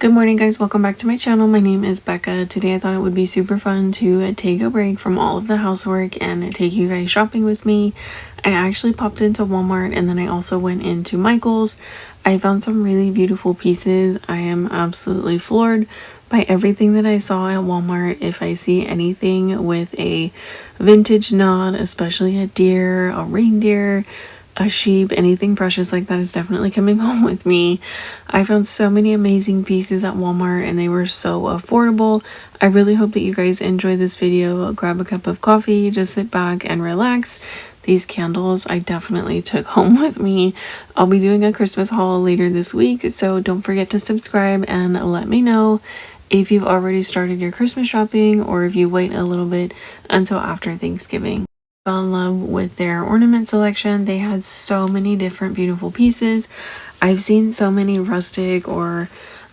Good morning guys, welcome back to my channel. My name is Becca. Today I thought it would be super fun to take a break from all of the housework and take you guys shopping with me. I actually popped into Walmart and then I also went into Michael's. I found some really beautiful pieces. I am absolutely floored by everything that I saw at Walmart. If I see anything with a vintage nod, especially a deer, a reindeer, a sheep, anything precious like that is definitely coming home with me. I found so many amazing pieces at Walmart and they were so affordable. I really hope that you guys enjoy this video. Grab a cup of coffee, just sit back and relax. These candles I definitely took home with me. I'll be doing a Christmas haul later this week, so don't forget to subscribe and let me know if you've already started your Christmas shopping or if you wait a little bit until after Thanksgiving. Fell in love with their ornament selection. They had so many different beautiful pieces. I've seen so many rustic or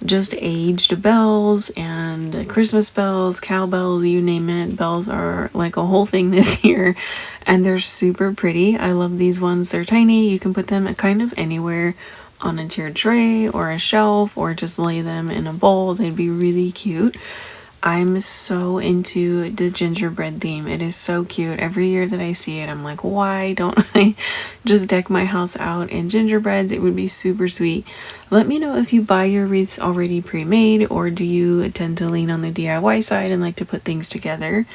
just aged bells and Christmas bells, cowbells, you name it. Bells are like a whole thing this year and they're super pretty. I love these ones. They're tiny. You can put them kind of anywhere on a tiered tray or a shelf or just lay them in a bowl. They'd be really cute. I'm so into the gingerbread theme. It is so cute. Every year that I see it, I'm like, why don't I just deck my house out in gingerbreads? It would be super sweet. Let me know if you buy your wreaths already pre-made or do you tend to lean on the DIY side and like to put things together.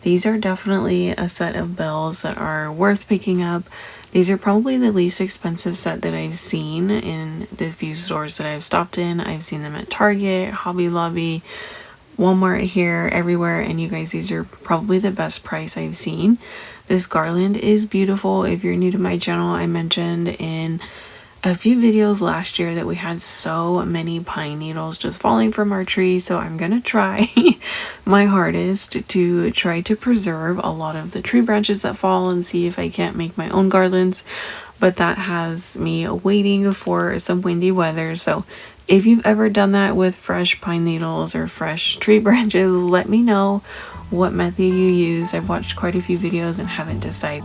These are definitely a set of bells that are worth picking up. These are probably the least expensive set that I've seen in the few stores that I've stopped in. I've seen them at Target, Hobby Lobby, Walmart, here, everywhere, and you guys, these are probably the best price I've seen. This garland is beautiful. If you're new to my channel, I mentioned in a few videos last year that we had so many pine needles just falling from our tree, so I'm gonna try my hardest to try to preserve a lot of the tree branches that fall and see if I can't make my own garlands, but that has me waiting for some windy weather. So if you've ever done that with fresh pine needles or fresh tree branches, let me know what method you use. I've watched quite a few videos and haven't decided.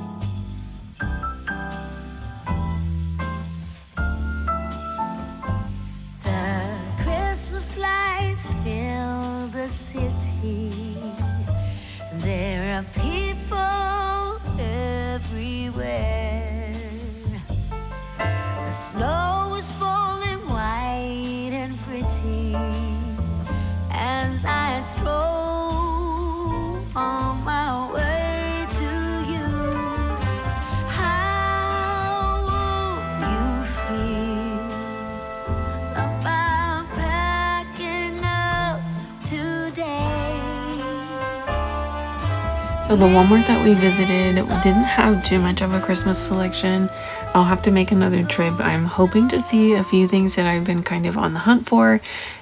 The Christmas lights fill the city. There are people everywhere. The snow is falling white and pretty as I stroll on my way to you. How would you feel about packing up today? So the Walmart that we visited didn't have too much of a Christmas selection. I'll have to make another trip. I'm hoping to see a few things that I've been kind of on the hunt for,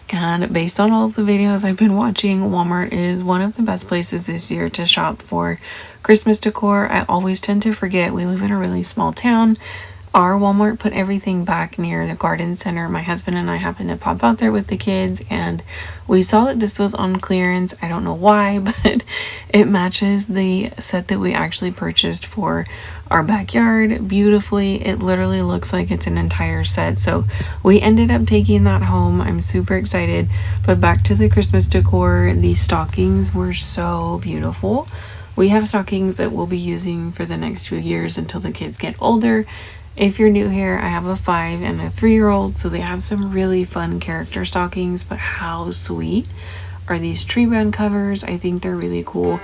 and based on all of the videos I've been watching, Walmart is one of the best places this year to shop for Christmas decor. I always tend to forget we live in a really small town. Our Walmart put everything back near the garden center. My husband and I happened to pop out there with the kids and we saw that this was on clearance. I don't know why, but it matches the set that we actually purchased for our backyard beautifully. It literally looks like it's an entire set. So we ended up taking that home. I'm super excited. But back to the Christmas decor, these stockings were so beautiful. We have stockings that we'll be using for the next few years until the kids get older. If you're new here, I have a 5 and a 3-year-old, so they have some really fun character stockings, but how sweet are these tree brand covers? I think they're really cool.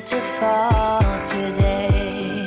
To fall today.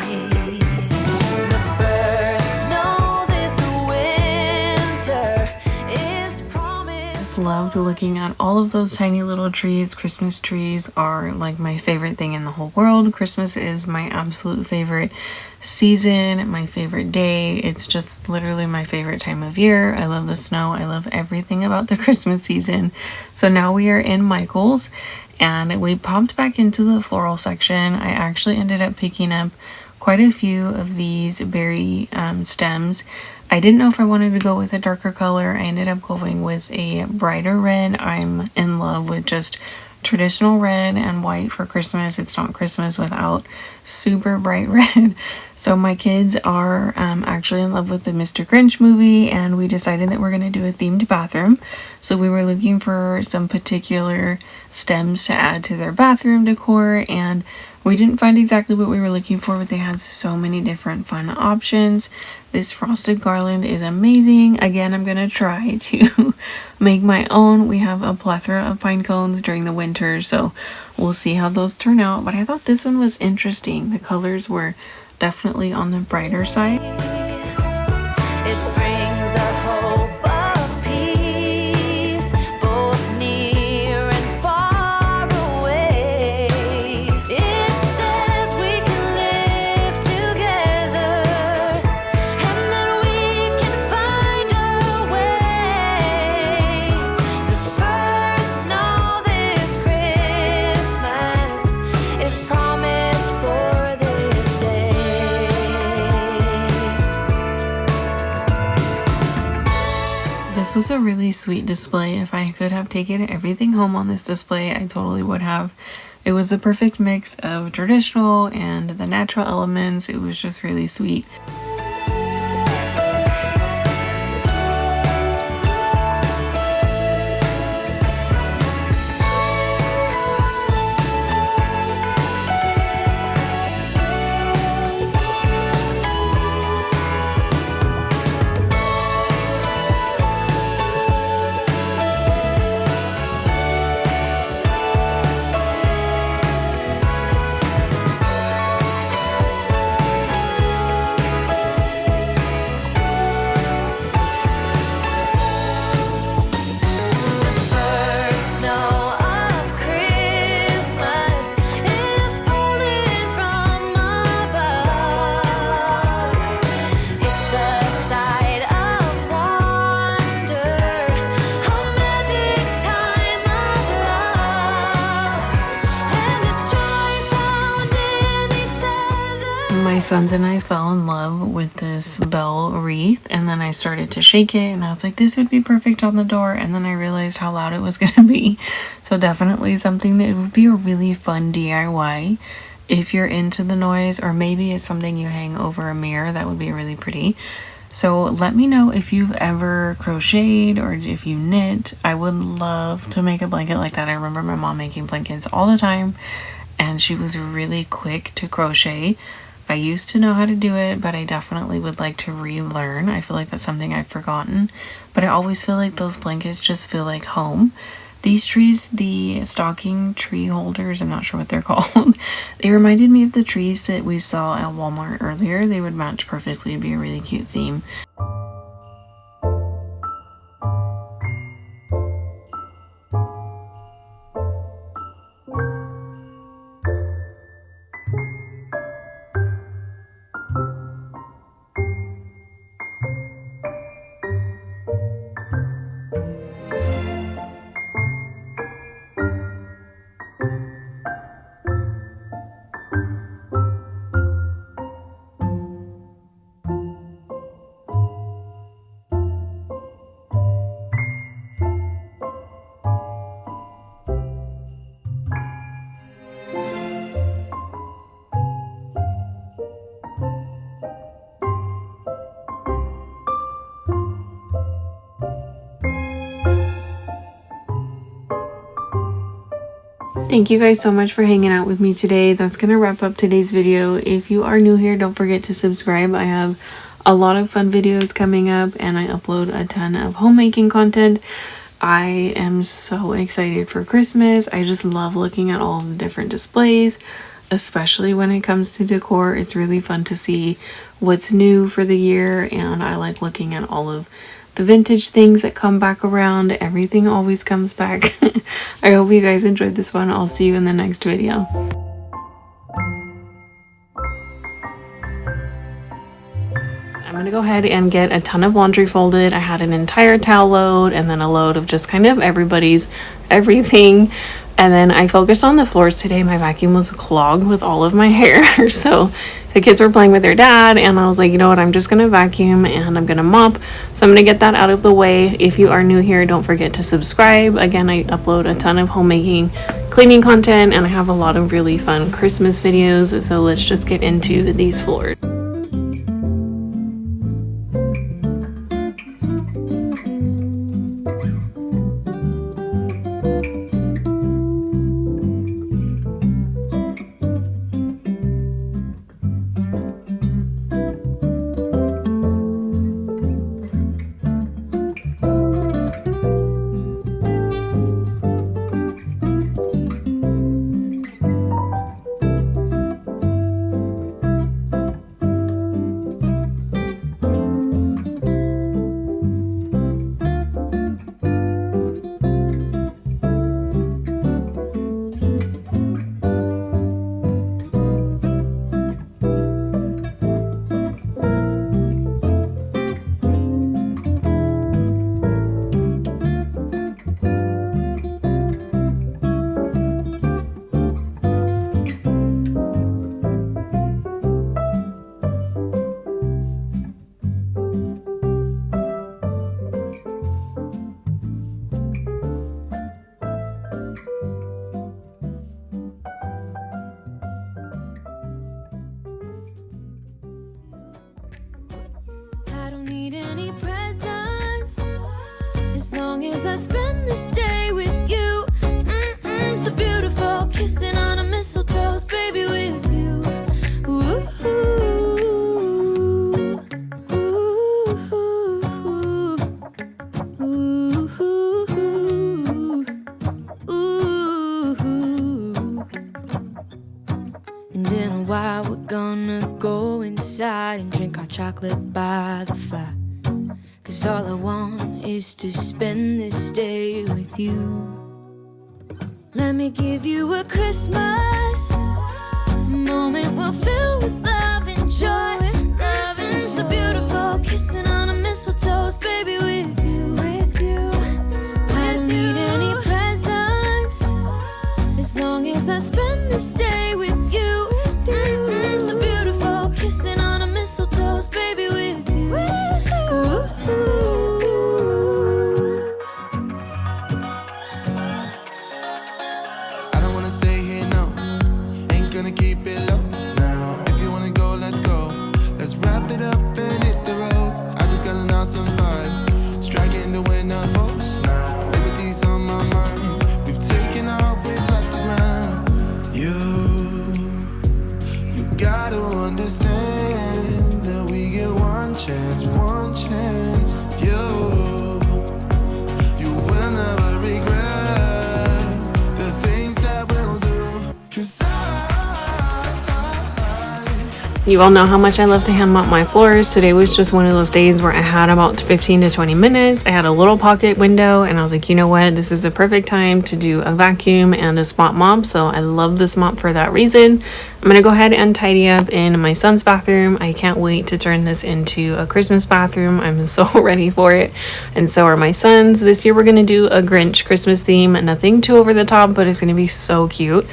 just loved looking at all of those tiny little trees. Christmas trees are like my favorite thing in the whole world. Christmas is my absolute favorite season, my favorite day. It's just literally my favorite time of year. I love the snow. I love everything about the Christmas season. So now we are in Michael's and we popped back into the floral section. I actually ended up picking up quite a few of these berry stems. I didn't know if I wanted to go with a darker color. I ended up going with a brighter red. I'm in love with just traditional red and white for Christmas. It's not Christmas without super bright red. So my kids are actually in love with the Mr. Grinch movie, and we decided that we're going to do a themed bathroom. So we were looking for some particular stems to add to their bathroom decor, and we didn't find exactly what we were looking for, but they had so many different fun options. This frosted garland is amazing. Again, I'm going to try to make my own. We have a plethora of pine cones during the winter, so we'll see how those turn out. But I thought this one was interesting. The colors were definitely on the brighter side. It brings a hope of peace, both near and far away. It says we can live together and that we can find a way. The first snow this Christmas is promised for this day. This was a really sweet display. If I could have taken everything home on this display, I totally would have. It was a perfect mix of traditional and the natural elements. It was just really sweet. First snow of Christmas is falling from above. It's a sight of wonder, a magic time of love, and it's joy found in each other. My sons and I fell in love with this bell wreath, and then I started to shake it and I was like, this would be perfect on the door, and then I realized how loud it was going to be. So definitely something that would be a really fun DIY if you're into the noise, or maybe it's something you hang over a mirror. That would be really pretty. So let me know if you've ever crocheted or if you knit. I would love to make a blanket like that. I remember my mom making blankets all the time, and she was really quick to crochet. I used to know how to do it, but I definitely would like to relearn. I feel like that's something I've forgotten, but I always feel like those blankets just feel like home. These trees, the stocking tree holders, I'm not sure what they're called. They reminded me of the trees that we saw at Walmart earlier. They would match perfectly, it'd be a really cute theme. Thank you guys so much for hanging out with me today. That's gonna wrap up today's video. If you are new here, don't forget to subscribe. I have a lot of fun videos coming up and I upload a ton of homemaking content. I am so excited for Christmas. I just love looking at all of the different displays, especially when it comes to decor. It's really fun to see what's new for the year, and I like looking at all of the vintage things that come back around. Everything always comes back. I hope you guys enjoyed this one. I'll see you in the next video. I'm gonna go ahead and get a ton of laundry folded. I had an entire towel load and then a load of just kind of everybody's everything. And then I focused on the floors today. My vacuum was clogged with all of my hair. So the kids were playing with their dad and I was like, you know what, I'm just gonna vacuum and I'm gonna mop. So I'm gonna get that out of the way. If you are new here, don't forget to subscribe. Again, I upload a ton of homemaking cleaning content and I have a lot of really fun Christmas videos. So let's just get into these floors. Any presents as long as I spend this day with you. So beautiful, kissing on a mistletoe, baby, with you. Ooh, ooh, ooh, ooh. And in a while we're gonna go inside and drink our chocolate by the fire. 'Cause all I want is to spend this day with you. Let me give you a Christmas moment we'll fill with love and joy. Loving so beautiful, kissing on a mistletoe, baby, with you. I don't need any presents as long as I spend this day with you. So beautiful, kissing on a mistletoe, baby, with you. I don't wanna stay here, no. Ain't gonna keep it low now. If you wanna go, let's go. Let's wrap it up and hit the road. I just got an awesome vibe, striking the winner post now. Liberty's on my mind. We've taken off, we've left the ground. You gotta understand that we get one chance, one chance. You will never regret the things that we'll do. 'Cause You all know how much I love to hand mop my floors. Today was just one of those days where I had about 15 to 20 minutes. I had a little pocket window and I was like, you know what? This is the perfect time to do a vacuum and a spot mop. So I love this mop for that reason. I'm going to go ahead and tidy up in my son's bathroom. I can't wait to turn this into a Christmas bathroom. I'm so ready for it. And so are my sons. This year we're going to do a Grinch Christmas theme. Nothing too over the top, but it's going to be so cute.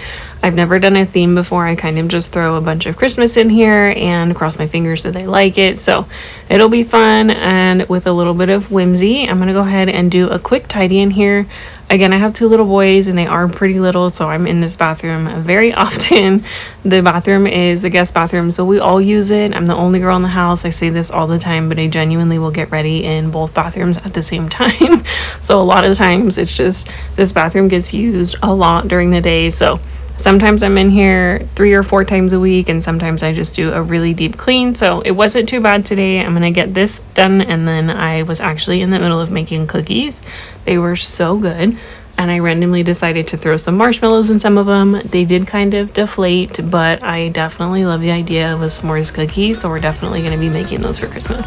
I've never done a theme before. I kind of just throw a bunch of Christmas in here and cross my fingers that they like it. So it'll be fun, and with a little bit of whimsy, I'm going to go ahead and do a quick tidy in here. Again, I have two little boys and they are pretty little, so I'm in this bathroom very often. The bathroom is the guest bathroom, so we all use it. I'm the only girl in the house. I say this all the time, but I genuinely will get ready in both bathrooms at the same time. So a lot of times it's just this bathroom gets used a lot during the day. So sometimes I'm in here 3 or 4 times a week, and sometimes I just do a really deep clean. So it wasn't too bad today. I'm gonna get this done, and then I was actually in the middle of making cookies. They were so good, and I randomly decided to throw some marshmallows in some of them. They did kind of deflate, but I definitely love the idea of a s'mores cookie, so we're definitely gonna be making those for Christmas.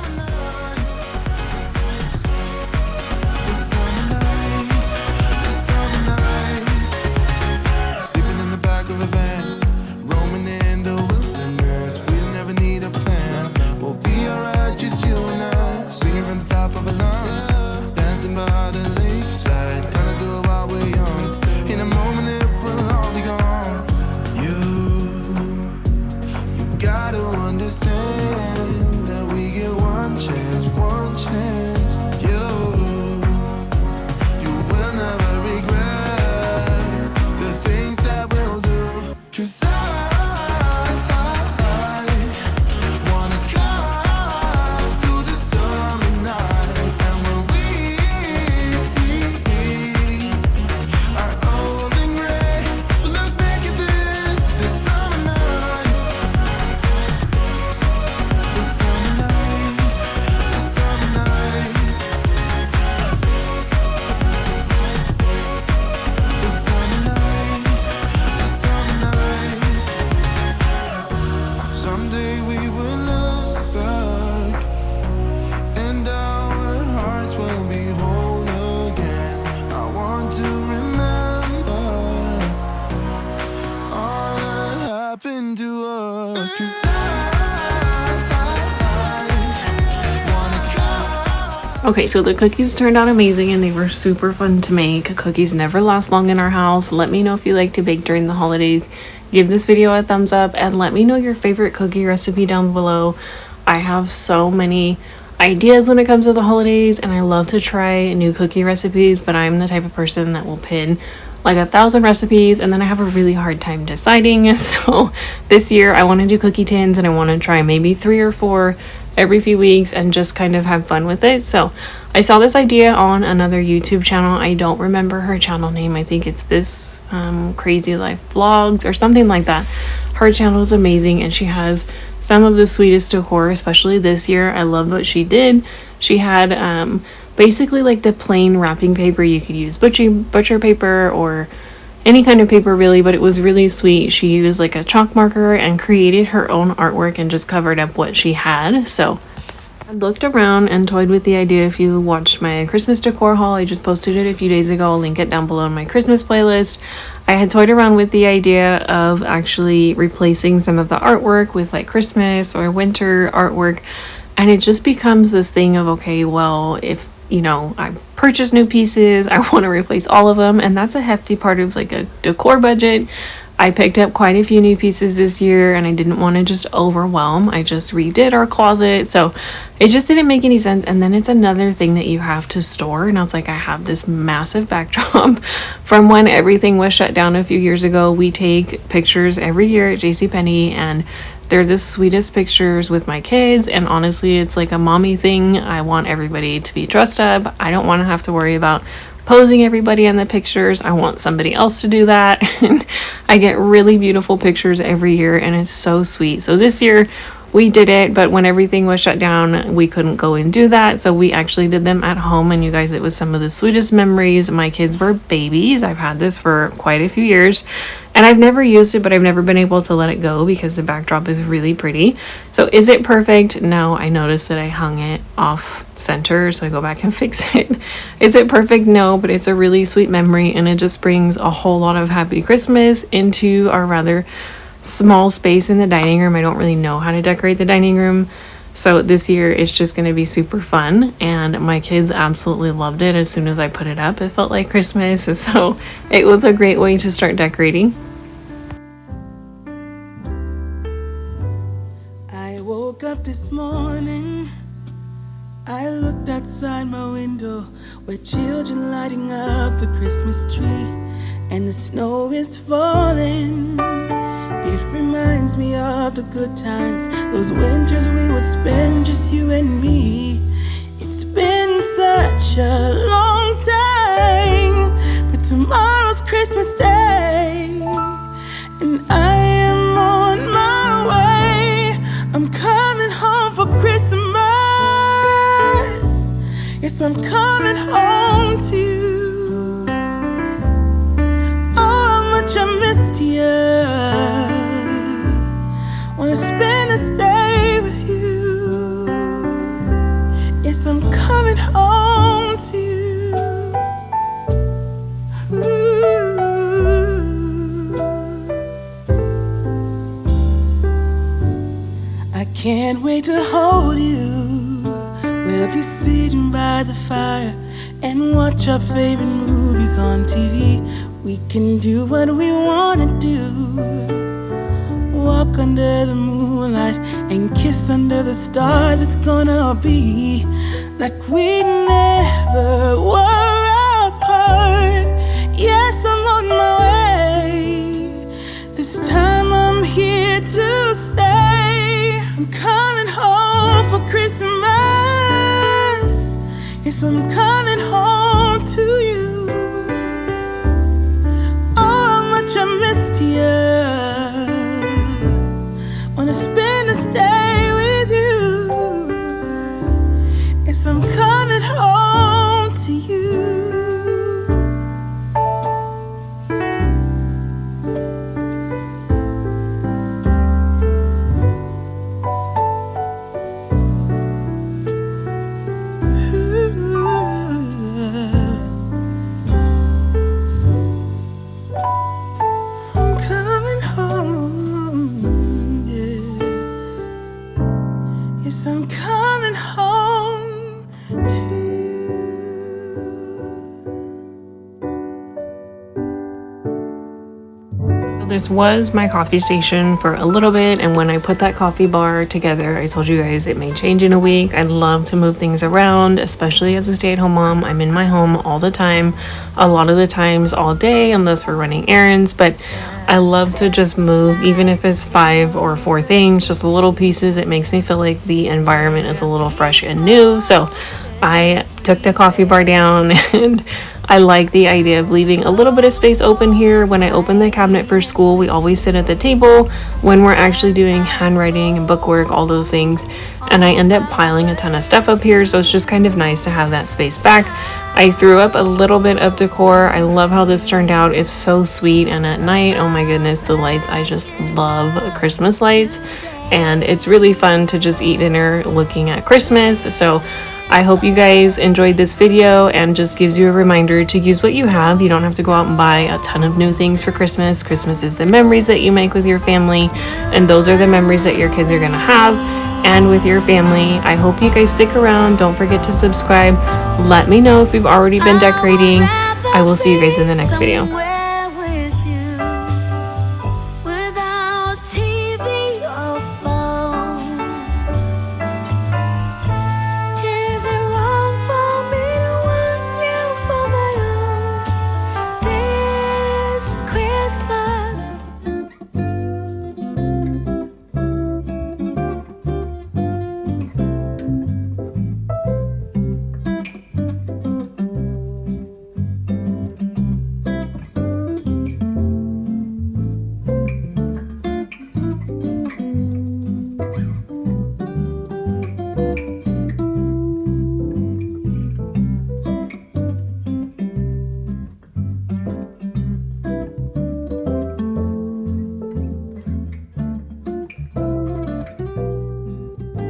Okay, so the cookies turned out amazing and they were super fun to make. Cookies never last long in our house. Let me know if you like to bake during the holidays. Give this video a thumbs up and let me know your favorite cookie recipe down below. I have so many ideas when it comes to the holidays and I love to try new cookie recipes, but I'm the type of person that will pin like 1,000 recipes and then I have a really hard time deciding. So this year I want to do cookie tins and I want to try maybe 3 or 4 every few weeks and just kind of have fun with it. So I saw this idea on another YouTube channel. I don't remember her channel name. I think it's this Crazy Life Vlogs or something like that. Her channel is amazing and she has some of the sweetest decor, especially this year. I love what she did. She had basically like the plain wrapping paper. You could use butcher paper or any kind of paper really, but it was really sweet. She used like a chalk marker and created her own artwork and just covered up what she had. So I looked around and toyed with the idea. If you watched my Christmas decor haul, I just posted it a few days ago. I'll link it down below in my Christmas playlist. I had toyed around with the idea of actually replacing some of the artwork with like Christmas or winter artwork, and it just becomes this thing of, okay, well, if you know, I've purchased new pieces, I want to replace all of them, and that's a hefty part of like a decor budget. I picked up quite a few new pieces this year and I didn't want to just overwhelm. I just redid our closet, so it just didn't make any sense. And then it's another thing that you have to store, and I was like, I have this massive backdrop from when everything was shut down a few years ago. We take pictures every year at JCPenney and they're the sweetest pictures with my kids, and honestly it's like a mommy thing. I want everybody to be dressed up. I don't want to have to worry about posing everybody in the pictures. I want somebody else to do that. And I get really beautiful pictures every year and it's so sweet. So this year we did it, but when everything was shut down we couldn't go and do that, so we actually did them at home. And you guys, it was some of the sweetest memories. My kids were babies. I've had this for quite a few years and I've never used it, but I've never been able to let it go because the backdrop is really pretty. So is it perfect? No. I noticed that I hung it off center, so I go back and fix it. Is it perfect? No, but it's a really sweet memory and it just brings a whole lot of happy Christmas into our rather small space in the dining room. I don't really know how to decorate the dining room, so this year it's just going to be super fun, and my kids absolutely loved it. As soon as I put it up, it felt like Christmas, so it was a great way to start decorating. I woke up this morning, I looked outside my window where children lighting up the Christmas tree, and the snow is falling. It reminds me of the good times, those winters we would spend just you and me. It's been such a long time, but tomorrow's Christmas Day, and I am on my way. I'm coming home for Christmas. Yes, I'm coming home to you. Oh, how much I missed you. Wanna spend this day with you. Yes, I'm coming home to you. Ooh. I can't wait to hold you. We'll be sitting by the fire and watch our favorite movies on TV. We can do what we wanna do. Walk under the moonlight and kiss under the stars. It's gonna be like we never were apart. Yes, I'm on my way. This time I'm here to stay. I'm coming home for Christmas. Yes, I'm coming home to you. Oh, how much I missed you. Wanna spend this day with you. Yes, I'm coming home to you. I'm coming This was my coffee station for a little bit, and when I put that coffee bar together, I told you guys it may change in a week. I love to move things around, especially as a stay-at-home mom. I'm in my home all the time, a lot of the times all day, unless we're running errands, but I love to just move, even if it's 5 or 4 things, just little pieces. It makes me feel like the environment is a little fresh and new. So I took the coffee bar down and I like the idea of leaving a little bit of space open here. When I open the cabinet for school, we always sit at the table when we're actually doing handwriting and bookwork, all those things. And I end up piling a ton of stuff up here, so it's just kind of nice to have that space back. I threw up a little bit of decor. I love how this turned out. It's so sweet. And at night, oh my goodness, the lights. I just love Christmas lights. And it's really fun to just eat dinner looking at Christmas. So I hope you guys enjoyed this video and just gives you a reminder to use what you have. You don't have to go out and buy a ton of new things for Christmas. Christmas is the memories that you make with your family, and those are the memories that your kids are going to have and with your family. I hope you guys stick around. Don't forget to subscribe. Let me know if you've already been decorating. I will see you guys in the next video.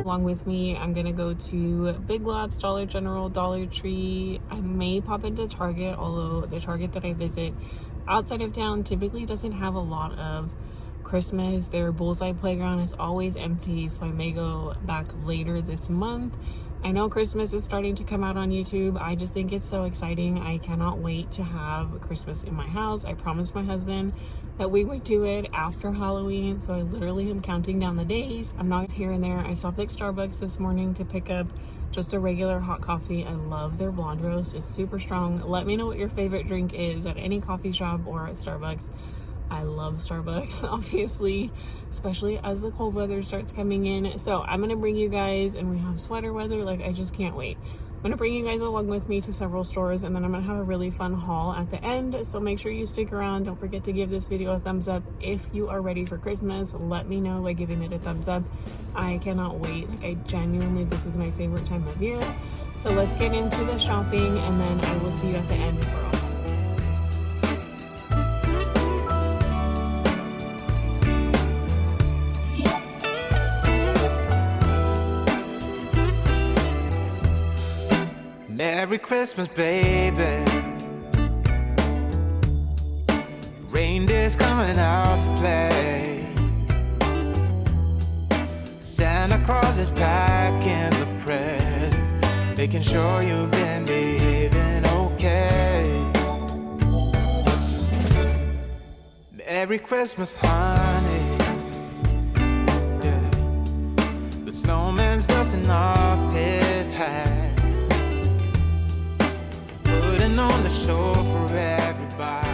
Along with me, I'm gonna go to Big Lots, Dollar General, Dollar Tree. I may pop into Target, although the Target that I visit outside of town typically doesn't have a lot of Christmas. Their Bullseye Playground is always empty, so I may go back later this month. I know Christmas is starting to come out on YouTube. I just think it's so exciting. I cannot wait to have Christmas in my house. I promised my husband that we would do it after Halloween, so I literally am counting down the days. I'm not here and there. I stopped at Starbucks this morning to pick up just a regular hot coffee. I love their blonde roast. It's super strong. Let me know what your favorite drink is at any coffee shop or at Starbucks. I love Starbucks, obviously, especially as the cold weather starts coming in. So I'm gonna bring you guys, and we have sweater weather, like I just can't wait. I'm gonna bring you guys along with me to several stores, and then I'm gonna have a really fun haul at the end. So make sure you stick around. Don't forget to give this video a thumbs up if you are ready for Christmas. Let me know by giving it a thumbs up. I cannot wait. Like, I genuinely, this is my favorite time of year. So let's get into the shopping, and then I will see you at the end for all. Merry Christmas, baby. Reindeer's coming out to play. Santa Claus is packing the presents, making sure you've been behaving okay. Merry Christmas, honey. Yeah. The snowman's dusting off his hat, on the show for everybody.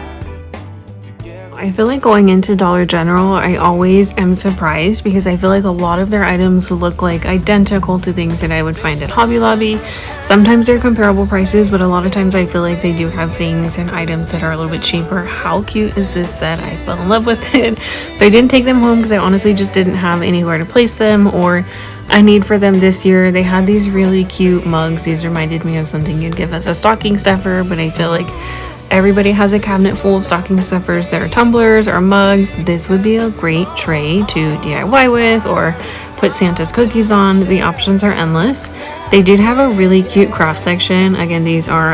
I feel like going into Dollar General, I always am surprised because I feel like a lot of their items look like identical to things that I would find at Hobby Lobby. Sometimes they're comparable prices, but a lot of times I feel like they do have things and items that are a little bit cheaper. How cute is this set? I fell in love with it. But I didn't take them home because I honestly just didn't have anywhere to place them or a need for them this year. They had these really cute mugs. These reminded me of something you'd give as a stocking stuffer, but I feel like everybody has a cabinet full of stocking stuffers that are tumblers or mugs. This would be a great tray to DIY with or put Santa's cookies on. The options are endless. They did have a really cute craft section. Again, these are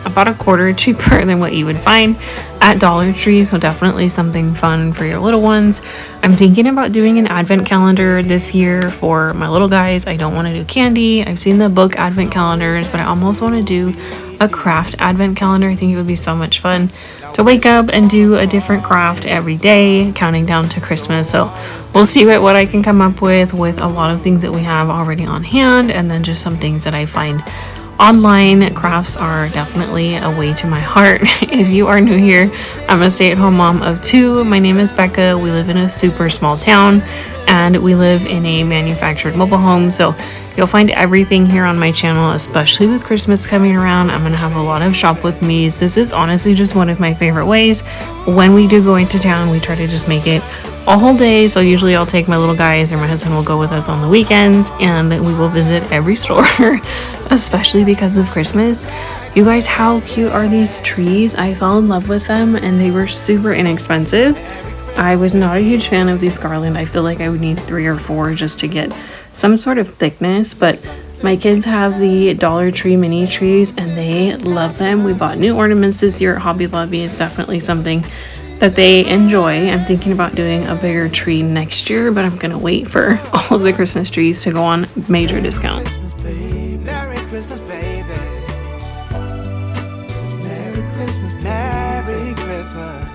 about a quarter cheaper than what you would find at Dollar Tree, so definitely something fun for your little ones. I'm thinking about doing an advent calendar this year for my little guys. I don't want to do candy. I've seen the book advent calendars, but I almost want to do a craft advent calendar. I think it would be so much fun to wake up and do a different craft every day, counting down to Christmas. So we'll see what I can come up with a lot of things that we have already on hand, and then just some things that I find online. Crafts are definitely a way to my heart. If you are new here, I'm a stay-at-home mom of 2. My name is Becca. We live in a super small town, and we live in a manufactured mobile home. So you'll find everything here on my channel, especially with Christmas coming around. I'm gonna have a lot of shop with me's. This is honestly just one of my favorite ways. When we do go into town, we try to just make it a whole day. So usually I'll take my little guys, or my husband will go with us on the weekends, and we will visit every store, especially because of Christmas. You guys, how cute are these trees? I fell in love with them, and they were super inexpensive. I was not a huge fan of these garland. I feel like I would need 3 or 4 just to get some sort of thickness, but my kids have the Dollar Tree mini trees and they love them. We bought new ornaments this year at Hobby Lobby. It's definitely something that they enjoy. I'm thinking about doing a bigger tree next year, but I'm gonna wait for all of the Christmas trees to go on major discount. Christmas, baby. Merry Christmas, baby. Merry Christmas, Merry Christmas.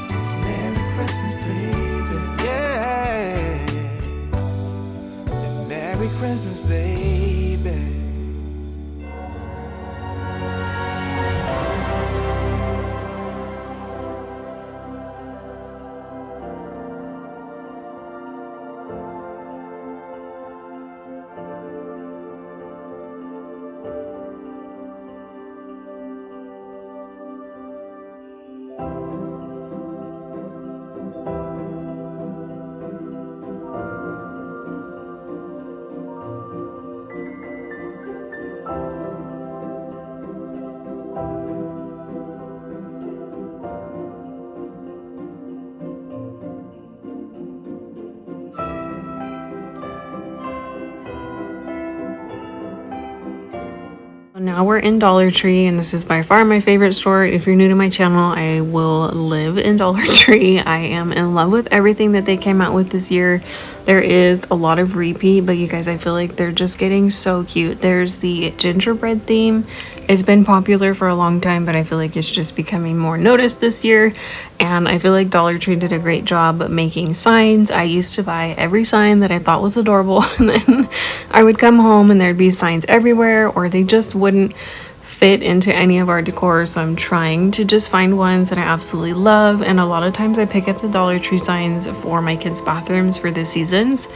It's Merry Christmas, baby. Yeah. It's Merry Christmas, baby. Now we're in Dollar Tree, and this is by far my favorite store. If you're new to my channel, I will live in Dollar Tree. I am in love with everything that they came out with this year. There is a lot of repeat, but you guys, I feel like they're just getting so cute. There's the gingerbread theme. It's been popular for a long time, but I feel like it's just becoming more noticed this year. And I feel like Dollar Tree did a great job making signs. I used to buy every sign that I thought was adorable, and then I would come home and there'd be signs everywhere, or they just wouldn't fit into any of our decor. So I'm trying to just find ones that I absolutely love, and a lot of times I pick up the Dollar Tree signs for my kids' bathrooms for the seasons.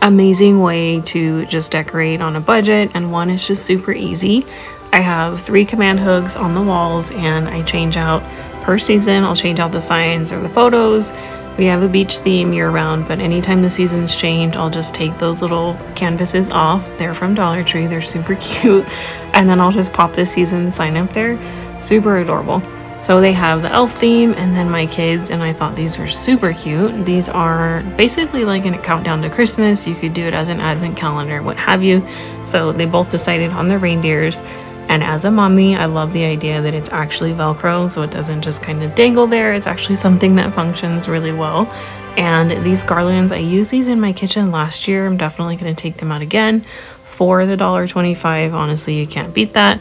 Amazing way to just decorate on a budget, and one is just super easy. I have 3 command hooks on the walls, and I change out per season. I'll change out the signs or the photos. We have a beach theme year round, but anytime the seasons change, I'll just take those little canvases off. They're from Dollar Tree. They're super cute. And then I'll just pop this season sign up there. Super adorable. So they have the elf theme, and then my kids, and I thought these were super cute. These are basically like a countdown to Christmas. You could do it as an advent calendar, what have you. So they both decided on the reindeers. And as a mommy, I love the idea that it's actually Velcro, so it doesn't just kind of dangle there. It's actually something that functions really well. And these garlands, I used these in my kitchen last year. I'm definitely going to take them out again for the $1.25. Honestly, you can't beat that.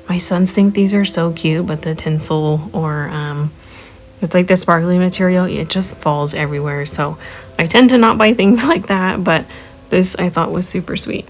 My sons think these are so cute, but the tinsel, or it's like the sparkly material, it just falls everywhere. So I tend to not buy things like that, but this I thought was super sweet.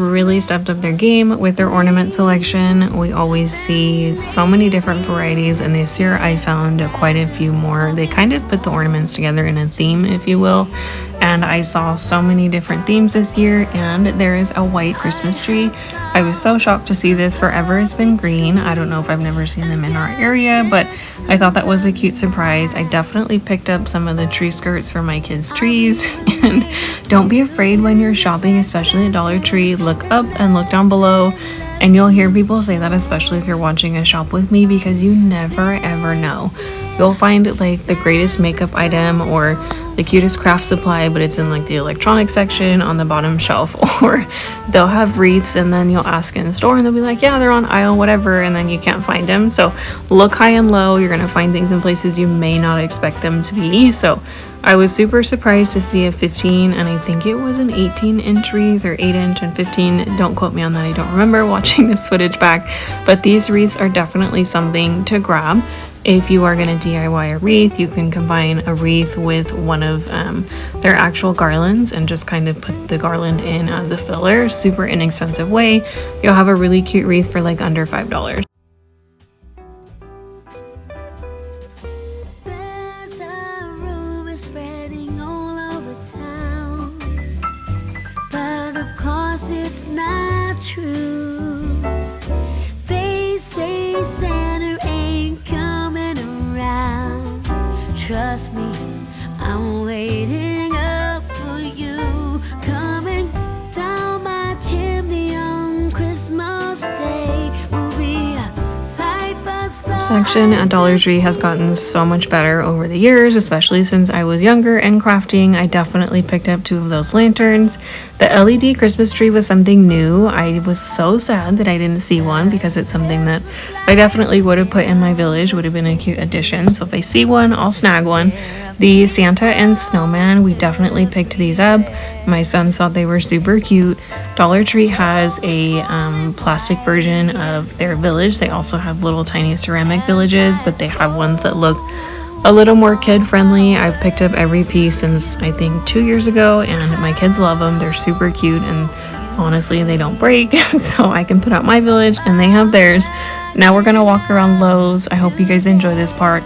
really stepped up their game with their ornament selection. We always see so many different varieties, and this year I found quite a few more. They kind of put the ornaments together in a theme, if you will, and I saw so many different themes this year. And there is a white Christmas tree. I was so shocked to see this. Forever it's been green. I don't know if I've never seen them in our area, but I thought that was a cute surprise. I definitely picked up some of the tree skirts for my kids' trees. And don't be afraid when you're shopping, especially at Dollar Tree. Look up and look down below, and you'll hear people say that, especially if you're watching a shop with me, because you never ever know. You'll find like the greatest makeup item or the cutest craft supply, but it's in like the electronics section on the bottom shelf. Or they'll have wreaths, and then you'll ask in the store and they'll be like, yeah, they're on aisle whatever, and then you can't find them. So look high and low. You're gonna find things in places you may not expect them to be. So I was super surprised to see a 15, and I think it was an 18-inch wreath, or 8-inch and 15. Don't quote me on that. I don't remember watching this footage back, but these wreaths are definitely something to grab. If you are going to DIY a wreath, you can combine a wreath with one of their actual garlands and just kind of put the garland in as a filler. Super inexpensive way. You'll have a really cute wreath for like under $5. There's a rumor spreading all over town, but of course it's not true. They say Santa ain't coming around. Trust me, I'm waiting up for you. Coming down my chimney on Christmas Day will be a side by side. Section at Dollar Tree has gotten so much better over the years, especially since I was younger and crafting. I definitely picked up 2 of those lanterns. The LED Christmas tree was something new. I was so sad that I didn't see one, because it's something that I definitely would have put in my village, would have been a cute addition. So if I see one, I'll snag one. The Santa and Snowman, we definitely picked these up. My son thought they were super cute. Dollar Tree has a plastic version of their village. They also have little tiny ceramic villages, but they have ones that look a little more kid friendly. I've picked up every piece since I think 2 years ago, and my kids love them. They're super cute, and honestly they don't break. So I can put out my village and they have theirs. Now we're gonna walk around Lowe's. I hope you guys enjoy this part.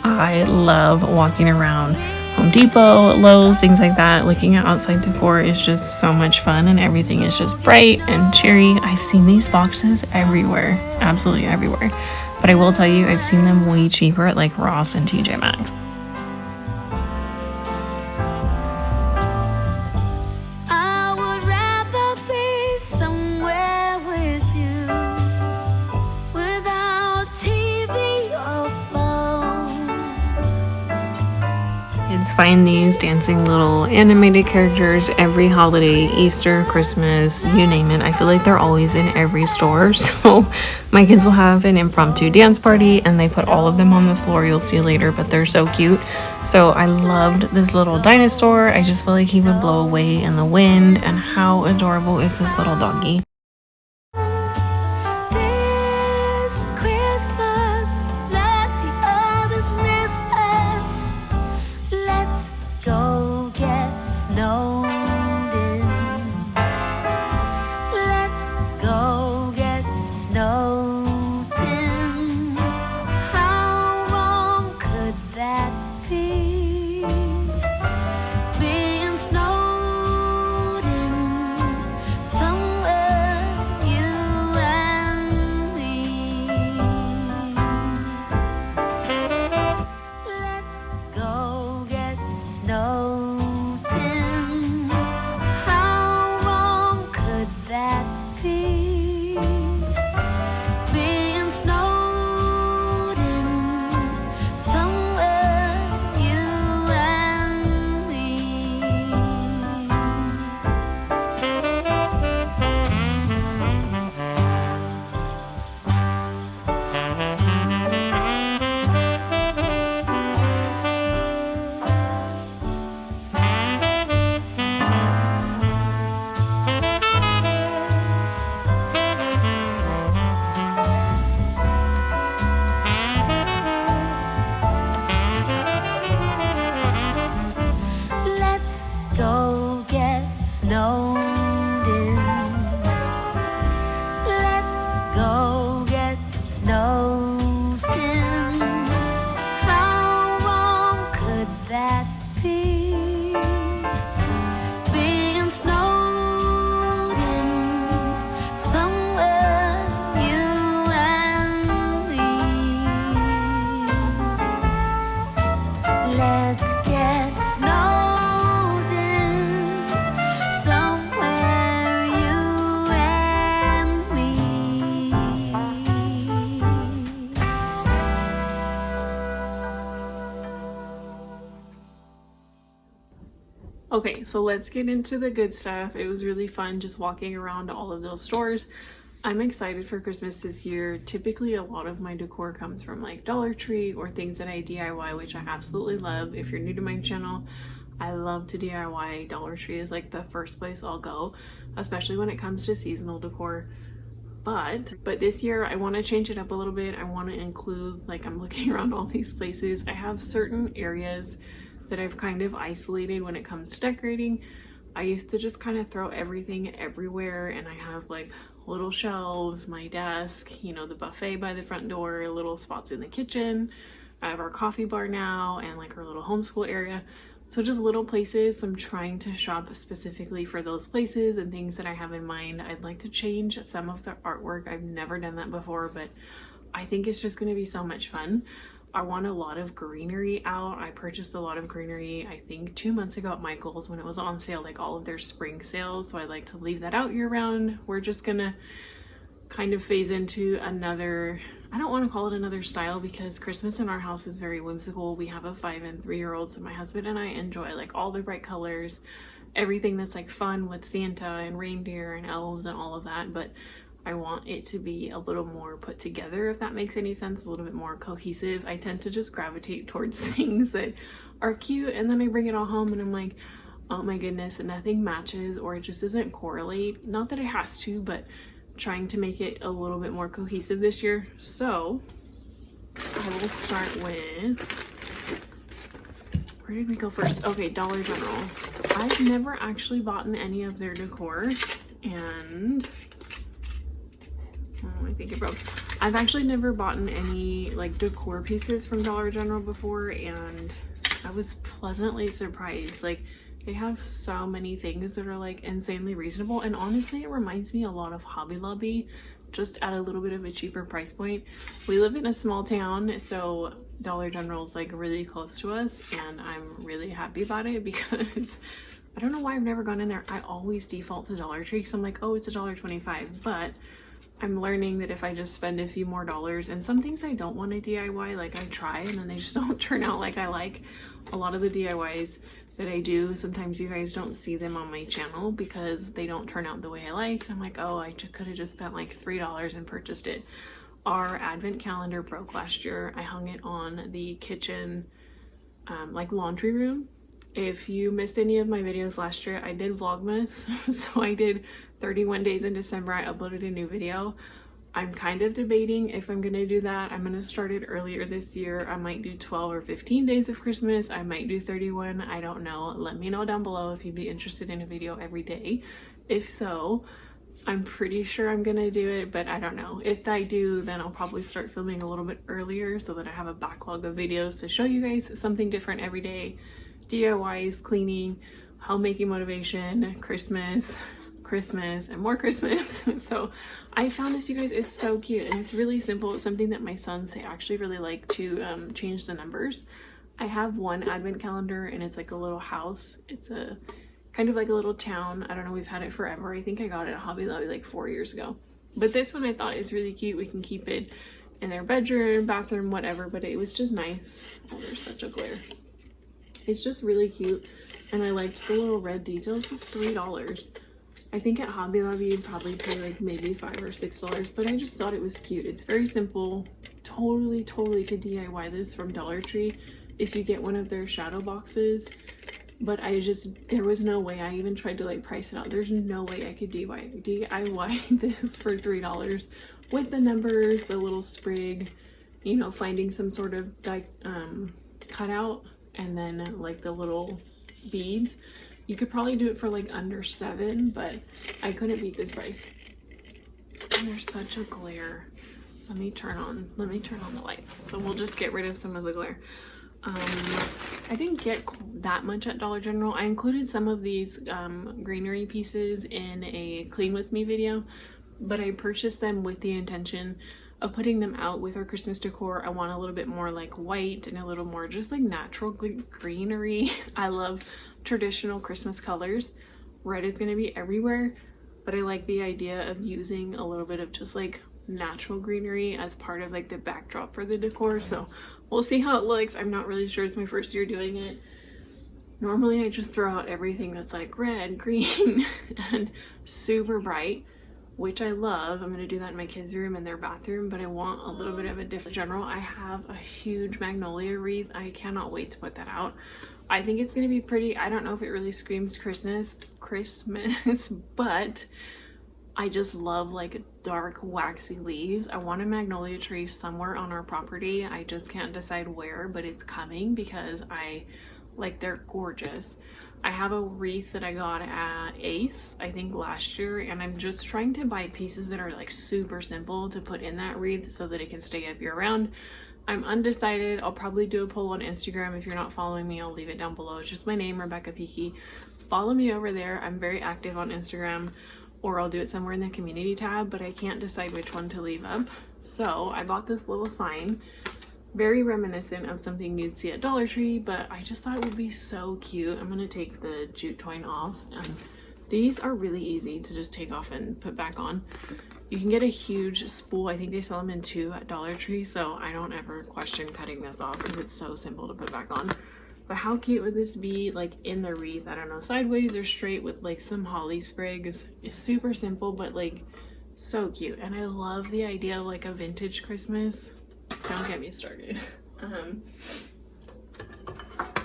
I love walking around Home Depot, Lowe's, things like that. Looking at outside decor is just so much fun, and everything is just bright and cheery. I've seen these boxes everywhere, absolutely everywhere. But I will tell you, I've seen them way cheaper at like Ross and TJ Maxx. I would rather be somewhere with you, without TV or phone. Kids find these dancing little animated characters every holiday, Easter, Christmas, you name it. I feel like they're always in every store. So my kids will have an impromptu dance party, and they put all of them on the floor. You'll see later, but they're so cute. So I loved this little dinosaur. I just feel like he would blow away in the wind. And how adorable is this little doggy? This Christmas, let the others miss us. Let's go get snowed in. Let's go get snowed in. How wrong could that be? Being snowed in somewhere Okay, so let's get into the good stuff. It was really fun just walking around all of those stores. I'm excited for Christmas this year. Typically, a lot of my decor comes from like Dollar Tree or things that I DIY, which I absolutely love. If you're new to my channel, I love to DIY. Dollar Tree is like the first place I'll go, especially when it comes to seasonal decor. But this year I want to change it up a little bit. I want to include, like, I'm looking around all these places. I have certain areas that I've kind of isolated when it comes to decorating. I used to just kind of throw everything everywhere, and I have like little shelves, my desk, you know, the buffet by the front door, little spots in the kitchen. I have our coffee bar now and like our little homeschool area. So just little places. So I'm trying to shop specifically for those places and things that I have in mind. I'd like to change some of the artwork. I've never done that before, but I think it's just going to be so much fun. I want a lot of greenery out. I purchased a lot of greenery, I think 2 months ago at Michael's when it was on sale, like all of their spring sales. So I like to leave that out year round. We're just gonna kind of phase into another, I don't want to call it another style, because Christmas in our house is very whimsical. We have a 5 and 3 year old, so my husband and I enjoy like all the bright colors, everything that's like fun with Santa and reindeer and elves and all of that. But I want it to be a little more put together, if that makes any sense, a little bit more cohesive. I tend to just gravitate towards things that are cute, and then I bring it all home and I'm like, oh my goodness, nothing matches, or it just doesn't correlate. Not that it has to, but trying to make it a little bit more cohesive this year. So I will start with, where did we go first? Okay, Dollar General. I've never actually bought in any of their decor, and oh, I think it broke. I've actually never bought in any like decor pieces from Dollar General before, and I was pleasantly surprised. Like, they have so many things that are like insanely reasonable, and honestly it reminds me a lot of Hobby Lobby, just at a little bit of a cheaper price point. We live in a small town, so Dollar General is like really close to us, and I'm really happy about it because I don't know why I've never gone in there. I always default to Dollar Tree because I'm like, oh, it's $1.25, but I'm learning that if I just spend a few more dollars, and some things I don't want to DIY, like I try and then they just don't turn out like I like. A lot of the DIYs that I do, sometimes you guys don't see them on my channel because they don't turn out the way I like. I'm like, oh, I could have just spent like $3 and purchased it. Our advent calendar broke last year. I hung it on the kitchen like laundry room. If you missed any of my videos last year, I did Vlogmas. So I did 31 days in December. I uploaded a new video. I'm kind of debating if I'm gonna do that. I'm gonna start it earlier this year. I might do 12 or 15 days of Christmas. I might do 31. I don't know. Let me know down below if you'd be interested in a video every day. If so, I'm pretty sure I'm gonna do it, but I don't know. If I do, then I'll probably start filming a little bit earlier so that I have a backlog of videos to show you guys something different every day. DIYs, cleaning, homemaking motivation, Christmas, and more Christmas. So I found this, you guys, is so cute, and it's really simple. It's something that my sons, they actually really like to change the numbers. I have one advent calendar, and it's like a little house. It's a kind of like a little town. I don't know, we've had it forever. I think I got it at Hobby Lobby like 4 years ago. But this one I thought is really cute. We can keep it in their bedroom, bathroom, whatever, but it was just nice. Oh, there's such a glare. It's just really cute, and I liked the little red details. It's $3. I think at Hobby Lobby you'd probably pay like maybe $5 or $6, but I just thought it was cute. It's very simple. Totally could DIY this from Dollar Tree if you get one of their shadow boxes. But there was no way. I even tried to like price it out. There's no way I could DIY this for $3 with the numbers, the little sprig, you know, finding some sort of cutout, and then like the little beads. You could probably do it for like under $7, but I couldn't beat this price. And there's such a glare. Let me turn on the lights. So we'll just get rid of some of the glare. I didn't get that much at Dollar General. I included some of these greenery pieces in a clean with me video, but I purchased them with the intention of putting them out with our Christmas decor. I want a little bit more like white and a little more just like natural greenery. I love traditional Christmas colors. Red is going to be everywhere, but I like the idea of using a little bit of just like natural greenery as part of like the backdrop for the decor. So we'll see how it looks. I'm not really sure. It's my first year doing it. Normally I just throw out everything that's like red, green, and super bright, which I love. I'm going to do that in my kids' room and their bathroom, but I want a little bit of a different general. I have a huge magnolia wreath. I cannot wait to put that out. I think it's going to be pretty. I don't know if it really screams Christmas, but I just love like dark waxy leaves. I want a magnolia tree somewhere on our property. I just can't decide where, but it's coming because they're gorgeous. I have a wreath that I got at Ace, I think last year, and I'm just trying to buy pieces that are like super simple to put in that wreath so that it can stay up year round. I'm undecided. I'll probably do a poll on Instagram. If you're not following me, I'll leave it down below. It's just my name, Rebecca Peaky. Follow me over there. I'm very active on Instagram, or I'll do it somewhere in the community tab, but I can't decide which one to leave up. So I bought this little sign, very reminiscent of something you'd see at Dollar Tree, but I just thought it would be so cute. I'm gonna take the jute twine off, and these are really easy to just take off and put back on. You can get a huge spool. I think they sell them in 2 at Dollar Tree, so I don't ever question cutting this off because it's so simple to put back on. But how cute would this be like in the wreath? I don't know, sideways or straight with like some holly sprigs. It's super simple, but like so cute. And I love the idea of like a vintage Christmas. Don't get me started.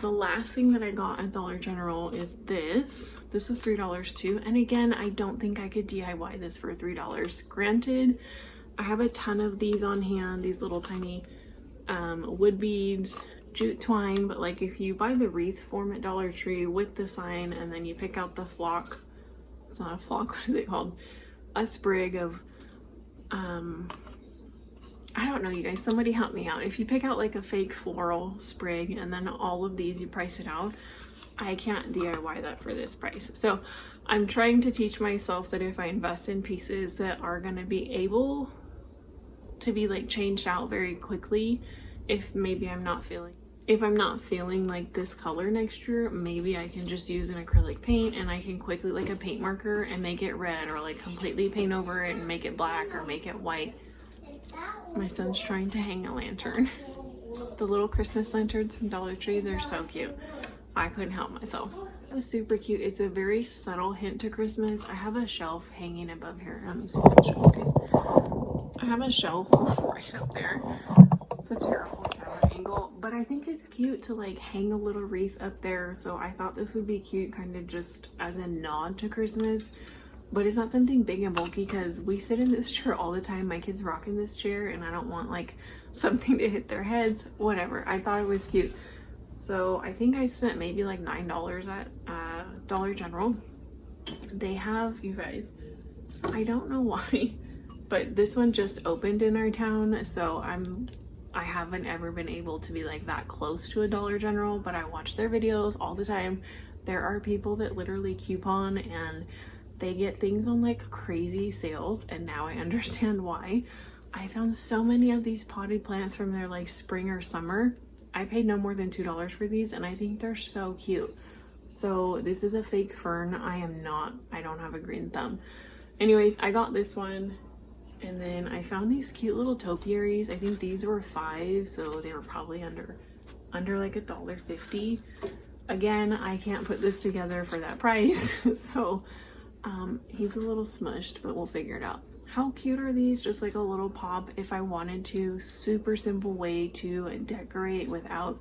The last thing that I got at Dollar General is this. This was $3 too. And again, I don't think I could DIY this for $3. Granted, I have a ton of these on hand, these little tiny wood beads, jute twine, but like if you buy the wreath form at Dollar Tree with the sign and then you pick out the flock, it's not a flock, what is it called? A sprig of, I don't know, you guys, somebody help me out. If you pick out like a fake floral sprig and then all of these, you price it out, I can't DIY that for this price. So I'm trying to teach myself that if I invest in pieces that are going to be able to be like changed out very quickly, if I'm not feeling like this color next year, maybe I can just use an acrylic paint and I can quickly, like a paint marker, and make it red, or like completely paint over it and make it black or make it white. My son's trying to hang a lantern. The little Christmas lanterns from Dollar Tree, they're so cute. I couldn't help myself. It was super cute. It's a very subtle hint to Christmas. I have a shelf hanging above here. Let me see if I can show you guys. I have a shelf right up there. It's a terrible camera angle, but I think it's cute to like hang a little wreath up there. So I thought this would be cute, kind of just as a nod to Christmas. But it's not something big and bulky because we sit in this chair all the time. My kids rock in this chair and I don't want like something to hit their heads, whatever. I thought it was cute. So I think I spent maybe like $9 at Dollar General. They have, you guys, I don't know why, but this one just opened in our town. So I haven't ever been able to be like that close to a Dollar General, but I watch their videos all the time. There are people that literally coupon and they get things on like crazy sales, and now I understand why. I found so many of these potted plants from their like spring or summer. I paid no more than $2 for these, and I think they're so cute. So this is a fake fern. I don't have a green thumb. Anyways, I got this one, and then I found these cute little topiaries. I think these were $5, so they were probably under like $1.50. Again, I can't put this together for that price, so he's a little smushed, but we'll figure it out. How cute are these? Just like a little pop if I wanted to. Super simple way to decorate without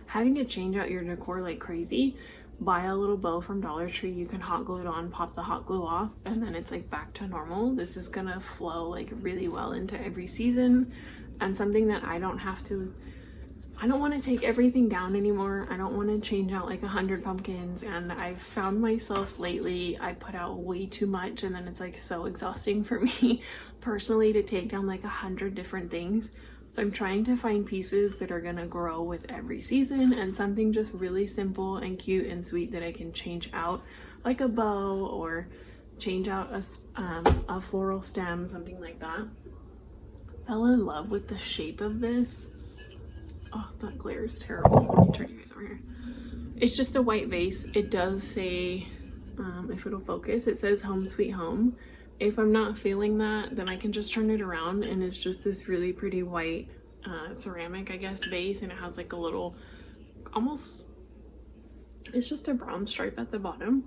having to change out your decor like crazy. Buy a little bow from Dollar Tree. You can hot glue it on, pop the hot glue off, and then it's like back to normal. This is gonna flow like really well into every season, and something that I don't want to take everything down anymore. I don't want to change out like 100 pumpkins, and I've found myself lately, I put out way too much, and then it's like so exhausting for me personally to take down like 100 different things. So I'm trying to find pieces that are gonna grow with every season, and something just really simple and cute and sweet that I can change out, like a bow, or change out a floral stem, something like that. Fell in love with the shape of this. Oh, that glare is terrible. Let me turn you guys over here. It's just a white vase. It does say, if it'll focus, it says Home Sweet Home. If I'm not feeling that, then I can just turn it around, and it's just this really pretty white ceramic, I guess, vase, and it has like a little, almost, It's just a brown stripe at the bottom,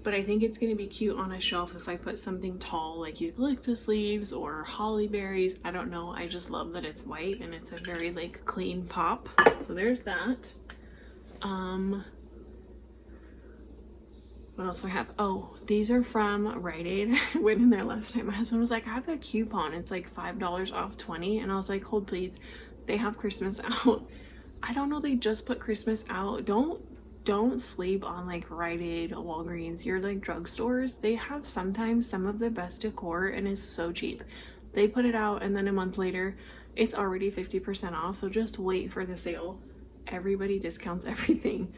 but I think it's going to be cute on a shelf if I put something tall like eucalyptus leaves or holly berries. I don't know, I just love that it's white and it's a very like clean pop. So there's that. What else do I have? Oh, these are from Rite Aid. I went in there last night. My husband was like, I have a coupon. It's like $5 off 20. And I was like, hold please. They have Christmas out. I don't know, they just put Christmas out. Don't sleep on like Rite Aid, Walgreens, your like drugstores. They have sometimes some of the best decor and it's so cheap. They put it out and then a month later it's already 50% off. So just wait for the sale. Everybody discounts everything.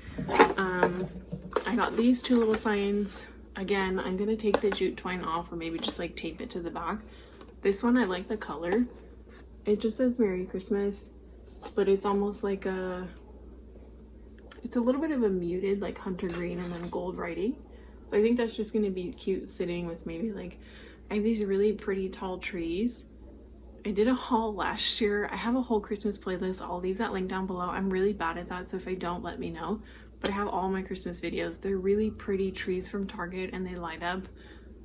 I got these two little signs. Again, I'm gonna take the jute twine off or maybe just like tape it to the back. This one, I like the color. It just says Merry Christmas, but it's almost like it's a little bit of a muted like hunter green and then gold writing. So I think that's just gonna be cute sitting with maybe like, I have these really pretty tall trees. I did a haul last year. I have a whole Christmas playlist. I'll leave that link down below. I'm really bad at that, so if I don't, let me know. But I have all my Christmas videos. They're really pretty trees from Target and they light up.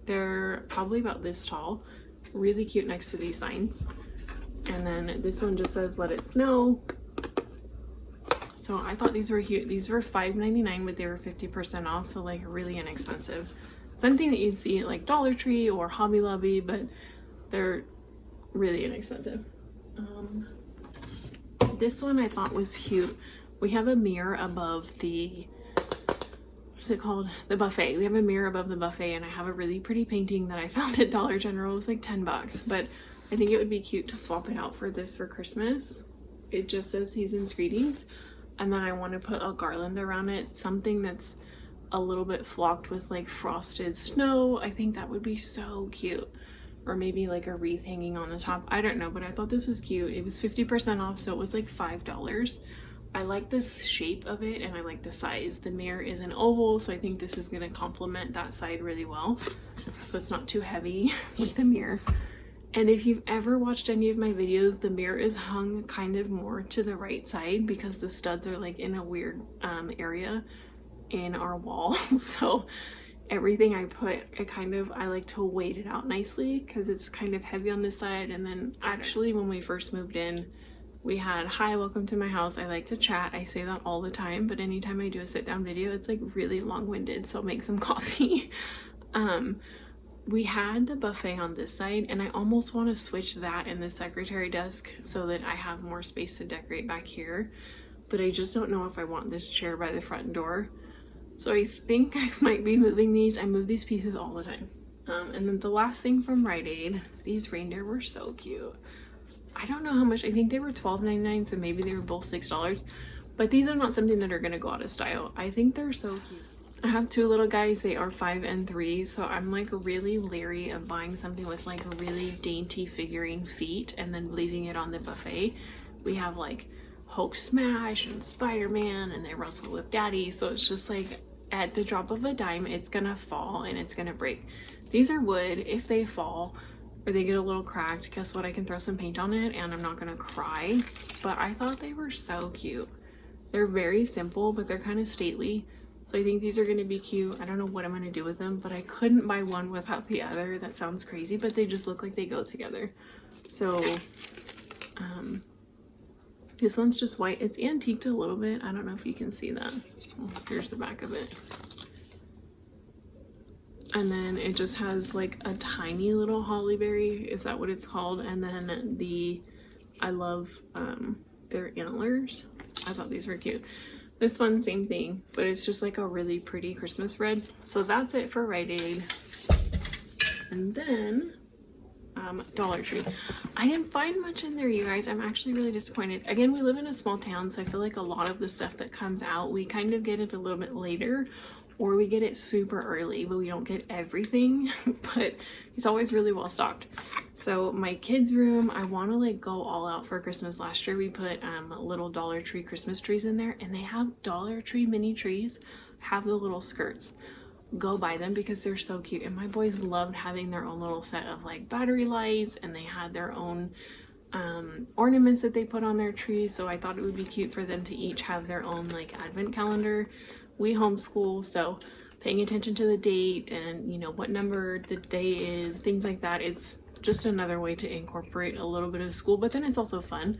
They're probably about this tall. Really cute next to these signs. And then this one just says let it snow. So I thought these were cute. These were $5.99, but they were 50% off, so like really inexpensive. Something that you'd see at like Dollar Tree or Hobby Lobby, but they're really inexpensive. This one I thought was cute. We have a mirror above the, what's it called? The buffet. We have a mirror above the buffet and I have a really pretty painting that I found at Dollar General. It was like 10 bucks, but I think it would be cute to swap it out for this for Christmas. It just says season's greetings. And then I want to put a garland around it. Something that's a little bit flocked with like frosted snow. I think that would be so cute. Or maybe like a wreath hanging on the top. I don't know, but I thought this was cute. It was 50% off, so it was like $5. I like this shape of it and I like the size. The mirror is an oval, so I think this is going to complement that side really well. So it's not too heavy with the mirror. And if you've ever watched any of my videos, the mirror is hung kind of more to the right side because the studs are like in a weird area in our wall. So everything I put, I like to weight it out nicely because it's kind of heavy on this side. And then actually when we first moved in, we had, hi, welcome to my house. I like to chat. I say that all the time, but anytime I do a sit down video, it's like really long-winded. So make some coffee. We had the buffet on this side and I almost want to switch that and the secretary desk so that I have more space to decorate back here. But I just don't know if I want this chair by the front door. So I think I might be moving these. I move these pieces all the time. And then the last thing from Rite Aid, these reindeer were so cute. I don't know how much, I think they were $12.99, so maybe they were both $6. But these are not something that are gonna go out of style. I think they're so cute. I have two little guys, they are 5 and 3, so I'm like really leery of buying something with like really dainty figurine feet and then leaving it on the buffet. We have like Hulk Smash and Spider-Man and they wrestle with Daddy, so it's just like at the drop of a dime it's gonna fall and it's gonna break. These are wood. If they fall or they get a little cracked, guess what, I can throw some paint on it and I'm not gonna cry. But I thought they were so cute. They're very simple, but they're kind of stately. So I think these are gonna be cute. I don't know what I'm gonna do with them, but I couldn't buy one without the other. That sounds crazy, but they just look like they go together. So this one's just white. It's antiqued a little bit. I don't know if you can see that. Oh, here's the back of it. And then it just has like a tiny little holly berry. Is that what it's called? And then I love their antlers. I thought these were cute. This one, same thing, but it's just like a really pretty Christmas red. So that's it for Rite Aid. And then Dollar Tree. I didn't find much in there, you guys. I'm actually really disappointed. Again, we live in a small town, so I feel like a lot of the stuff that comes out, we kind of get it a little bit later, or we get it super early, but we don't get everything. But it's always really well stocked. So my kids' room, I want to like go all out for Christmas. Last year we put little Dollar Tree Christmas trees in there, and they have Dollar Tree mini trees, have the little skirts. Go buy them because they're so cute. And my boys loved having their own little set of like battery lights, and they had their own ornaments that they put on their trees. So I thought it would be cute for them to each have their own like advent calendar. we homeschool, so paying attention to the date and, you know, what number the day is, things like that. It's just another way to incorporate a little bit of school, but then it's also fun.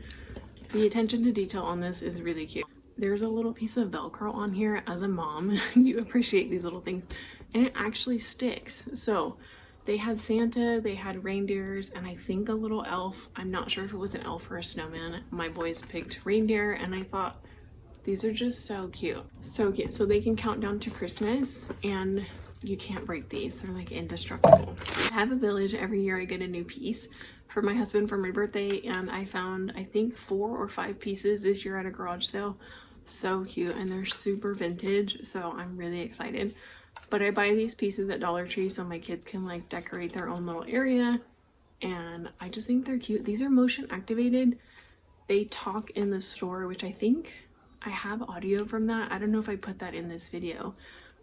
The attention to detail on this is really cute. There's a little piece of Velcro on here. As a mom, you appreciate these little things, and it actually sticks. So they had Santa, they had reindeers, and I think a little elf. I'm not sure if it was an elf or a snowman. My boys picked reindeer, and I thought these are just so cute. So cute. So they can count down to Christmas, and you can't break these. They're like indestructible. I have a village. Every year I get a new piece for my husband for my birthday, and I found, I think, 4 or 5 pieces this year at a garage sale. So cute, and they're super vintage, so I'm really excited. But I buy these pieces at Dollar Tree so my kids can like decorate their own little area, and I just think they're cute. These are motion activated. They talk in the store, which I think I have audio from that. I don't know if I put that in this video,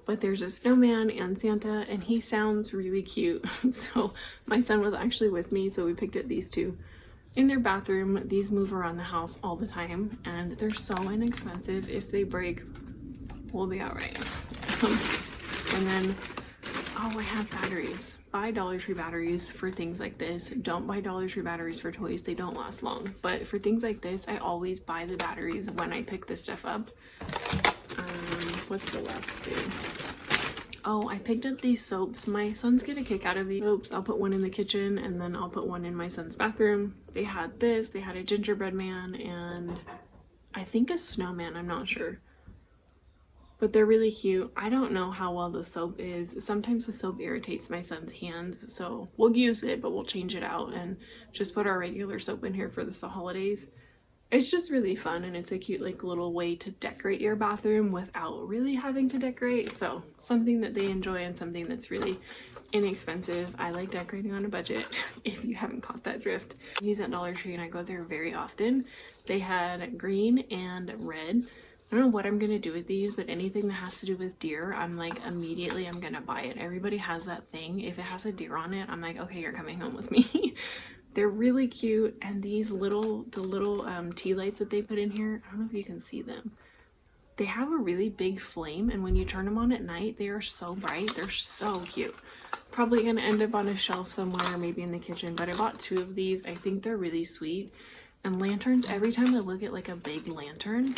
but there's a snowman and Santa, and he sounds really cute. So my son was actually with me, so we picked up these two. In their bathroom, these move around the house all the time, and they're so inexpensive. If they break, we'll be all right. And then, oh, I have batteries. Buy Dollar Tree batteries for things like this. Don't buy Dollar Tree batteries for toys. They don't last long. But for things like this, I always buy the batteries when I pick this stuff up. What's the last thing? Oh, I picked up these soaps. My sons get a kick out of these soaps. I'll put one in the kitchen, and then I'll put one in my son's bathroom. They had this. They had a gingerbread man and I think a snowman. I'm not sure. But they're really cute. I don't know how well the soap is. Sometimes the soap irritates my son's hands, so we'll use it, but we'll change it out and just put our regular soap in here for the holidays. It's just really fun, and it's a cute like little way to decorate your bathroom without really having to decorate. So something that they enjoy and something that's really inexpensive. I like decorating on a budget, if you haven't caught that drift. I use at Dollar Tree and I go there very often. They had green and red. I don't know what I'm gonna do with these, but anything that has to do with deer, I'm like, immediately I'm gonna buy it. Everybody has that thing. If it has a deer on it, I'm like, okay, you're coming home with me. They're really cute, and these little tea lights that they put in here, I don't know if you can see them. They have a really big flame, and when you turn them on at night, they are so bright. They're so cute. Probably gonna end up on a shelf somewhere, maybe in the kitchen, but I bought 2 of these. I think they're really sweet. And lanterns, every time I look at like a big lantern,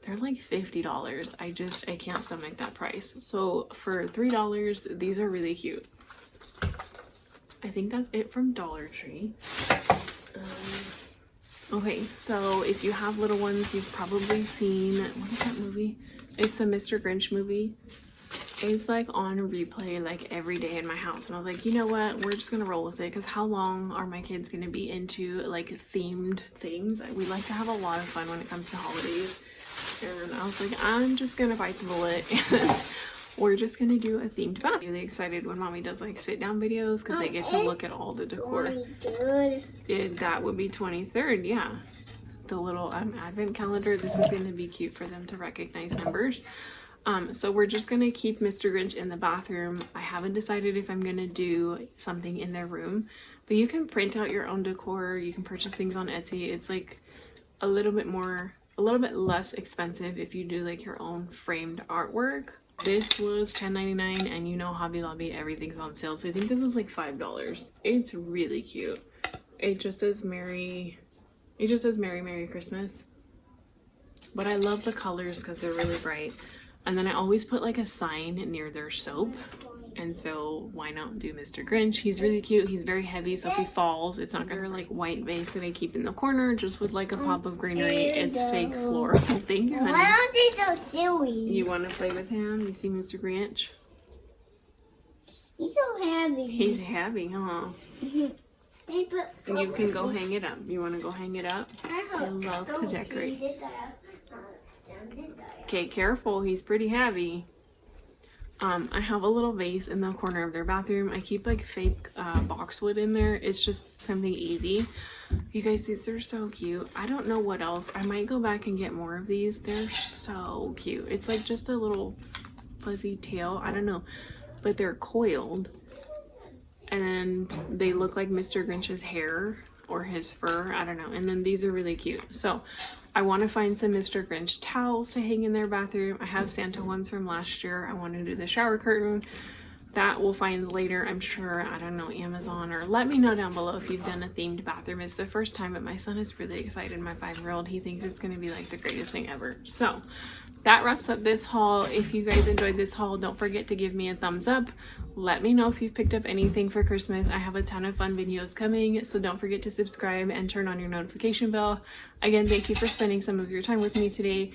they're like $50. I can't stomach that price. So for $3, these are really cute. I think that's it from Dollar Tree. Okay, so if you have little ones, you've probably seen, what is that movie? It's the Mr. Grinch movie. It's like on replay like every day in my house, and I was like, you know what, we're just gonna roll with it, because how long are my kids gonna be into like themed things? We like to have a lot of fun when it comes to holidays, and I was like, I'm just gonna bite the bullet and we're just gonna do a themed bath. I'm really excited when mommy does like sit down videos, because they get to look at all the decor. That would be 23rd, yeah. The little advent calendar. This is gonna be cute for them to recognize numbers. So we're just gonna keep Mr. Grinch in the bathroom. I haven't decided if I'm gonna do something in their room, but you can print out your own decor. You can purchase things on Etsy. It's like a little bit less expensive if you do like your own framed artwork. This was $10.99, and you know Hobby Lobby, everything's on sale, so I think this was like $5. It's really cute. It just says Merry Merry Christmas, but I love the colors because they're really bright. And then I always put like a sign near their soap, and so why not do Mr. Grinch? He's really cute. He's very heavy, so if he falls, it's not gonna like white vase that I keep in the corner just with like a pop of greenery. It's fake floral. Thank you, honey. Why are they so silly? You want to play with him? You see Mr. Grinch? He's so heavy. He's heavy, huh? And you can go hang it up. You want to go hang it up? I love to decorate. Okay, careful. He's pretty heavy. I have a little vase in the corner of their bathroom. I keep like fake boxwood in there. It's just something easy. You guys, these are so cute. I don't know what else. I might go back and get more of these. They're so cute. It's like just a little fuzzy tail. I don't know. But they're coiled. And they look like Mr. Grinch's hair. or his fur, I don't know. And then these are really cute. So I want to find some Mr. Grinch towels to hang in their bathroom. I have Santa ones from last year. I want to do the shower curtain. That we'll find later, I'm sure, I don't know, Amazon, or let me know down below if you've done a themed bathroom. It's the first time, but my son is really excited. My 5-year-old, he thinks it's going to be like the greatest thing ever. So that wraps up this haul. If you guys enjoyed this haul, don't forget to give me a thumbs up. Let me know if you've picked up anything for Christmas. I have a ton of fun videos coming, so don't forget to subscribe and turn on your notification bell. Again, thank you for spending some of your time with me today,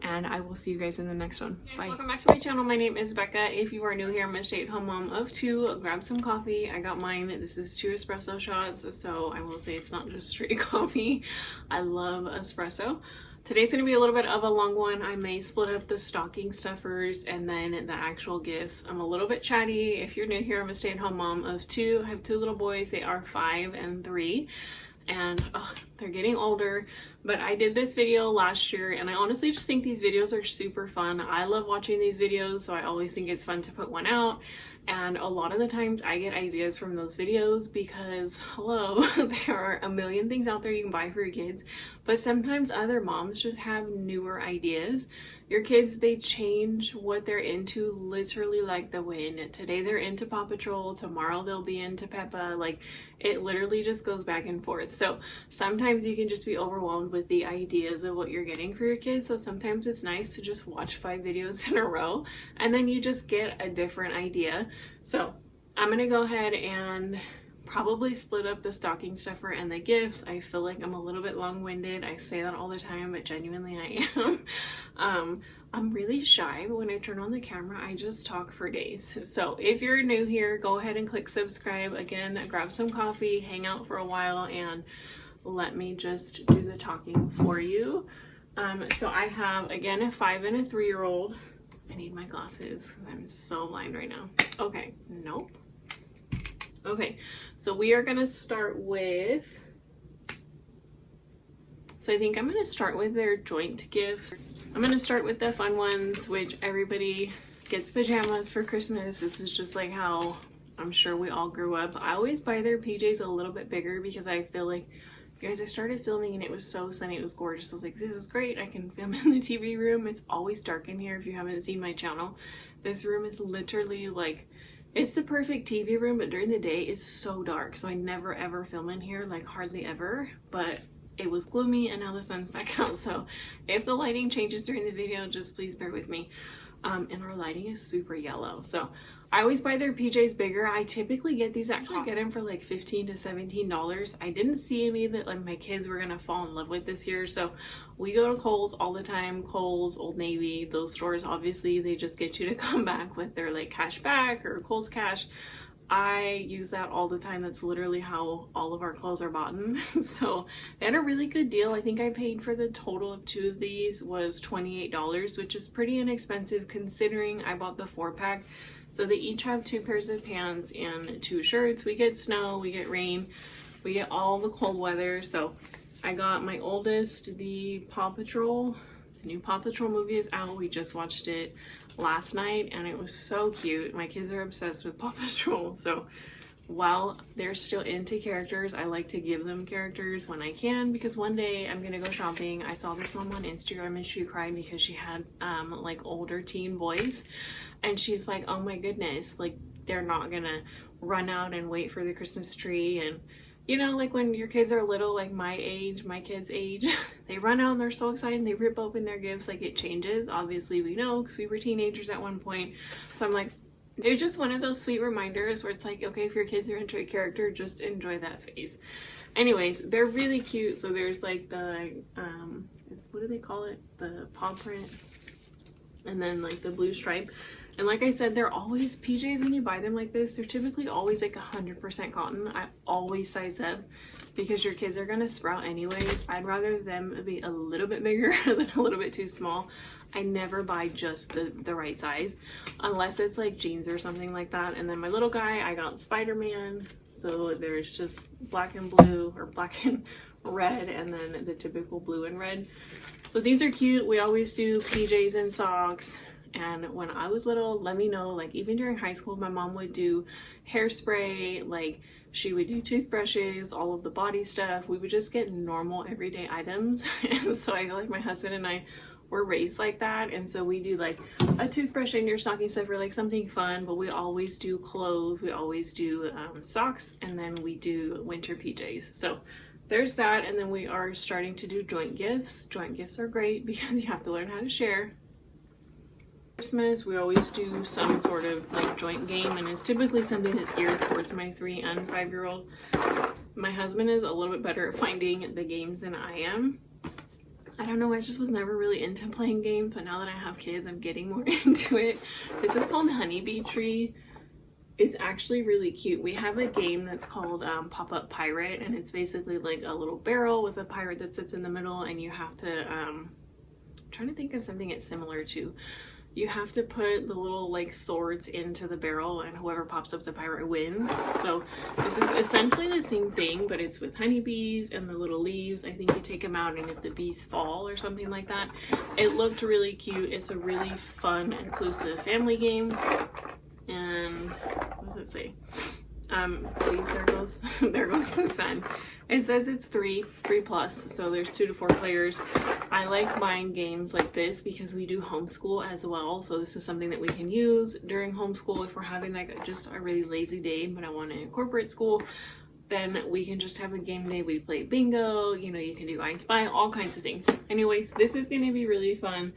and I will see you guys in the next one. Bye. Welcome back to my channel. My name is Becca. If you are new here, I'm a stay-at-home mom of 2. Grab some coffee. I got mine. This is 2 espresso shots, so I will say it's not just straight coffee. I love espresso. Today's going to be a little bit of a long one. I may split up the stocking stuffers and then the actual gifts. I'm a little bit chatty. If you're new here, I'm a stay-at-home mom of 2. I have 2 little boys. They are 5 and 3. And they're getting older, but I did this video last year, and I honestly just think these videos are super fun. I love watching these videos, so I always think it's fun to put one out. And a lot of the times I get ideas from those videos because, hello, there are a million things out there you can buy for your kids, but sometimes other moms just have newer ideas. Your kids, they change what they're into literally like the wind. Today they're into Paw Patrol, tomorrow they'll be into Peppa. Like, it literally just goes back and forth. So sometimes you can just be overwhelmed with the ideas of what you're getting for your kids. So sometimes it's nice to just watch 5 videos in a row and then you just get a different idea. So I'm gonna go ahead and probably split up the stocking stuffer and the gifts. I feel like I'm a little bit long-winded. I say that all the time, but genuinely I am. I'm really shy, but when I turn on the camera, I just talk for days. So if you're new here, go ahead and click subscribe. Again, grab some coffee, hang out for a while, and let me just do the talking for you. So I have, again, a 5 and a 3-year-old. I need my glasses because I'm so blind right now. Okay, nope. Okay, so we are gonna start with, so I think I'm gonna start with their joint gifts. I'm gonna start with the fun ones, which everybody gets pajamas for Christmas. This is just like how I'm sure we all grew up. I always buy their PJs a little bit bigger because I feel like, guys, I started filming and it was so sunny, it was gorgeous. I was like, this is great, I can film in the TV room. It's always dark in here if you haven't seen my channel. This room is literally like, it's the perfect TV room, but during the day it's so dark, so I never ever film in here, like hardly ever. But it was gloomy and now the sun's back out, so if the lighting changes during the video, just please bear with me. And our lighting is super yellow, so I always buy their PJs bigger. I typically get these, actually get them for like $15 to $17. I didn't see any that like my kids were gonna fall in love with this year, so we go to Kohl's all the time. Kohl's, Old Navy, those stores, obviously they just get you to come back with their like cash back or Kohl's cash. I use that all the time. That's literally how all of our clothes are bought in. So they had a really good deal. I think I paid for the total of 2 of these was $28, which is pretty inexpensive considering I bought the 4-pack. So they each have 2 pairs of pants and 2 shirts. We get snow, we get rain, we get all the cold weather. So I got my oldest the Paw Patrol. The new Paw Patrol movie is out. We just watched it last night and it was so cute. My kids are obsessed with Paw Patrol. So while they're still into characters, I like to give them characters when I can, because one day I'm gonna go shopping. I saw this mom on Instagram and she cried because she had like older teen boys, and she's like, oh my goodness, like they're not gonna run out and wait for the Christmas tree. And you know, like when your kids are little, like my age, my kids' age, they run out and they're so excited and they rip open their gifts. Like it changes, obviously we know because we were teenagers at one point. So I'm like, they're just one of those sweet reminders where it's like, okay, if your kids are into a character, just enjoy that phase. Anyways, they're really cute. So there's like the, what do they call it? The paw print. And then like the blue stripe. And like I said, they're always, PJs when you buy them like this, they're typically always like 100% cotton. I always size up because your kids are gonna sprout anyways. I'd rather them be a little bit bigger than a little bit too small. I never buy just the right size unless it's like jeans or something like that. And then my little guy, I got Spider-Man. So there's just black and blue, or black and red, and then the typical blue and red. So these are cute. We always do PJs and socks. And when I was little, let me know, like even during high school, my mom would do hairspray, like She would do toothbrushes, all of the body stuff. We would just get normal everyday items. And so I feel like my husband and I were raised like that. And so we do like a toothbrush in your stocking stuffer, like something fun, but we always do clothes. We always do socks, and then we do winter PJs. So there's that. And then we are starting to do joint gifts. Joint gifts are great because you have to learn how to share. Christmas, we always do some sort of like joint game, and it's typically something that's geared towards my 3 and 5-year-old. My husband is a little bit better at finding the games than I am. I don't know, I just was never really into playing games, but now that I have kids, I'm getting more into it. This is called Honeybee Tree. It's actually really cute. We have a game that's called Pop-Up Pirate, and it's basically like a little barrel with a pirate that sits in the middle, and you have to, I'm trying to think of something it's similar to. You have to put the little like swords into the barrel, and whoever pops up the pirate wins. So this is essentially the same thing, but it's with honeybees and the little leaves. I think you take them out and if the bees fall or something like that. It looked really cute. It's a really fun, inclusive family game. And what does it say? See, there goes the sun. It says it's 3 plus, so there's 2 to 4 players. I like buying games like this because we do homeschool as well, so this is something that we can use during homeschool if we're having like just a really lazy day but I want to incorporate school. Then we can just have a game day. We play bingo, you know, you can do I Spy, all kinds of things. Anyways, this is going to be really fun.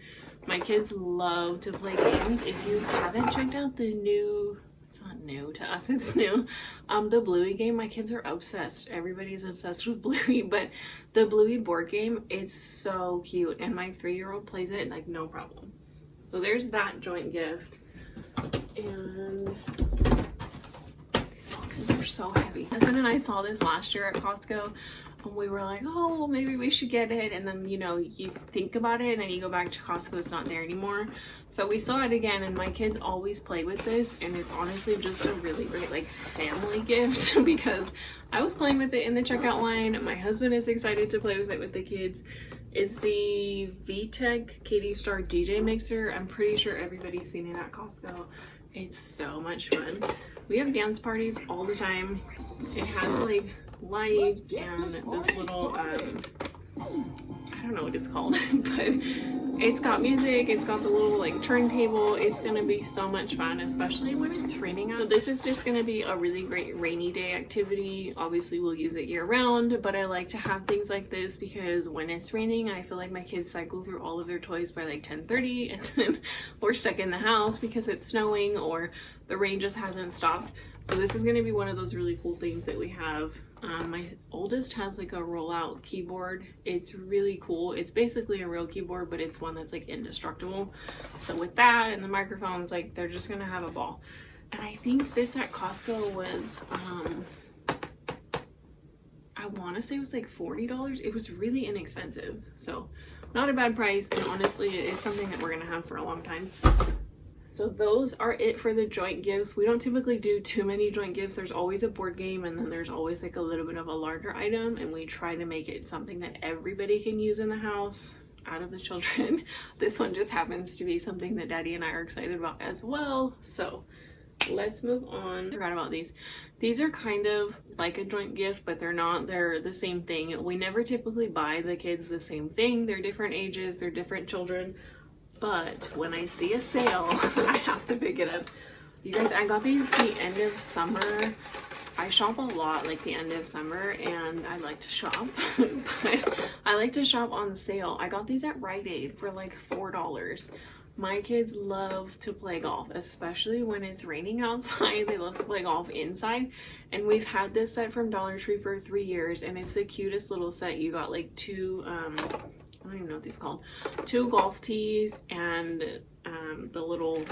My kids love to play games. If you haven't checked out the new, it's not new to us, it's new, the Bluey game, my kids are obsessed. Everybody's obsessed with Bluey, but the Bluey board game, it's so cute, and my 3-year-old plays it like no problem. So there's that joint gift. And these boxes are so heavy. My husband and I saw this last year at Costco, and we were like, oh, well, maybe we should get it. And then, you know, you think about it and then you go back to Costco, it's not there anymore. So we saw it again, and my kids always play with this, and it's honestly just a really great like family gift because I was playing with it in the checkout line. My husband is excited to play with it with the kids. It's the VTech Katie Star DJ mixer. I'm pretty sure everybody's seen it at Costco. It's so much fun. We have dance parties all the time. It has like lights and this little I don't know what it's called but it's got music, it's got the little like turntable. It's gonna be so much fun, especially when it's raining out. So this is just gonna be a really great rainy day activity. Obviously we'll use it year round, but I like to have things like this because when it's raining, I feel like my kids cycle through all of their toys by like 10:30 and then we're stuck in the house because it's snowing or the rain just hasn't stopped. So this is going to be one of those really cool things that we have. My oldest has like a rollout keyboard. It's really cool. It's basically a real keyboard, but it's one that's like indestructible. So with that and the microphones, like they're just going to have a ball. And I think this at Costco was, I want to say it was like $40. It was really inexpensive. So not a bad price. And honestly, it's something that we're going to have for a long time. So those are it for the joint gifts. We don't typically do too many joint gifts. There's always a board game, and then there's always like a little bit of a larger item, and we try to make it something that everybody can use in the house out of the children. This one just happens to be something that Daddy and I are excited about as well. So let's move on. I forgot about these. These are kind of like a joint gift, but they're not. They're the same thing. We never typically buy the kids the same thing. They're different ages, they're different children. But when I see a sale, I have to pick it up. You guys, I got these the end of summer. I shop a lot like the end of summer, and I like to shop. But I like to shop on sale. I got these at Rite Aid for like $4. My kids love to play golf, especially when it's raining outside. They love to play golf inside. And we've had this set from Dollar Tree for 3 years, and it's the cutest little set. You got like two, I don't even know what these called, 2 golf tees and the little,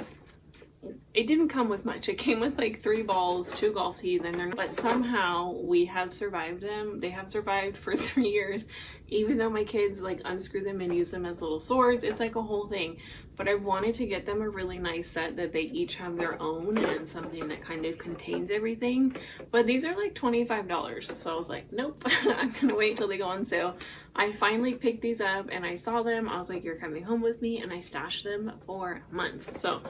it didn't come with much. It came with like 3 balls, 2 golf tees, and they're not, but somehow we have survived them. They have survived for 3 years, even though my kids like unscrew them and use them as little swords. It's like a whole thing. But I wanted to get them a really nice set that they each have their own and something that kind of contains everything. But these are like $25. So I was like, nope, I'm gonna wait till they go on sale. I finally picked these up and I saw them. I was like, you're coming home with me, and I stashed them for months. So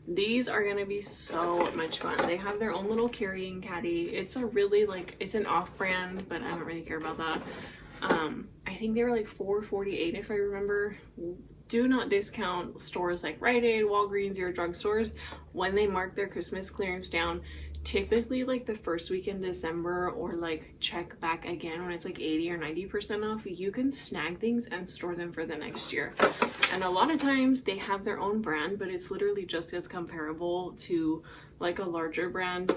These are gonna be so much fun. They have their own little carrying caddy. It's a really like, it's an off-brand, but I don't really care about that. I think they were like $4.48 if I remember. Do not discount stores like Rite Aid, Walgreens, your drugstores when they mark their Christmas clearance down. Typically like the first week in December, or like check back again when it's like 80 or 90% off, you can snag things and store them for the next year. And a lot of times they have their own brand, but it's literally just as comparable to like a larger brand.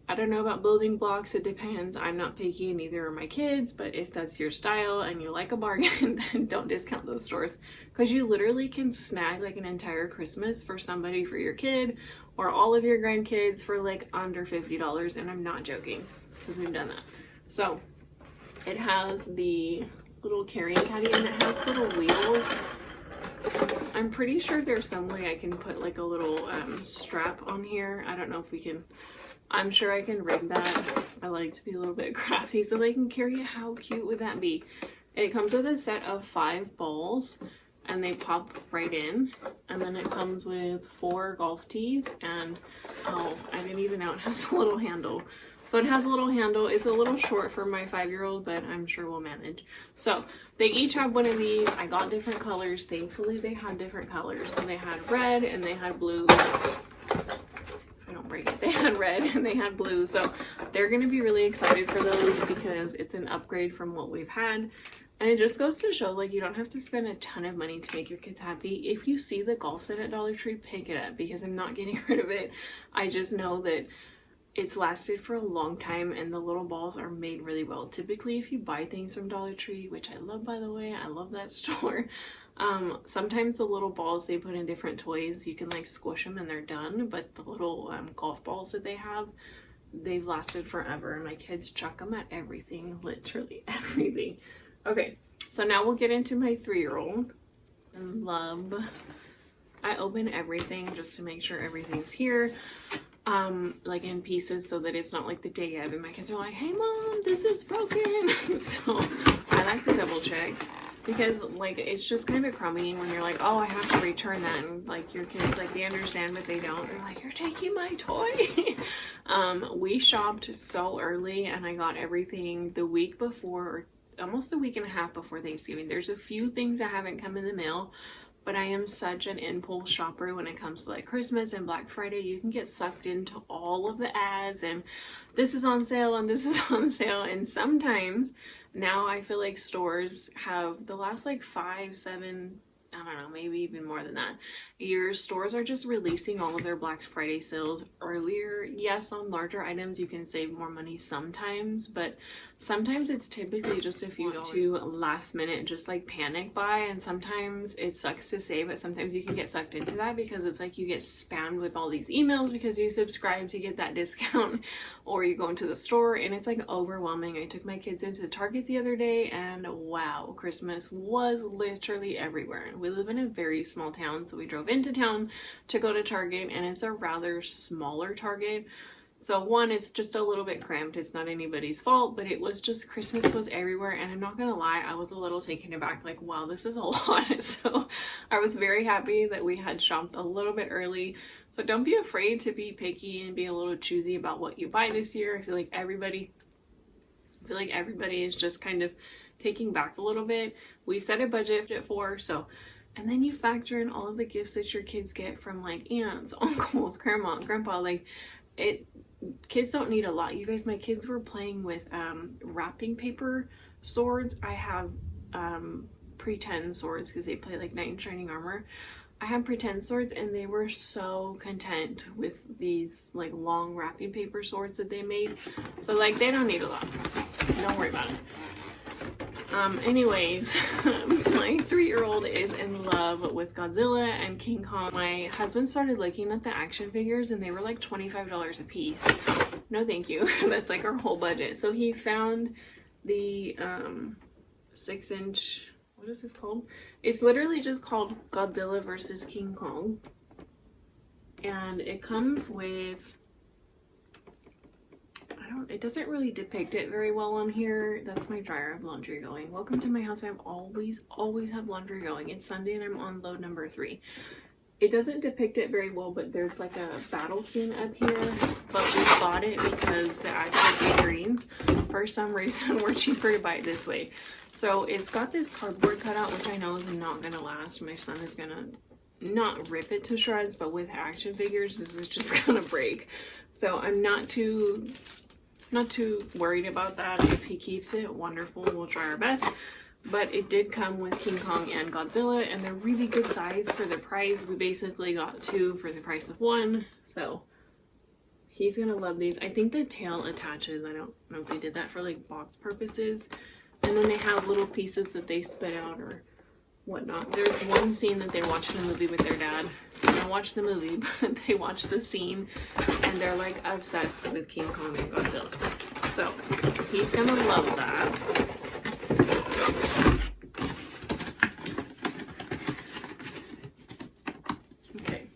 I don't know about building blocks, it depends. I'm not picky, and neither are my kids, but if that's your style and you like a bargain, then don't discount those stores, because you literally can snag like an entire Christmas for somebody, for your kid or all of your grandkids for like under $50, and I'm not joking because we've done that. So it has the little carrying caddy and it has little wheels. I'm pretty sure there's some way I can put like a little strap on here. I don't know if we can. I'm sure I can rig that. I like to be a little bit crafty so they can carry it. How cute would that be? It comes with a set of 5 balls and they pop right in, and then it comes with 4 golf tees, and oh, I didn't even know it has a little handle. So it has a little handle. It's a little short for my 5-year-old, but I'm sure we'll manage. So they each have one of these. I got different colors. Thankfully they had different colors. So they had red and they had blue. I don't break it. They had red and they had blue. So they're going to be really excited for those because it's an upgrade from what we've had. And it just goes to show, like, you don't have to spend a ton of money to make your kids happy. If you see the golf set at Dollar Tree, pick it up, because I'm not getting rid of it. I just know that it's lasted for a long time and the little balls are made really well. Typically, if you buy things from Dollar Tree, which I love, by the way, I love that store. Sometimes the little balls they put in different toys, you can like squish them and they're done. But the little golf balls that they have, they've lasted forever. And my kids chuck them at everything, literally everything. Okay, so now we'll get into my 3-year-old. Love. I open everything just to make sure everything's here, like in pieces, so that it's not like the day of and my kids are like, hey mom, this is broken. So I like to double check, because like it's just kind of crummy when you're like, oh, I have to return that, and like your kids, like, they understand but they don't. They're like, you're taking my toy. We shopped so early and I got everything the week before, or almost a week and a half before Thanksgiving. There's a few things that haven't come in the mail, but I am such an impulse shopper when it comes to like Christmas and Black Friday. You can get sucked into all of the ads and this is on sale and this is on sale. And sometimes now I feel like stores have, the last like 5, 7, I don't know, maybe even more than that, years, stores are just releasing all of their Black Friday sales earlier. Yes, on larger items you can save more money sometimes, but sometimes it's typically just a few to last minute just like panic buy, and sometimes it sucks to save, but sometimes you can get sucked into that because it's like you get spammed with all these emails because you subscribe to get that discount, or you go into the store and it's like overwhelming. I took my kids into Target the other day and wow, Christmas was literally everywhere. We live in a very small town, so we drove into town to go to Target, and it's a rather smaller Target. So one, it's just a little bit cramped. It's not anybody's fault, but it was just, Christmas was everywhere. And I'm not gonna lie, I was a little taken aback, like, wow, this is a lot. So I was very happy that we had shopped a little bit early. So don't be afraid to be picky and be a little choosy about what you buy this year. I feel like everybody is just kind of taking back a little bit. We set a budget for, so, and then you factor in all of the gifts that your kids get from like aunts, uncles, grandma, grandpa. Like, kids don't need a lot. You guys, my kids were playing with wrapping paper swords. I have pretend swords because they play like knight in shining armor. I have pretend swords and they were so content with these like long wrapping paper swords that they made. So like, they don't need a lot. Don't worry about it. Anyways, my 3-year-old is in love with Godzilla and King Kong. My husband started looking at the action figures and they were like $25 a piece. No thank you. That's like our whole budget. So he found the 6-inch, what is this called? It's literally just called Godzilla versus King Kong. And it comes with, it doesn't really depict it very well on here. That's my dryer. I have laundry going. Welcome to my house. I have always have laundry going. It's Sunday and I'm on load number 3. it doesn't depict it very well, but there's like a battle scene up here. But we bought it because the actual figurines, for some reason, were cheaper to buy it this way. So it's got this cardboard cutout, which I know is not gonna last. My son is gonna not rip it to shreds, but with action figures, this is just gonna break. So I'm not too worried about that. If he keeps it, wonderful, we'll try our best. But it did come with King Kong and Godzilla, and they're really good size for the price. We basically got 2 for the price of 1, so he's gonna love these. I think the tail attaches. I don't know if they did that for like box purposes. And then they have little pieces that they spit out or whatnot. There's one scene that they watched in the movie with their dad. They don't watch the movie, but they watch the scene, and they're like obsessed with King Kong and Godzilla. So he's gonna love that.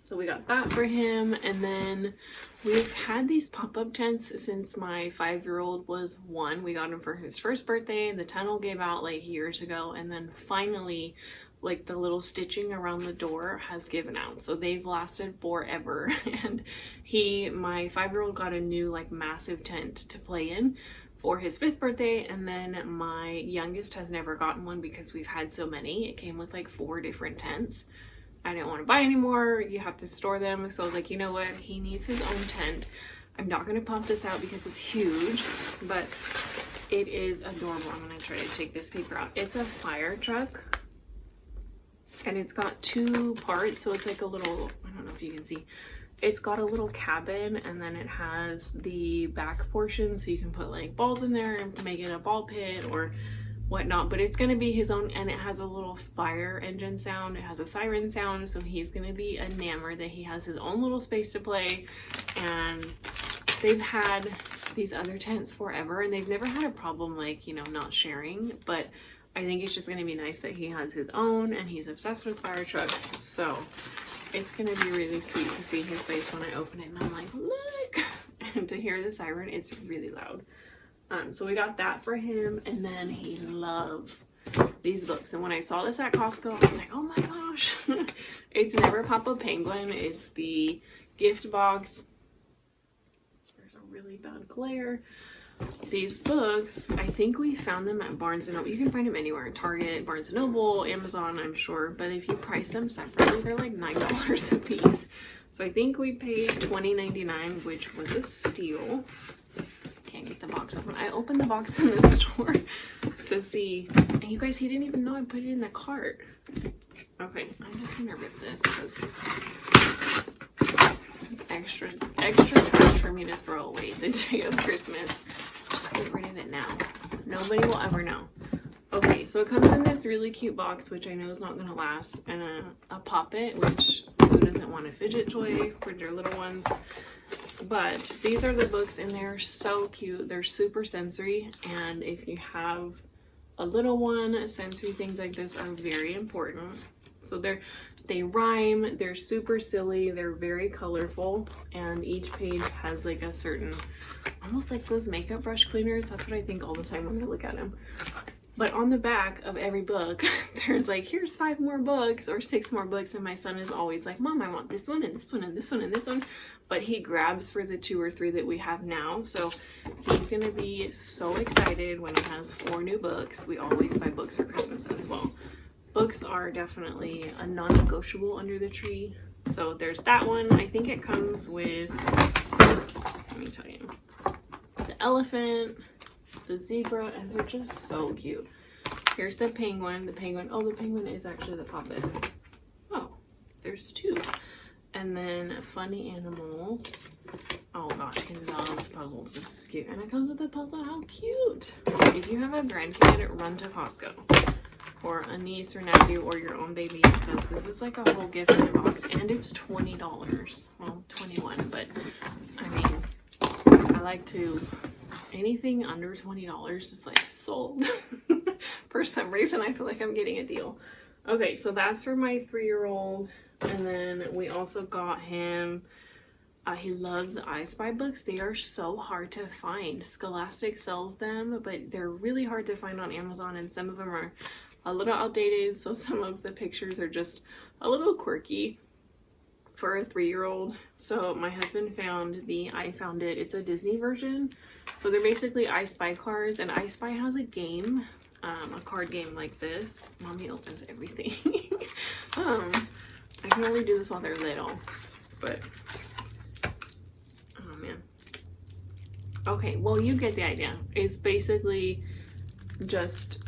So we got that for him, and then we've had these pop-up tents since my 5-year-old was 1. We got him for his first birthday. The tunnel gave out like years ago, and then finally like the little stitching around the door has given out. So they've lasted forever. And my 5-year-old got a new like massive tent to play in for his 5th birthday, and then my youngest has never gotten one because we've had so many. It came with like 4 different tents. I didn't want to buy anymore. You have to store them. So I was like, you know what? He needs his own tent. I'm not going to pump this out because it's huge, but it is adorable. I'm going to try to take this paper out. It's a fire truck, and it's got 2 parts. So it's like a little, I don't know if you can see. It's got a little cabin, and then it has the back portion so you can put like balls in there and make it a ball pit or whatnot, but it's gonna be his own, and it has a little fire engine sound. It has a siren sound, so he's gonna be enamored that he has his own little space to play. And they've had these other tents forever, and they've never had a problem like, you know, not sharing. But I think it's just gonna be nice that he has his own, and he's obsessed with fire trucks. So it's gonna be really sweet to see his face when I open it, and I'm like, look, and to hear the siren. It's really loud. So we got that for him, and then he loves these books. And when I saw this at Costco, I was like, oh my gosh. It's Never Papa Penguin. It's the gift box. There's a really bad glare. These books, I think we found them at Barnes & Noble. You can find them anywhere. Target, Barnes & Noble, Amazon, I'm sure. But if you price them separately, they're like $9 a piece. So I think we paid $20.99, which was a steal. Can't get the box open. I opened the box in the store to see, and you guys, he didn't even know I put it in the cart. Okay, I'm just gonna rip this because it's extra trash for me to throw away the day of Christmas. Just get rid of it now. Nobody will ever know. Okay, so it comes in this really cute box, which I know is not gonna last, and a Pop-It, which who doesn't want a fidget toy for their little ones? But these are the books, and they're so cute. They're super sensory, and if you have a little one, sensory things like this are very important. So they rhyme, they're super silly, they're very colorful, and each page has like a certain, almost like those makeup brush cleaners. That's what I think all the time when I look at them. But on the back of every book, there's like, here's 5 more books or 6 more books. And my son is always like, Mom, I want this one and this one and this one and this one. But he grabs for the 2 or 3 that we have now. So he's going to be so excited when he has 4 new books. We always buy books for Christmas as well. Books are definitely a non-negotiable under the tree. So there's that one. I think it comes with, let me tell you, the elephant, the zebra, and they're just so cute. Here's the penguin. The penguin is actually the Pop-It. Oh, there's 2. And then funny animals. Oh gosh, he loves puzzles. This is cute. And it comes with a puzzle. How cute. If you have a grandkid, run to Costco. Or a niece or nephew or your own baby, because this is like a whole gift in a box, and it's $20. Well, 21, but I mean, I like to, anything under $20 is like sold. For some reason, I feel like I'm getting a deal. Okay, so that's for my 3-year-old. And then we also got him, he loves the I Spy books. They are so hard to find. Scholastic sells them, but they're really hard to find on Amazon, and some of them are a little outdated, so some of the pictures are just a little quirky. for a 3-year-old. So my husband found the I Found It. It's a Disney version. So they're basically I Spy cards, and I Spy has a game, a card game like this. Mommy opens everything. I can only do this while they're little, but oh man. Okay, well, you get the idea. It's basically just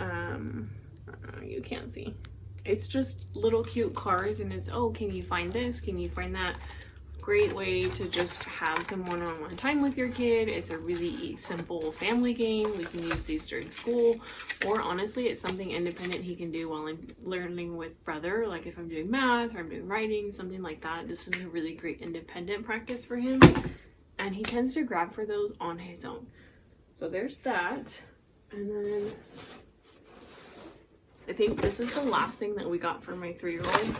you can't see. It's just little cute cards, and it's, oh, can you find this? Can you find that? Great way to just have some one-on-one time with your kid. It's a really simple family game. We can use these during school, or honestly, it's something independent he can do while I'm learning with brother. Like if I'm doing math or I'm doing writing, something like that. This is a really great independent practice for him, and he tends to grab for those on his own. So there's that. And then I think this is the last thing that we got for my 3-year-old.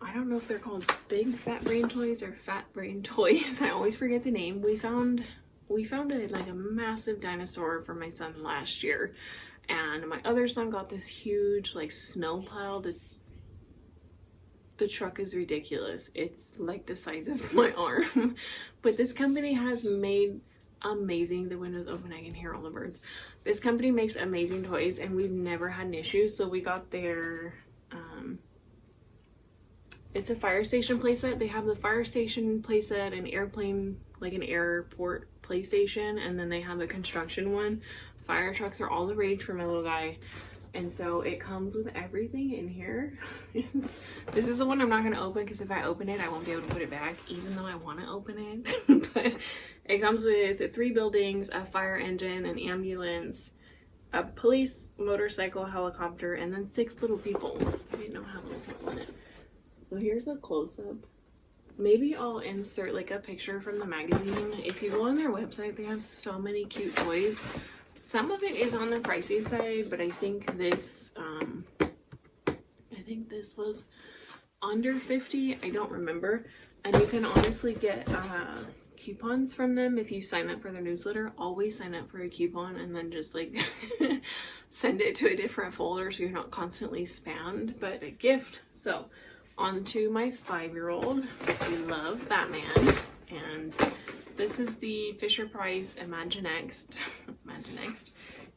I don't know if they're called Big Fat Brain Toys or Fat Brain Toys. I always forget the name. We found like a massive dinosaur for my son last year, and my other son got this huge like snow plow. The truck is ridiculous. It's like the size of my arm. But this company has made amazing, the window's open, I can hear all the birds. This company makes amazing toys, and we've never had an issue. So we got their it's a fire station playset. They have the fire station playset, an airplane, like an airport PlayStation, and then they have a construction one. Fire trucks are all the rage for my little guy, and so it comes with everything in here. This is the one I'm not going to open, because if I open it I won't be able to put it back, even though I want to open it. But it comes with 3 buildings, a fire engine, an ambulance, a police motorcycle, helicopter, and then 6 little people. I didn't know how little people in it. So here's a close-up. Maybe I'll insert like a picture from the magazine. If you go on their website, they have so many cute toys. Some of it is on the pricey side, but I think this was under 50. I don't remember. And you can honestly get coupons from them if you sign up for their newsletter. Always sign up for a coupon and then just like send it to a different folder so you're not constantly spammed, but a gift. So on to my 5-year-old. We love Batman, and this is the Fisher-Price Imaginext.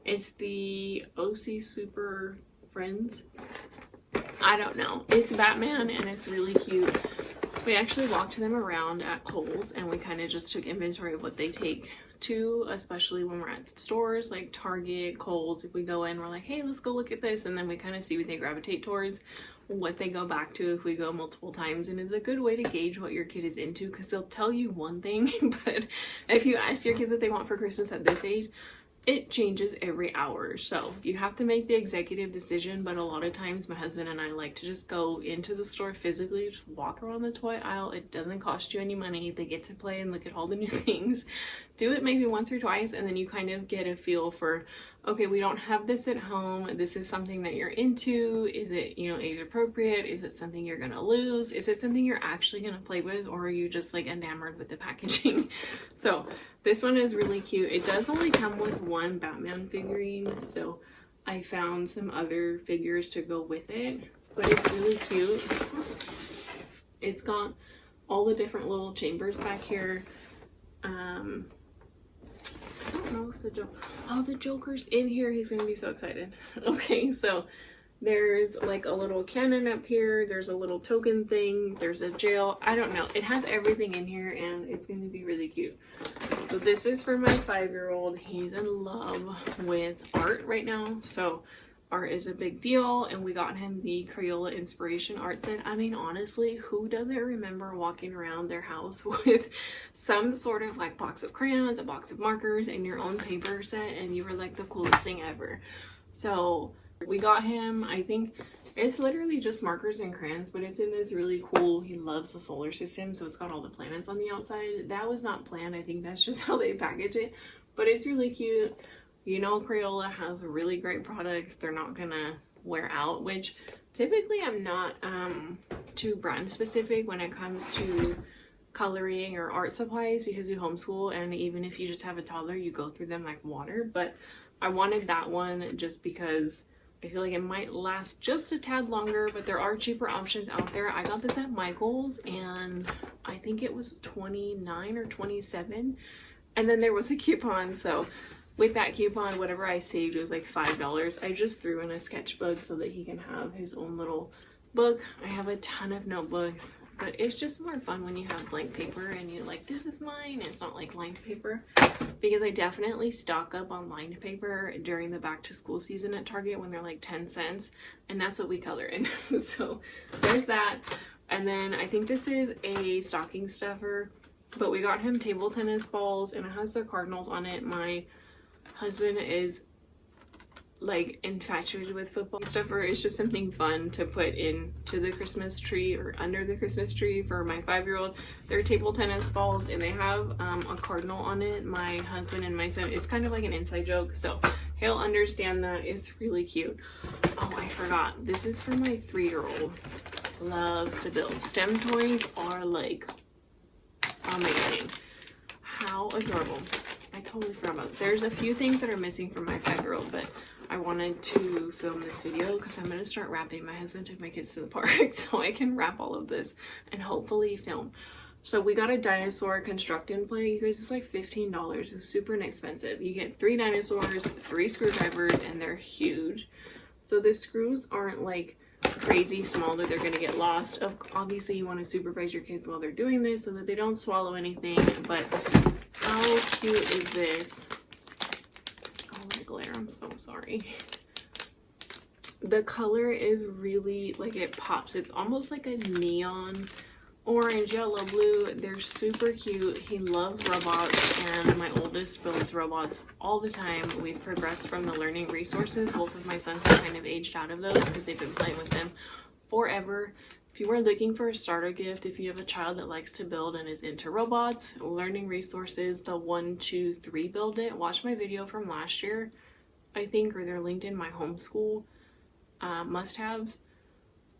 It's the OC Super Friends. I don't know. It's Batman, and it's really cute. We actually walked them around at Kohl's, and we kind of just took inventory of what they take to, especially when we're at stores like Target, Kohl's. If we go in, we're like, hey, let's go look at this, and then we kind of see what they gravitate towards, what they go back to if we go multiple times. And it's a good way to gauge what your kid is into, because they'll tell you one thing, but if you ask your kids what they want for Christmas at this age, it changes every hour. So you have to make the executive decision, but a lot of times my husband and I like to just go into the store physically, just walk around the toy aisle. It doesn't cost you any money. They get to play and look at all the new things. Do it maybe once or twice, and then you kind of get a feel for, okay, we don't have this at home. This is something that you're into. Is it, age appropriate? Is it something you're gonna lose? Is it something you're actually gonna play with, or are you just like enamored with the packaging? So this one is really cute. It does only come with 1 Batman figurine, so I found some other figures to go with it, but it's really cute. It's got all the different little chambers back here. I don't know if the Joker's in here. He's gonna be so excited. Okay, so there's like a little cannon up here. There's a little token thing. There's a jail. I don't know. It has everything in here, and it's gonna be really cute. So this is for my 5-year-old. He's in love with art right now. So art is a big deal, and we got him the Crayola Inspiration art set. I mean, honestly, who doesn't remember walking around their house with some sort of like box of crayons, a box of markers, and your own paper set, and you were like the coolest thing ever. So we got him, I think it's literally just markers and crayons, but it's in this really cool, he loves the solar system, so it's got all the planets on the outside. That was not planned. I think that's just how they package it, but it's really cute. Crayola has really great products. They're not gonna wear out, which typically I'm not too brand specific when it comes to coloring or art supplies, because we homeschool, and even if you just have a toddler, you go through them like water. But I wanted that one just because I feel like it might last just a tad longer, but there are cheaper options out there. I got this at Michael's and I think it was $29 or $27. And then there was a coupon, so with that coupon, whatever I saved, it was like $5. I just threw in a sketchbook so that he can have his own little book. I have a ton of notebooks, but it's just more fun when you have blank paper and you're like, this is mine. It's not like lined paper, because I definitely stock up on lined paper during the back to school season at Target when they're like 10 cents, and that's what we color in. So there's that. And then I think this is a stocking stuffer, but we got him table tennis balls and it has the Cardinals on it. My husband is like infatuated with football stuffer. It's just something fun to put into the Christmas tree or under the Christmas tree for my 5-year-old. They're table tennis balls and they have a cardinal on it. My husband and my son, it's kind of like an inside joke, so he'll understand that. It's really cute. Oh, I forgot, this is for my 3-year-old. Loves to build. STEM toys are like amazing. How adorable. I totally forgot about it. There's a few things that are missing from my 5-year-old, but I wanted to film this video because I'm going to start wrapping. My husband took my kids to the park so I can wrap all of this and hopefully film. So we got a dinosaur construct and play. You guys, it's like $15. It's super inexpensive. You get 3 dinosaurs, 3 screwdrivers, and they're huge. So the screws aren't like crazy small that they're going to get lost. Obviously you want to supervise your kids while they're doing this so that they don't swallow anything, but how cute is this? Oh, my glare, I'm so sorry. The color is really, like, it pops. It's almost like a neon orange, yellow, blue. They're super cute. He loves robots, and my oldest builds robots all the time. We've progressed from the learning resources. Both of my sons have kind of aged out of those because they've been playing with them forever. If you are looking for a starter gift, if you have a child that likes to build and is into robots, learning resources, the 1, 2, 3 build it. Watch my video from last year, I think, or they're linked in my homeschool must-haves.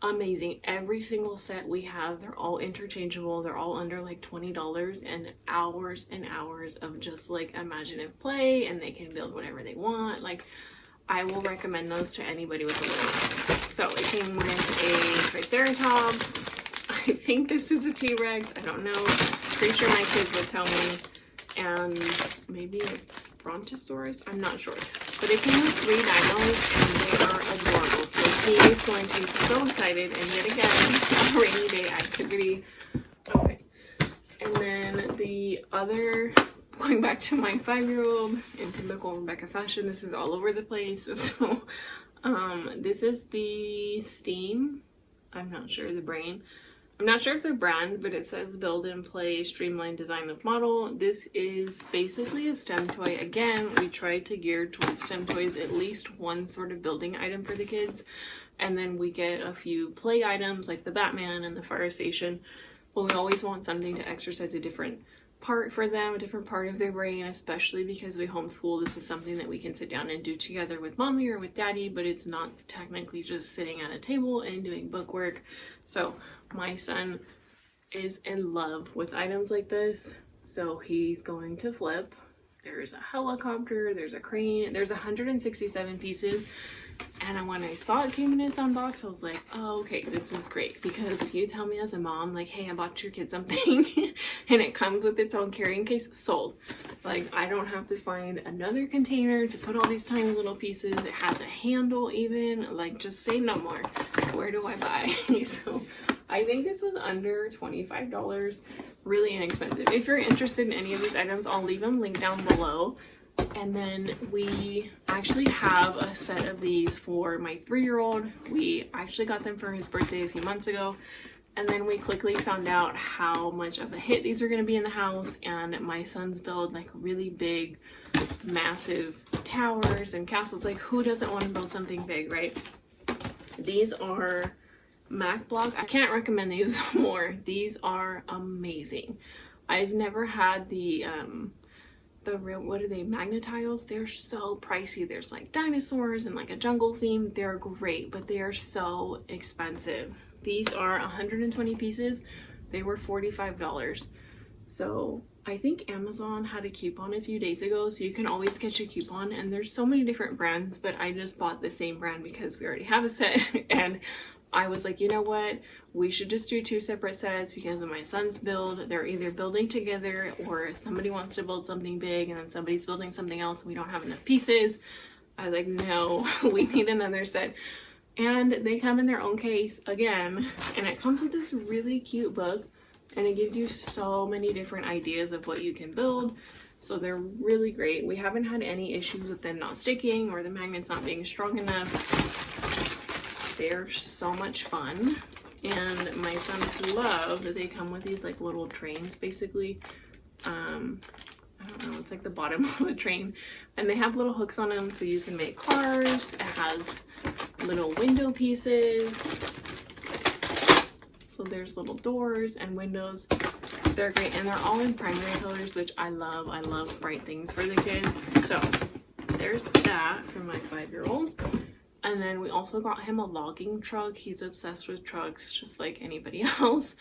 Amazing. Every single set we have, they're all interchangeable. They're all under like $20, and hours of just like imaginative play, and they can build whatever they want. Like, I will recommend those to anybody with a little. So it came with a Triceratops. I think this is a T-Rex. I don't know. Pretty sure my kids would tell me. And maybe a Brontosaurus. I'm not sure. But it came with 3 dinos and they are adorable. So he is going to be so excited, and yet again, a rainy day activity. Okay. And then the other, going back to my 5-year-old in typical Rebecca fashion, this is all over the place. So this is the Steam. I'm not sure the brain. I'm not sure if they're brand, but it says build and play streamlined design of model. This is basically a STEM toy. Again, we tried to gear towards STEM toys, at least one sort of building item for the kids. And then we get a few play items like the Batman and the fire station. But we always want something to exercise a different part for them, a different part of their brain, especially because we homeschool. This is something that we can sit down and do together with mommy or with daddy, but it's not technically just sitting at a table and doing book work. So my son is in love with items like this, so he's going to flip. There's a helicopter, there's a crane, there's 167 pieces. And when I saw it came in its own box, I was like, oh, okay, this is great. Because if you tell me as a mom, like, hey, I bought your kid something and it comes with its own carrying case, sold. Like, I don't have to find another container to put all these tiny little pieces. It has a handle even. Like, just say no more. Where do I buy? So I think this was under $25. Really inexpensive. If you're interested in any of these items, I'll leave them linked down below. And then we actually have a set of these for my 3-year-old. We actually got them for his birthday a few months ago. And then we quickly found out how much of a hit these are going to be in the house. And my sons build like really big, massive towers and castles. Like, who doesn't want to build something big, right? These are Mac Block. I can't recommend these more. These are amazing. I've never had the real, what are they, magnetiles? They're so pricey. There's like dinosaurs and like a jungle theme. They're great, but they are so expensive. These are 120 pieces. They were $45. So I think Amazon had a coupon a few days ago, so you can always catch a coupon, and there's so many different brands, but I just bought the same brand because we already have a set. And I was like, you know what, we should just do 2 separate sets because of my son's build. They're either building together, or somebody wants to build something big and then somebody's building something else and we don't have enough pieces. I was like, no, we need another set. And they come in their own case again, and it comes with this really cute book, and it gives you so many different ideas of what you can build. So they're really great. We haven't had any issues with them not sticking or the magnets not being strong enough. They're so much fun, and my sons love that they come with these like little trains, basically. I don't know, it's like the bottom of a train, and they have little hooks on them so you can make cars. It has little window pieces, so there's little doors and windows. They're great, and they're all in primary colors, which I love. I love bright things for the kids. So there's that for my 5-year-old. And then we also got him a logging truck. He's obsessed with trucks, just like anybody else.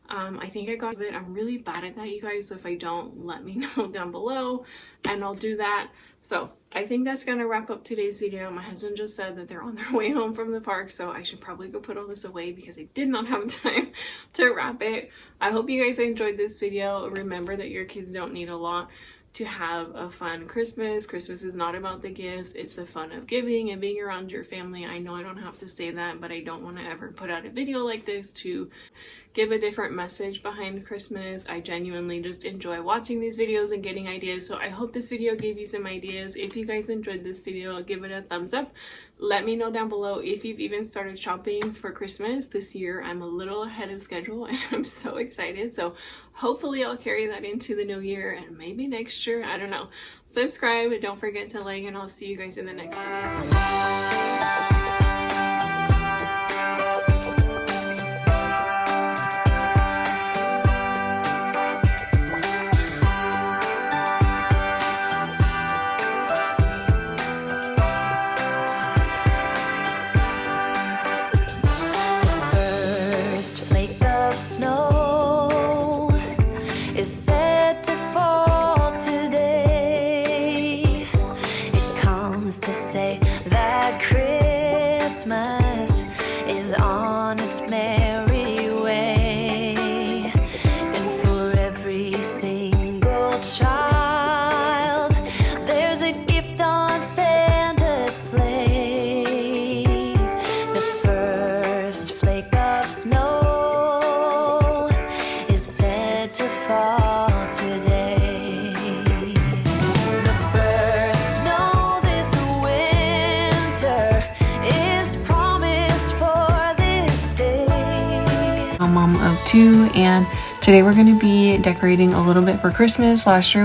I think I got it. I'm really bad at that, you guys, so if I don't, let me know down below and I'll do that. So I think that's gonna wrap up today's video. My husband just said that they're on their way home from the park, so I should probably go put all this away because I did not have time to wrap it. I hope you guys enjoyed this video. Remember that your kids don't need a lot to have a fun Christmas. Christmas is not about the gifts, it's the fun of giving and being around your family. I know I don't have to say that, but I don't want to ever put out a video like this to give a different message behind Christmas. I genuinely just enjoy watching these videos and getting ideas, so I hope this video gave you some ideas. If you guys enjoyed this video, give it a thumbs up. Let me know down below if you've even started shopping for Christmas this year. I'm a little ahead of schedule and I'm so excited, so hopefully I'll carry that into the new year and maybe next year, I don't know. Subscribe, don't forget to like, and I'll see you guys in the next video. Mom of 2, and today we're going to be decorating a little bit for Christmas. Last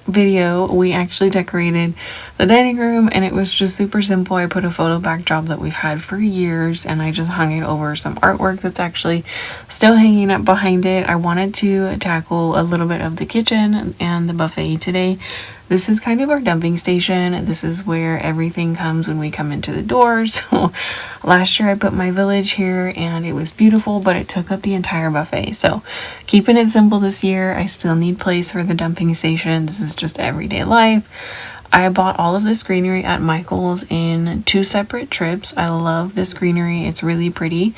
video we actually decorated the dining room, and it was just super simple. I put a photo backdrop that we've had for years, and I just hung it over some artwork that's actually still hanging up behind it. I wanted to tackle a little bit of the kitchen and the buffet today. This is kind of our dumping station. This is where everything comes when we come into the door. So last year I put my village here and it was beautiful, but it took up the entire buffet. So keeping it simple this year. I still need place for the dumping station. This is just everyday life. I bought all of this greenery at Michael's in 2 separate trips. I love this greenery. It's really pretty.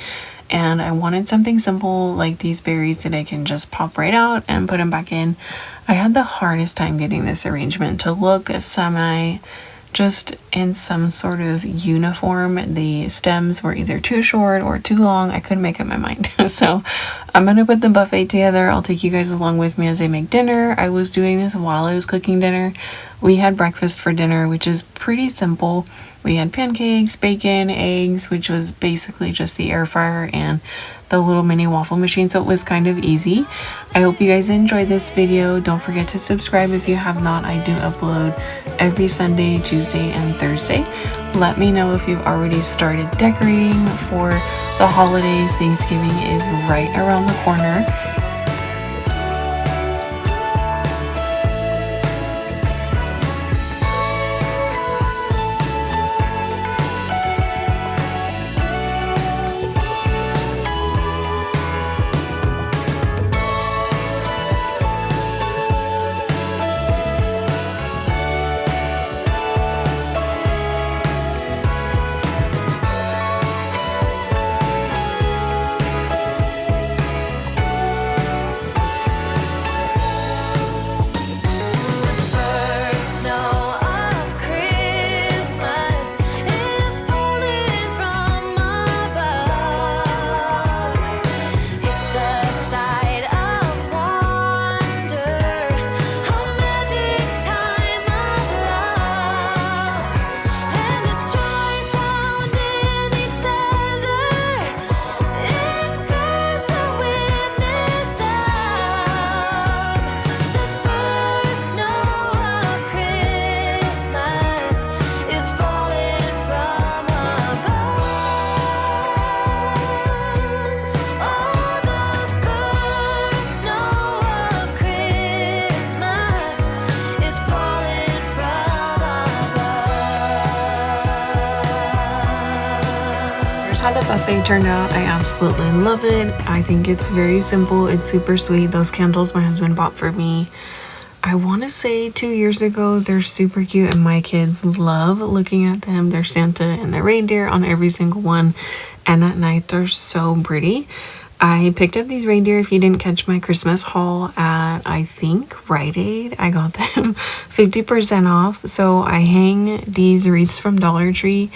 And I wanted something simple like these berries that I can just pop right out and put them back in. I had the hardest time getting this arrangement to look just in some sort of uniform. The stems were either too short or too long. I couldn't make up my mind. So I'm gonna put the buffet together. I'll take you guys along with me as I make dinner. I was doing this while I was cooking dinner. We had breakfast for dinner, which is pretty simple. We had pancakes, bacon, eggs, which was basically just the air fryer and the little mini waffle machine, so it was kind of easy. I hope you guys enjoyed this video. Don't forget to subscribe if you have not. I do upload every Sunday, Tuesday, and Thursday. Let me know if you've already started decorating for the holidays. Thanksgiving is right around the corner. just how the buffet turned out. I absolutely love it. I think it's very simple. It's super sweet. Those candles my husband bought for me, I want to say 2 years ago. They're super cute and my kids love looking at them. They're Santa and the reindeer on every single one. And at night they're so pretty. I picked up these reindeer. If you didn't catch my Christmas haul at, I think, Rite Aid, I got them 50% off. So I hang these wreaths from Dollar Tree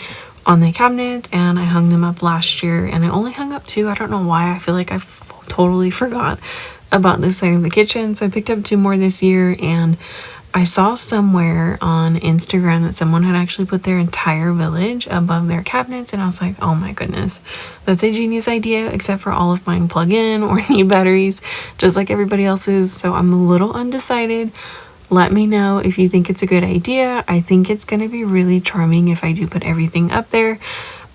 on the cabinet and I hung them up last year and I only hung up 2. I don't know why. I feel like I totally forgot about this side of the kitchen. So I picked up 2 more this year, and I saw somewhere on Instagram that someone had actually put their entire village above their cabinets, and I was like, oh my goodness, that's a genius idea, except for all of mine plug in or need batteries, just like everybody else's. So I'm a little undecided. Let me know if you think it's a good idea. I think it's going to be really charming if I do put everything up there,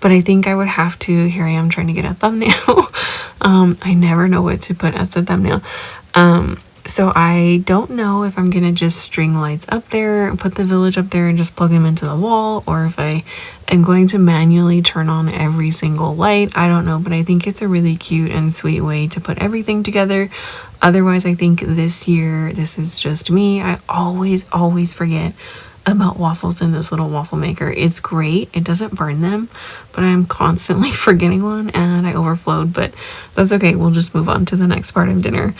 but I think I would have to, here I am trying to get a thumbnail. I never know what to put as the thumbnail. So I don't know if I'm gonna just string lights up there and put the village up there and just plug them into the wall, or if I am going to manually turn on every single light. I don't know, but I think it's a really cute and sweet way to put everything together. Otherwise, I think this year, this is just me, I always forget about waffles in this little waffle maker. It's great, it doesn't burn them, but I'm constantly forgetting one and I overflowed, but that's okay. We'll just move on to the next part of dinner.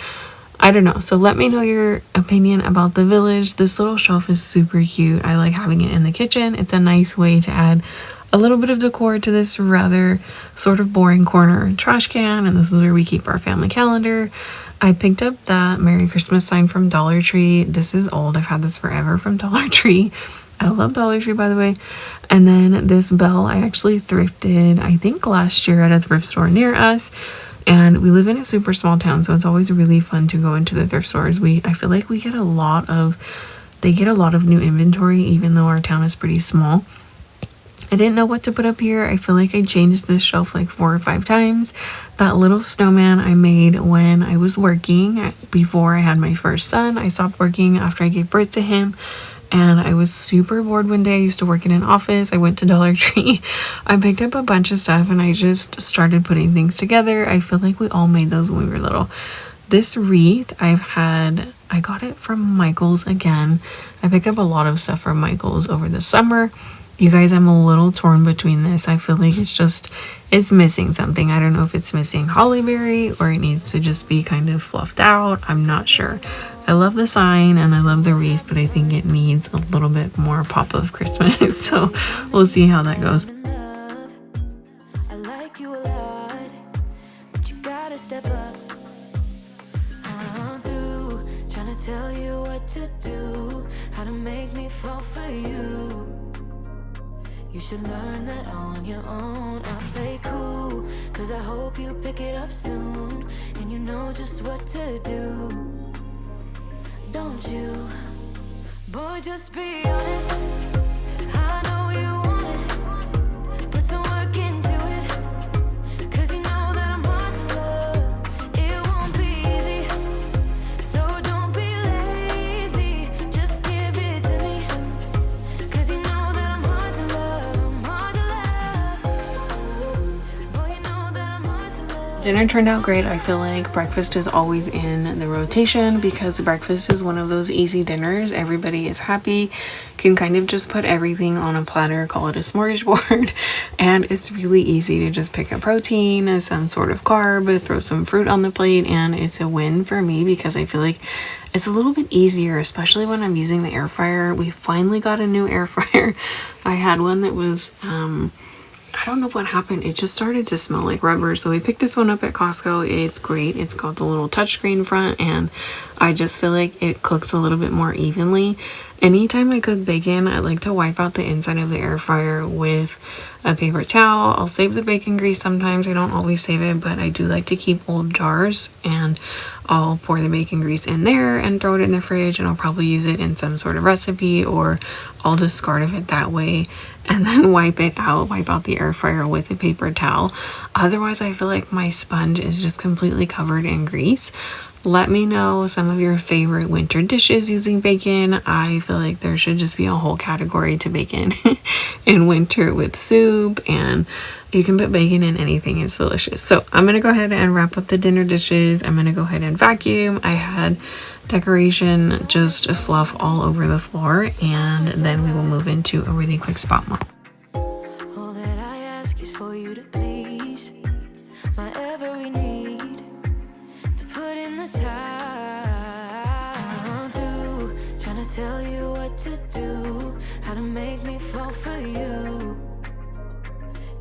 I don't know. So let me know your opinion about the village. This little shelf is super cute. I like having it in the kitchen. It's a nice way to add a little bit of decor to this rather sort of boring corner trash can. And this is where we keep our family calendar. I picked up that Merry Christmas sign from Dollar Tree. This is old. I've had this forever from Dollar Tree. I love Dollar Tree, by the way. And then this bell I actually thrifted, I think last year at a thrift store near us. And we live in a super small town, so it's always really fun to go into the thrift stores. I feel like they get a lot of new inventory, even though our town is pretty small. I didn't know what to put up here. I feel like I changed this shelf like 4 or 5 times. That little snowman I made when I was working before I had my first son. I stopped working after I gave birth to him. And I was super bored one day. I used to work in an office. I went to Dollar Tree. I picked up a bunch of stuff and I just started putting things together. I feel like we all made those when we were little. This wreath I got it from Michael's again. I picked up a lot of stuff from Michael's over the summer. You guys, I'm a little torn between this. I feel like it's missing something. I don't know if it's missing holly berry or it needs to just be kind of fluffed out. I'm not sure. I love the sign and I love the wreath, but I think it needs a little bit more pop of Christmas. So we'll see how that goes. I like you a lot, but you gotta step up. I'm through trying to tell you what to do, how to make me fall for you. You should learn that on your own. I play cool, cause I hope you pick it up soon, and you know just what to do. Don't you? Boy, just be honest. I know you want it. Put some work into it, cause you know that I'm hard to love. It won't be easy, so don't be lazy. Just give it to me, cause you know that I'm hard to love. I'm hard to love. Boy, you know that I'm hard to love. Dinner turned out great. I feel like breakfast is always in the rotation because breakfast is one of those easy dinners. Everybody is happy, can kind of just put everything on a platter, call it a smorgasbord, and it's really easy to just pick a protein, some sort of carb, throw some fruit on the plate, and it's a win for me because I feel like it's a little bit easier, especially when I'm using the air fryer. We finally got a new air fryer. I had one that was I don't know what happened. It just started to smell like rubber. So we picked this one up at Costco. It's great. It's got the little touchscreen front and I just feel like it cooks a little bit more evenly. Anytime I cook bacon, I like to wipe out the inside of the air fryer with a paper towel. I'll save the bacon grease sometimes. I don't always save it, but I do like to keep old jars and I'll pour the bacon grease in there and throw it in the fridge, and I'll probably use it in some sort of recipe, or I'll discard of it that way and then wipe out the air fryer with a paper towel. Otherwise, I feel like my sponge is just completely covered in grease. Let me know some of your favorite winter dishes using bacon. I feel like there should just be a whole category to bacon in winter with soup, and you can put bacon in anything. It's delicious. So I'm gonna go ahead and wrap up the dinner dishes. I'm gonna go ahead and vacuum. I had decoration just fluff all over the floor, and then we will move into a really quick spot mop. All that I ask is for you to please my every need, to put in the time. Through trying to tell you what to do, how to make me fall for you.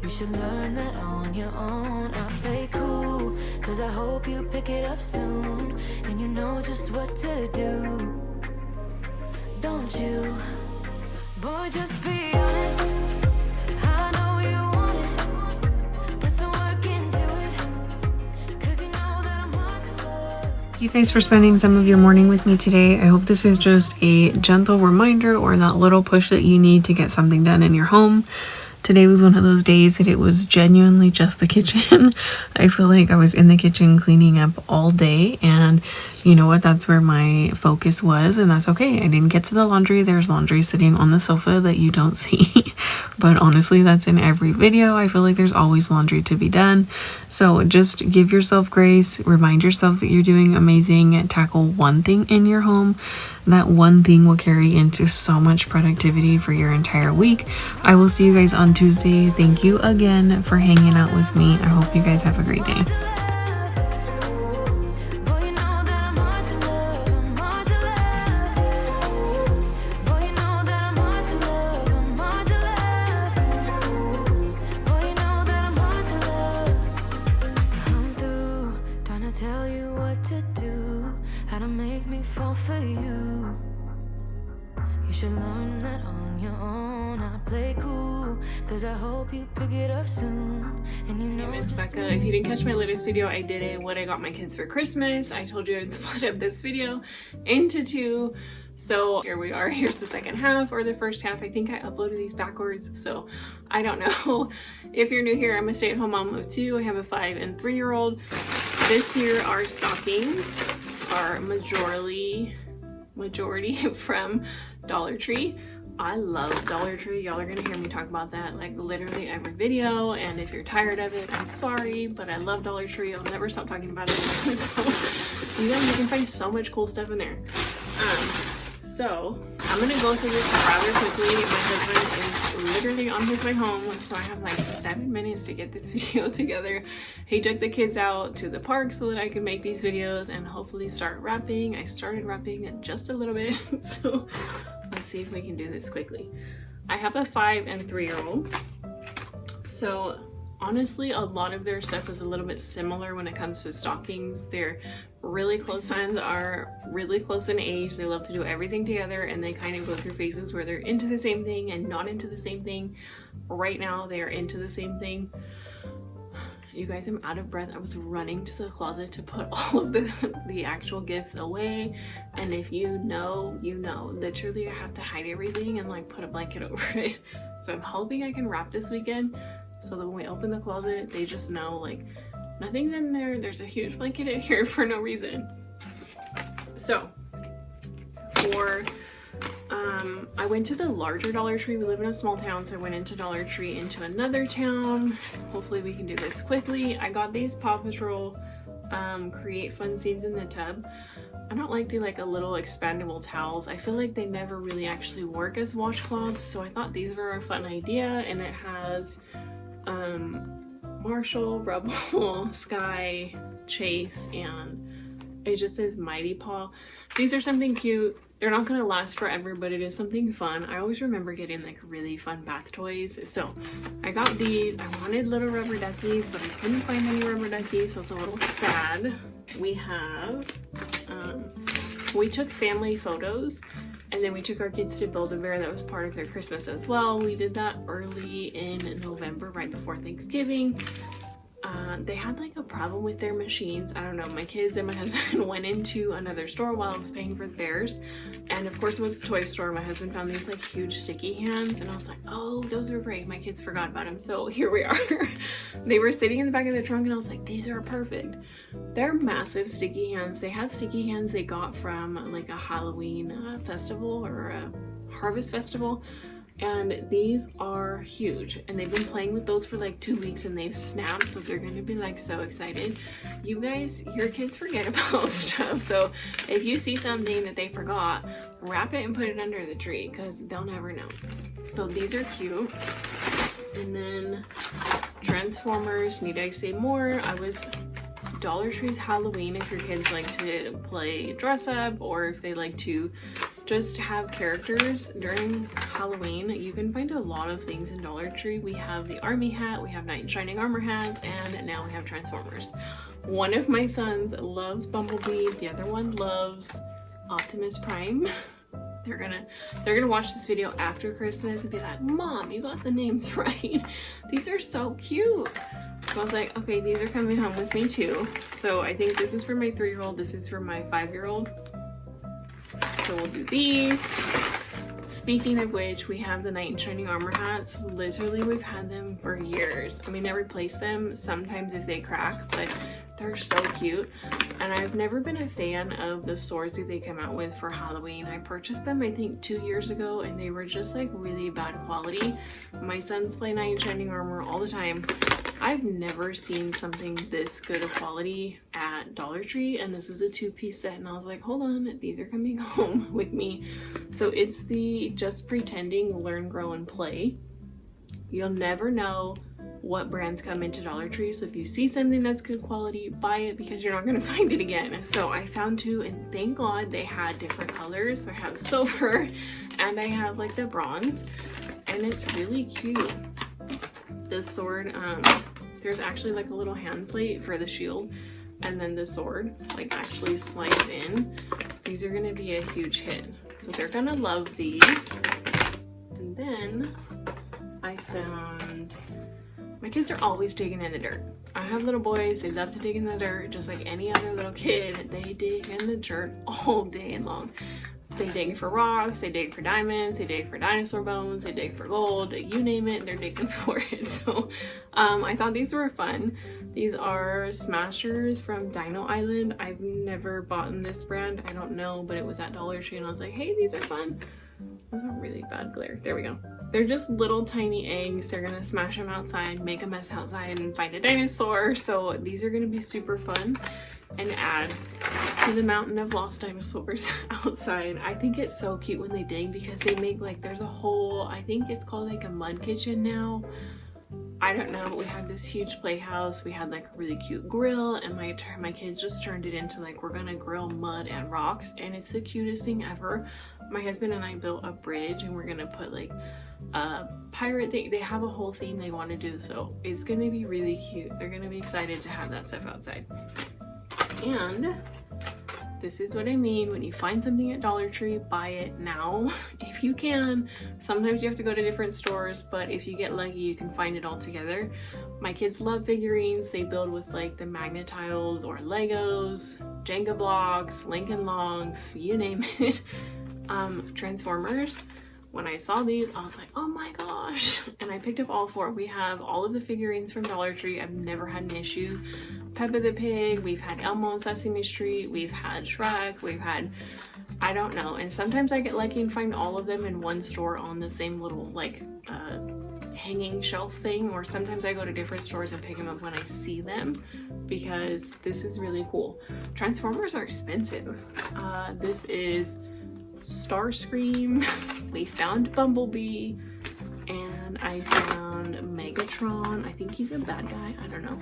You should learn that on your own. I play cool, cause I hope you pick it up soon, and you know just what to do. Don't you? Boy, just be honest. I know you want it. Put some work into it, cause you know that I'm hard to love. Thank you guys for spending some of your morning with me today. I hope this is just a gentle reminder or that little push that you need to get something done in your home. Today was one of those days that it was genuinely just the kitchen. I feel like I was in the kitchen cleaning up all day, and you know what? That's where my focus was, and that's okay. I didn't get to the laundry. There's laundry sitting on the sofa that you don't see, but honestly, that's in every video. I feel like there's always laundry to be done. So just give yourself grace. Remind yourself that you're doing amazing. Tackle one thing in your home. That one thing will carry into so much productivity for your entire week. I will see you guys on Tuesday. Thank you again for hanging out with me. I hope you guys have a great day. Tell you what to do, how to make me fall for you. You should learn that on your own. I play cool, cause I hope you pick it up soon, and you know. My name is Becca. If you didn't catch my latest video, I did it what I got my kids for Christmas. I told you I'd split up this video into two. So here we are. Here's the second half, or the first half. I think I uploaded these backwards, so I don't know. If you're new here, I'm a stay-at-home mom of two. I have a 5- and 3-year-old. This year our stockings are majority from Dollar Tree. I love Dollar Tree. Y'all are gonna hear me talk about that like literally every video, and if you're tired of it, I'm sorry, but I love Dollar Tree. I'll never stop talking about it. So you can find so much cool stuff in there. So I'm gonna go through this rather quickly. My husband is literally on his way home, so I have like 7 minutes to get this video together. He took the kids out to the park so that I could make these videos and hopefully start wrapping. I started wrapping just a little bit, so let's see if we can do this quickly. I have a 5- and 3-year-old, so honestly a lot of their stuff is a little bit similar when it comes to stockings. They're really close. Sons are really close in age. They love to do everything together, and they kind of go through phases where they're into the same thing and not into the same thing. Right now they are into the same thing. You guys, I'm out of breath. I was running to the closet to put all of the actual gifts away, and if you know, you know. Literally I have to hide everything and like put a blanket over it. So I'm hoping I can wrap this weekend so that when we open the closet, they just know like nothing's in there. There's a huge blanket in here for no reason. So for I went to the larger Dollar Tree. We live in a small town, so I went into Dollar Tree into another town. Hopefully we can do this quickly. I got these Paw Patrol create fun scenes in the tub. I don't like the like a little expandable towels. I feel like they never really actually work as washcloths, so I thought these were a fun idea. And it has Marshall, Rubble, Sky, Chase, and it just says Mighty Paw. These are something cute. They're not gonna last forever, but it is something fun. I always remember getting like really fun bath toys. So I got these. I wanted little rubber duckies, but I couldn't find any rubber duckies, so it's a little sad. We have, we took family photos, and then we took our kids to Build-A-Bear. That was part of their Christmas as well. We did that early in November, right before Thanksgiving. They had like a problem with their machines. I don't know, my kids and my husband went into another store while I was paying for the bears, and of course it was a toy store. My husband found these like huge sticky hands, and I was like, oh, those are great. My kids forgot about them, so here we are. They were sitting in the back of the trunk, and I was like, these are perfect. They're massive sticky hands. They have sticky hands they got from like a Halloween festival or a harvest festival. and these are huge, and they've been playing with those for like 2 weeks and they've snapped, so they're gonna be like so excited. You guys, your kids forget about stuff, so if you see something that they forgot, wrap it and put it under the tree because they'll never know. So these are cute. And then Transformers, need I say more? Dollar Tree's Halloween, if your kids like to play dress up or if they like to just have characters during Halloween, you can find a lot of things in Dollar Tree. We have the army hat, we have knight in shining armor hats, and now we have Transformers. One of my sons loves Bumblebee, the other one loves Optimus Prime. They're gonna watch this video after Christmas and be like, Mom, you got the names right. These are so cute. So I was like, okay, these are coming home with me too. So I think this is for my 3-year-old, this is for my 5-year-old. So we'll do these. Speaking of which, we have the knight in shining armor hats. Literally, we've had them for years. I mean, I replace them sometimes if they crack, but they're so cute. And I've never been a fan of the swords that they come out with for Halloween. I purchased them, I think, 2 years ago, and they were just like really bad quality. My sons play knight in shining armor all the time. I've never seen something this good of quality at Dollar Tree, and this is a 2-piece set, and I was like, hold on, these are coming home with me. So it's the Just Pretending Learn, Grow, and Play. You'll never know what brands come into Dollar Tree, so if you see something that's good quality, buy it because you're not going to find it again. So I found 2, and thank God they had different colors. So I have the silver and I have like the bronze, and it's really cute. The sword, there's actually like a little hand plate for the shield, and then the sword like actually slides in. These are gonna be a huge hit, so they're gonna love these. And then I found, my kids are always digging in the dirt. I have little boys, they love to dig in the dirt just like any other little kid. They dig in the dirt all day long. They dig for rocks, they dig for diamonds, they dig for dinosaur bones, they dig for gold, you name it, they're digging for it. So I thought these were fun. These are Smashers from Dino Island. I've never bought in this brand, I don't know, but it was at Dollar Tree and I was like, hey, these are fun. That's a really bad glare. There we go. They're just little tiny eggs. They're gonna smash them outside, make a mess outside, and find a dinosaur. So these are gonna be super fun and add to the mountain of lost dinosaurs outside. I think it's so cute when they dig because they make like, there's a whole, I think it's called like a mud kitchen now. I don't know, but we had this huge playhouse. We had like a really cute grill, and my kids just turned it into like, we're gonna grill mud and rocks, and it's the cutest thing ever. My husband and I built a bridge, and we're gonna put like a pirate thing. They have a whole theme they want to do, so it's gonna be really cute. They're gonna be excited to have that stuff outside. And this is what I mean when you find something at Dollar Tree, buy it now if you can. Sometimes you have to go to different stores, but if you get lucky, you can find it all together. My kids love figurines. They build with like the magnet tiles or Legos, Jenga blocks, Lincoln Logs, you name it. Transformers. When I saw these, I was like, oh my gosh, and I picked up all 4. We have all of the figurines from Dollar Tree. I've never had an issue. Peppa the Pig, we've had Elmo on Sesame Street, we've had Shrek, we've had, I don't know, and sometimes I get lucky and find all of them in one store on the same little like hanging shelf thing, or sometimes I go to different stores and pick them up when I see them because this is really cool. Transformers are expensive. This is Starscream, we found Bumblebee, and I found Megatron. I think he's a bad guy, I don't know.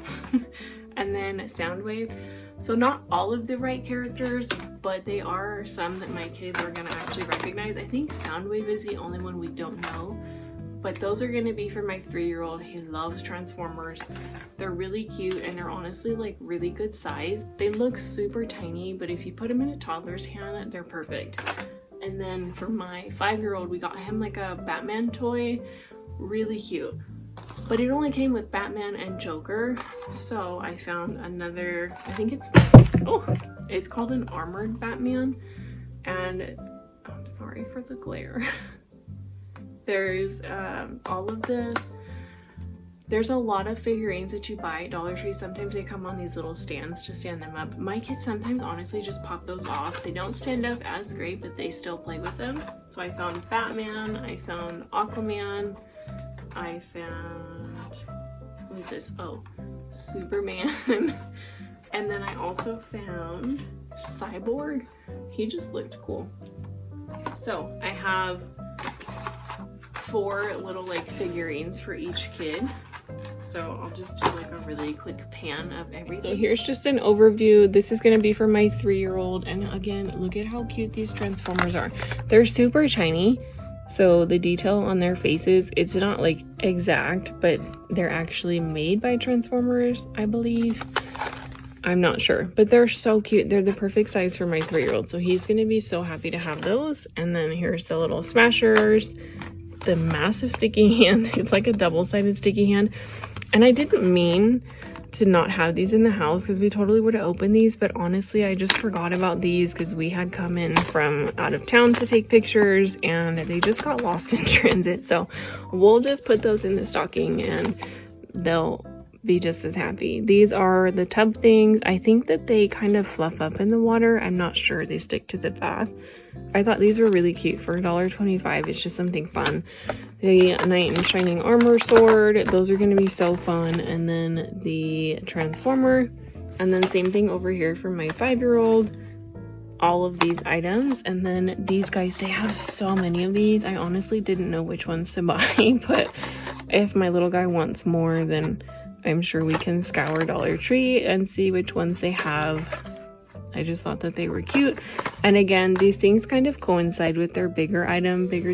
And then Soundwave. So not all of the right characters, but they are some that my kids are gonna actually recognize. I think Soundwave is the only one we don't know, but those are gonna be for my 3-year-old. He loves Transformers. They're really cute, and they're honestly like really good size. They look super tiny, but if you put them in a toddler's hand, they're perfect. And then for my 5-year-old, we got him like a Batman toy, really cute. But it only came with Batman and Joker, so I found another, I think it's called an armored Batman, and I'm sorry for the glare. There's all of the There's a lot of figurines that you buy at Dollar Tree. Sometimes they come on these little stands to stand them up. My kids sometimes honestly just pop those off. They don't stand up as great, but they still play with them. So I found Batman, I found Aquaman, I found, what is this? Oh, Superman. And then I also found Cyborg. He just looked cool. So I have 4 little like figurines for each kid. So I'll just do like a really quick pan of everything. So here's just an overview. This is gonna be for my 3-year-old. And again, look at how cute these Transformers are. They're super tiny. So the detail on their faces, it's not like exact, but they're actually made by Transformers, I believe. I'm not sure, but they're so cute. They're the perfect size for my 3-year-old. So he's gonna be so happy to have those. And then here's the little smashers, the massive sticky hand. It's like a double-sided sticky hand. And I didn't mean to not have these in the house because we totally would have opened these, but honestly I just forgot about these because we had come in from out of town to take pictures and they just got lost in transit. So we'll just put those in the stocking and they'll be just as happy. These are the tub things. I think that they kind of fluff up in the water. I'm not sure. They stick to the bath. I thought these were really cute for $1.25. It's just something fun. The knight in shining armor sword, those are going to be so fun. And then the transformer, and then same thing over here for my 5-year-old. All of these items, and then these guys, they have so many of these. I honestly didn't know which ones to buy, but if my little guy wants more, then I'm sure we can scour Dollar Tree and see which ones they have. I just thought that they were cute. And again, these things kind of coincide with their bigger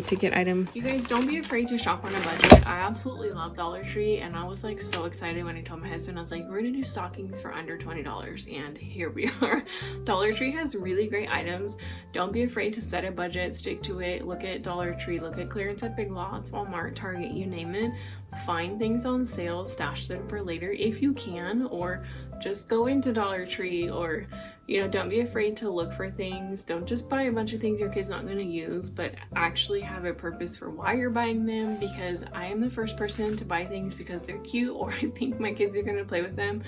ticket item. You guys, don't be afraid to shop on a budget. I absolutely love Dollar Tree, and I was like so excited when I told my husband, I was like, we're gonna do stockings for under $20, and here we are. Dollar Tree has really great items. Don't be afraid to set a budget, stick to it. Look at Dollar Tree, look at clearance at Big Lots, Walmart, Target, you name it. Find things on sale, stash them for later if you can, or just go into Dollar Tree, or you know, don't be afraid to look for things. Don't just buy a bunch of things your kid's not going to use, but actually have a purpose for why you're buying them, because I am the first person to buy things because they're cute or I think my kids are going to play with them.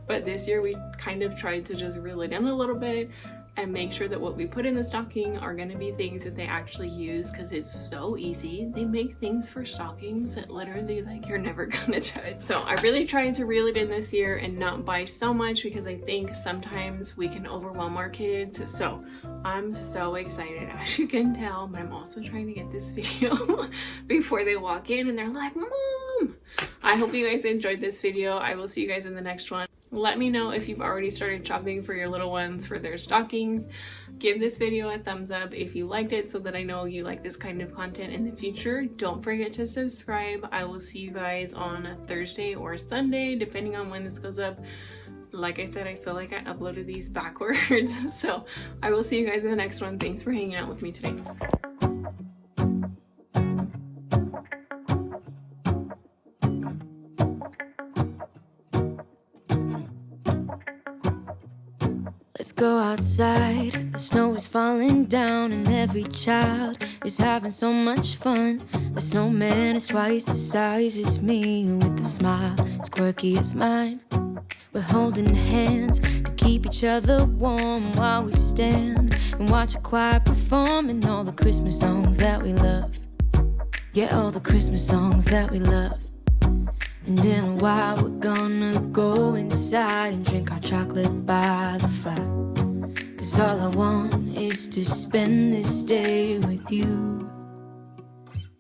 But this year we kind of tried to just reel it in a little bit and make sure that what we put in the stocking are going to be things that they actually use, because it's so easy. They make things for stockings that literally like you're never gonna touch. So I really tried to reel it in this year and not buy so much, because I think sometimes we can overwhelm our kids. So I'm so excited, as you can tell, but I'm also trying to get this video before they walk in and they're like, Mom! I hope you guys enjoyed this video. I will see you guys in the next one. Let me know if you've already started shopping for your little ones for their stockings. Give this video a thumbs up if you liked it, so that I know you like this kind of content in the future. Don't forget to subscribe. I will see you guys on Thursday or Sunday, depending on when this goes up. Like I said, I feel like I uploaded these backwards. So I will see you guys in the next one. Thanks for hanging out with me today. Let's go outside, the snow is falling down and every child is having so much fun. The snowman is twice the size as me, with a smile as quirky as mine. We're holding hands to keep each other warm while we stand and watch a choir performing all the Christmas songs that we love. Yeah, all the Christmas songs that we love. And in a while we're gonna go inside and drink our chocolate by the fire. 'Cause all I want is to spend this day with you.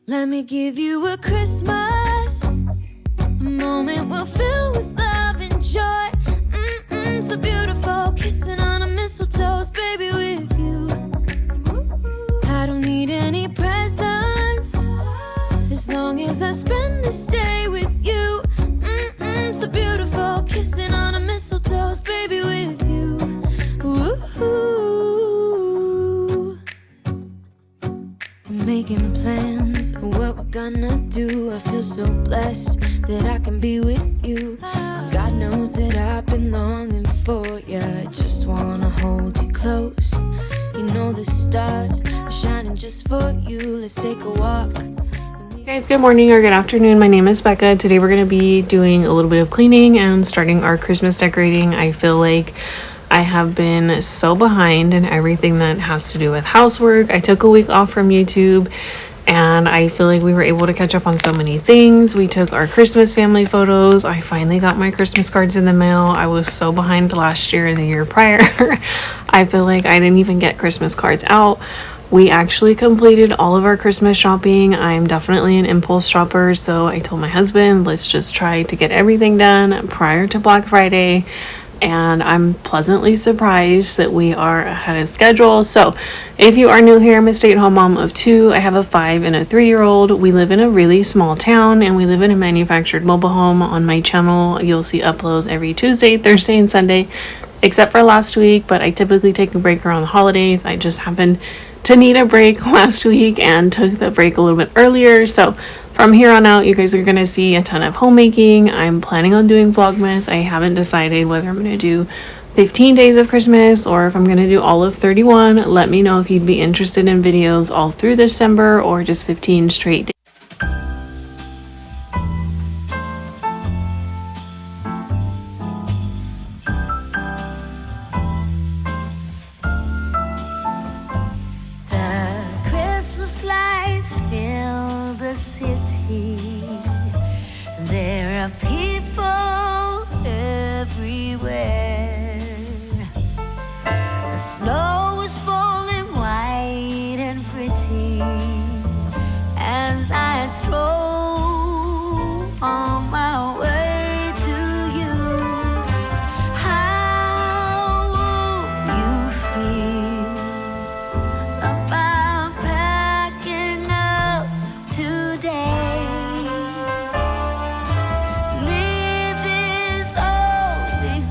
Let me give you a Christmas, a moment we'll fill with love and joy. So beautiful, kissing on a mistletoe, baby, with you. I don't need any presents, as long as I spend this day with you. So beautiful, kissing on a mistletoe, baby, with you. Ooh. I'm making plans of what we're gonna do. I feel so blessed that I can be with you, 'cause God knows that I've been longing for you. I just wanna hold you close. You know the stars are shining just for you. Let's take a walk. Hey guys, good morning or good afternoon. My name is Becca. Today we're going to be doing a little bit of cleaning and starting our Christmas decorating. I feel like I have been so behind in everything that has to do with housework. I took a week off from YouTube and I feel like we were able to catch up on so many things. We took our Christmas family photos. I finally got my Christmas cards in the mail. I was so behind last year and the year prior. I feel like I didn't even get Christmas cards out. We actually completed all of our Christmas shopping. I'm definitely an impulse shopper, so I told my husband, let's just try to get everything done prior to Black Friday. And I'm pleasantly surprised that we are ahead of schedule. So if you are new here, I'm a stay-at-home mom of two. I have a 5 and a 3-year-old. We live in a really small town and we live in a manufactured mobile home. On my channel, you'll see uploads every Tuesday, Thursday, and Sunday, except for last week, but I typically take a break around the holidays. I just happened to need a break last week and took the break a little bit earlier. So from here on out, you guys are going to see a ton of homemaking. I'm planning on doing Vlogmas. I haven't decided whether I'm going to do 15 days of Christmas or if I'm going to do all of 31. Let me know if you'd be interested in videos all through December or just 15 straight days. Christmas lights fill the city. There are people everywhere. The snow is falling white and pretty as I stroll on my way to you. How will you feel about packing up today? Leave this all behind.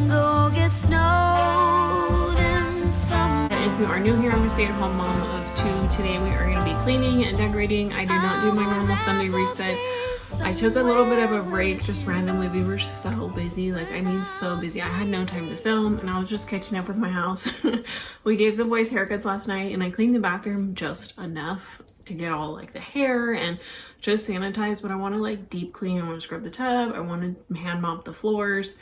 Go get snowed in some. If you are new here, I'm a stay-at-home mom of two. Today we are going to be cleaning and decorating. I did not do my normal Sunday reset. I took a little bit of a break just randomly. We were so busy, like I mean so busy. I had no time to film and I was just catching up with my house. We gave the boys haircuts last night and I cleaned the bathroom just enough to get all like the hair and just sanitize, but I want to like deep clean. I want to scrub the tub. I want to hand mop the floors,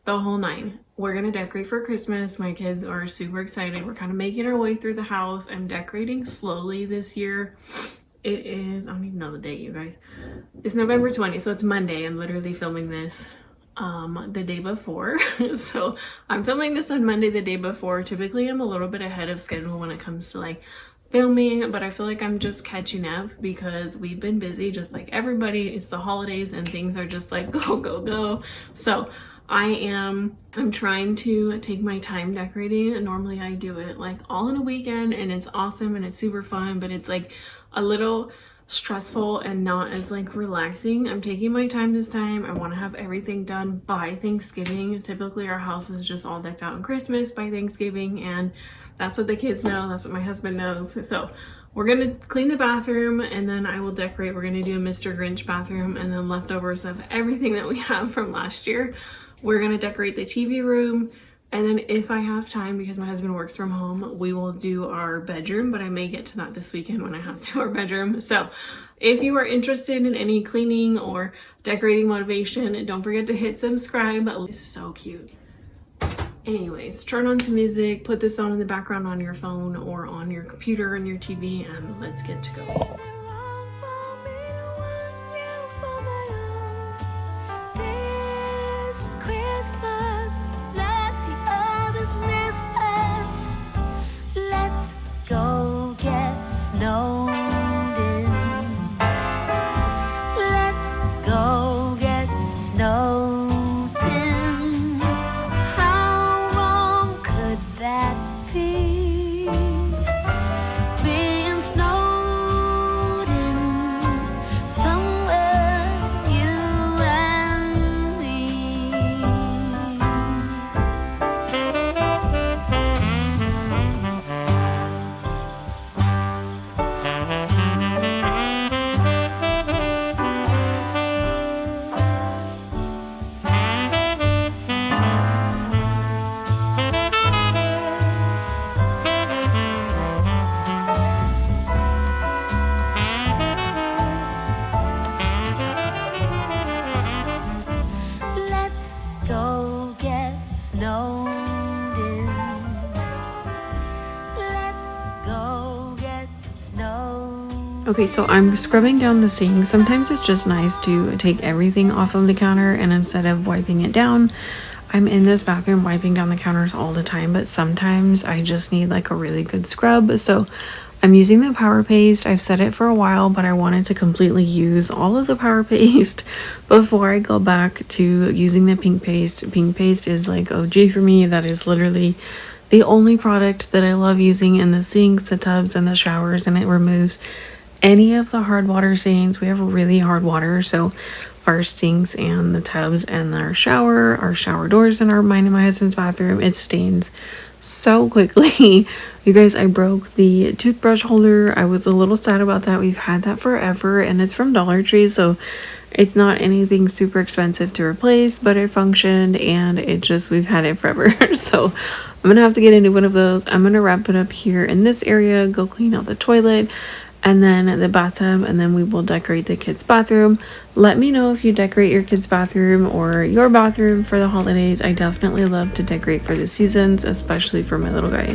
the whole nine. We're gonna decorate for Christmas. My kids are super excited. We're kind of making our way through the house. I'm decorating slowly this year. It is, I don't even know the date, you guys. It's November 20th, so it's Monday. I'm literally filming this the day before. So I'm filming this on Monday the day before. Typically I'm a little bit ahead of schedule when it comes to like filming, but I feel like I'm just catching up because we've been busy just like everybody. It's the holidays and things are just like go, go, go. So I'm trying to take my time decorating. Normally I do it like all in a weekend and it's awesome and it's super fun, but it's like a little stressful and not as like relaxing. I'm taking my time this time. I want to have everything done by Thanksgiving. Typically our house is just all decked out on Christmas by Thanksgiving, and that's what the kids know. That's what my husband knows. So we're gonna clean the bathroom and then I will decorate. We're gonna do a Mr. Grinch bathroom and then leftovers of everything that we have from last year. We're gonna decorate the TV room, and then if I have time, because my husband works from home, we will do our bedroom, but I may get to that this weekend when I have to do our bedroom. So if you are interested in any cleaning or decorating motivation, don't forget to hit subscribe. It's so cute. Anyways, turn on some music, put this on in the background on your phone or on your computer and your TV, and let's get to going. Let's go get snowed in. Let's go get snowed in. How wrong could that be? Being snowed Okay, so I'm scrubbing down the sink. Sometimes it's just nice to take everything off of the counter, and instead of wiping it down, I'm in this bathroom wiping down the counters all the time, but sometimes I just need like a really good scrub. So I'm using the Power Paste. I've said it for a while, but I wanted to completely use all of the Power Paste before I go back to using the Pink Paste. Pink Paste is like OG for me. That is literally the only product that I love using in the sinks, the tubs, and the showers, and it removes any of the hard water stains. We have really hard water, so our sinks and the tubs and our shower doors in mine and my husband's bathroom, it stains so quickly. You guys, I broke the toothbrush holder. I was a little sad about that. We've had that forever, and it's from Dollar Tree, so it's not anything super expensive to replace, but it functioned, and we've had it forever. So I'm gonna have to get a new one of those. I'm gonna wrap it up here in this area, go clean out the toilet and then the bathtub, and then we will decorate the kids' bathroom. Let me know if you decorate your kids' bathroom or your bathroom for the holidays. I definitely love to decorate for the seasons, especially for my little guy.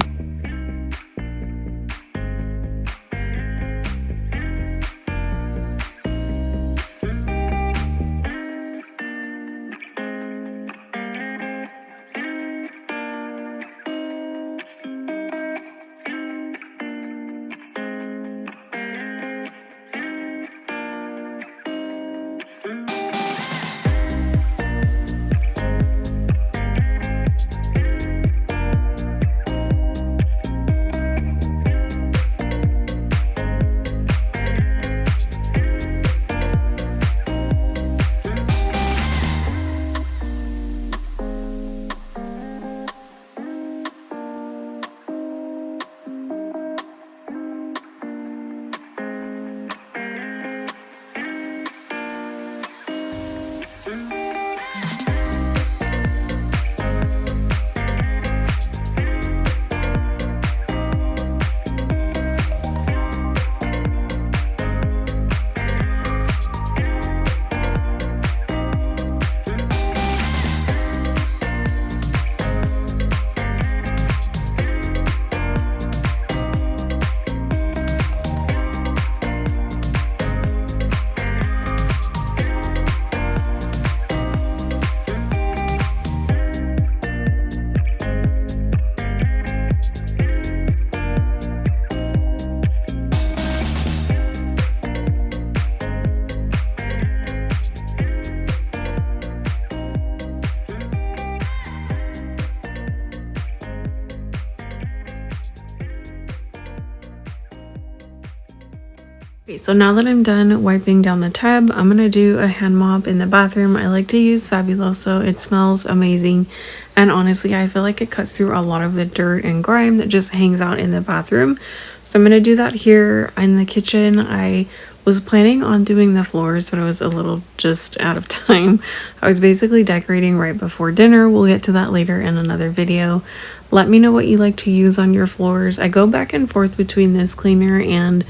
Okay, so now that I'm done wiping down the tub, I'm gonna do a hand mop in the bathroom. I like to use Fabuloso. It smells amazing, and honestly, I feel like it cuts through a lot of the dirt and grime that just hangs out in the bathroom. So I'm gonna do that here in the kitchen. I was planning on doing the floors, but I was a little just out of time. I was basically decorating right before dinner. We'll get to that later in another video. Let me know what you like to use on your floors. I go back and forth between this cleaner and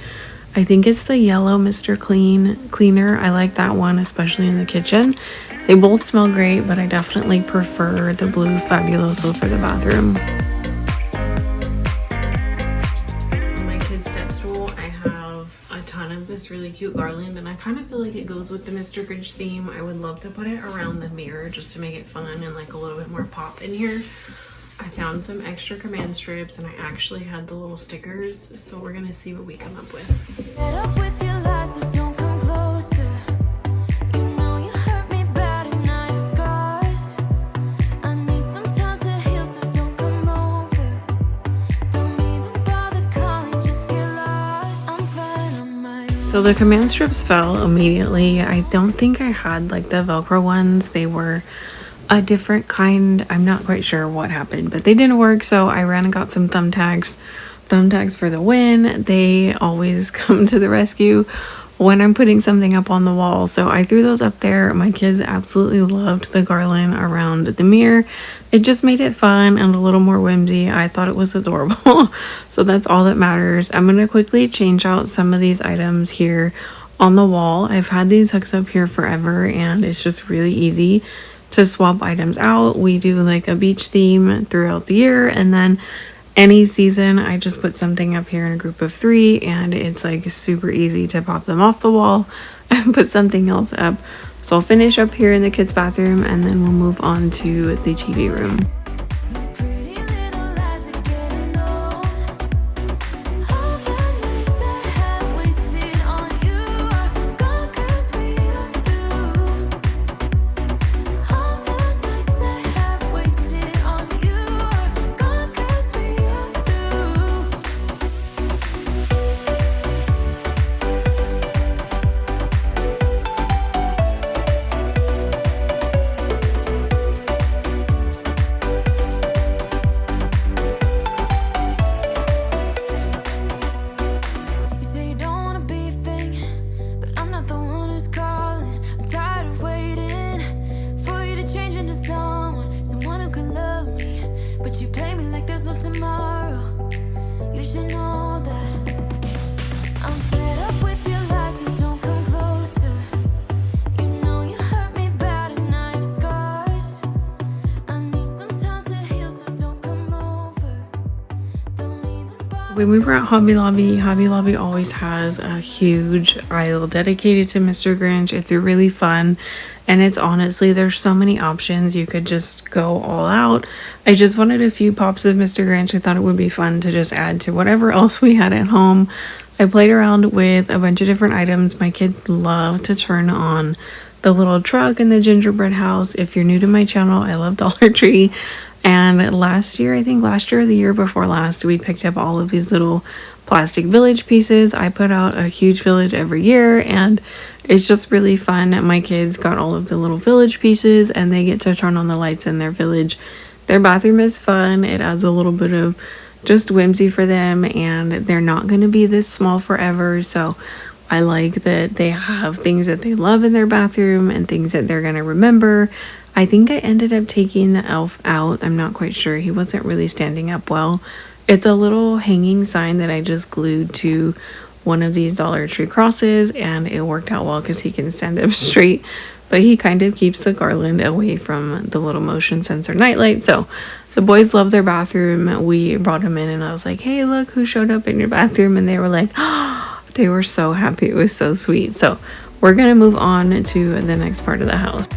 I think it's the yellow Mr. Clean cleaner. I like that one, especially in the kitchen. They both smell great, but I definitely prefer the blue Fabuloso for the bathroom. On my kids' step stool, I have a ton of this really cute garland, and I kind of feel like it goes with the Mr. Grinch theme. I would love to put it around the mirror just to make it fun and like a little bit more pop in here. I found some extra command strips, and I actually had the little stickers, so we're gonna see what we come up with. Fed up with your lies, so don't come closer. You know you hurt me bad and I have scars. I need some time to heal, so don't come over. Don't even bother calling, just get lost. I'm fine on my own. So the command strips fell immediately. I don't think I had like the Velcro ones. They were a different kind. I'm not quite sure what happened, but they didn't work, so I ran and got some thumbtacks. Thumbtacks for the win. They always come to the rescue when I'm putting something up on the wall, so I threw those up there. My kids absolutely loved the garland around the mirror. It just made it fun and a little more whimsy. I thought it was adorable. So that's all that matters. I'm gonna quickly change out some of these items here on the wall. I've had these hooks up here forever, and it's just really easy to swap items out. We do like a beach theme throughout the year, and then any season, I just put something up here in a group of 3 and it's like super easy to pop them off the wall and put something else up. So I'll finish up here in the kids' bathroom and then we'll move on to the TV room. When we were at Hobby Lobby always has a huge aisle dedicated to Mr. Grinch. It's really fun, and it's honestly, there's so many options. You could just go all out. I just wanted a few pops of Mr. Grinch. I thought it would be fun to just add to whatever else we had at home. I played around with a bunch of different items. My kids love to turn on the little truck and the gingerbread house. If you're new to my channel, I love Dollar Tree. And last year, I think last year or the year before last, we picked up all of these little plastic village pieces. I put out a huge village every year and it's just really fun. My kids got all of the little village pieces and they get to turn on the lights in their village. Their bathroom is fun. It adds a little bit of just whimsy for them, and they're not going to be this small forever. So I like that they have things that they love in their bathroom and things that they're going to remember. I think I ended up taking the elf out. I'm not quite sure. He wasn't really standing up well. It's a little hanging sign that I just glued to one of these Dollar Tree crosses, and it worked out well because he can stand up straight, but he kind of keeps the garland away from the little motion sensor nightlight. So the boys love their bathroom. We brought them in and I was like, hey, look who showed up in your bathroom. And they were like, oh, they were so happy. It was so sweet. So we're going to move on to the next part of the house.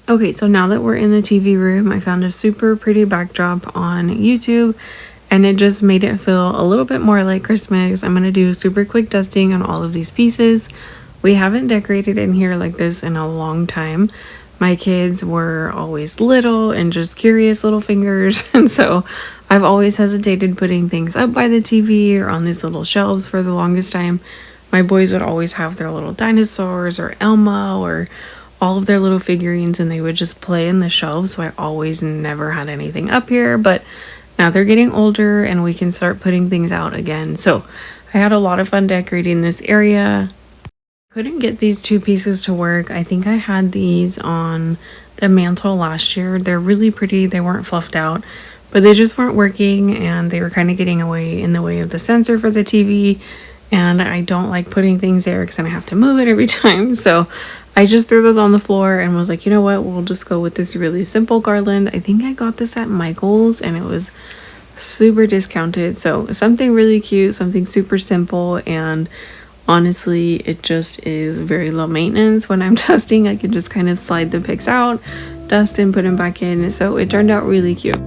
Okay, so now that we're in the TV room, I found a super pretty backdrop on YouTube and it just made it feel a little bit more like Christmas. I'm going to do a super quick dusting on all of these pieces. We haven't decorated in here like this in a long time. My kids were always little and just curious little fingers, and so I've always hesitated putting things up by the TV or on these little shelves for the longest time. My boys would always have their little dinosaurs or Elmo or all of their little figurines, and they would just play in the shelves, so I always never had anything up here. But now they're getting older and we can start putting things out again. So I had a lot of fun decorating this area. Couldn't get these two pieces to work. I think I had these on the mantle last year. They're really pretty. They weren't fluffed out, but they just weren't working and they were kind of getting away in the way of the sensor for the TV. And I don't like putting things there because then I have to move it every time. So I just threw those on the floor and was like, you know what, we'll just go with this really simple garland. I think I got this at Michael's and it was super discounted. So something really cute, something super simple, and honestly, it just is very low maintenance. When I'm dusting, I can just kind of slide the picks out, dust and put them back in. So it turned out really cute.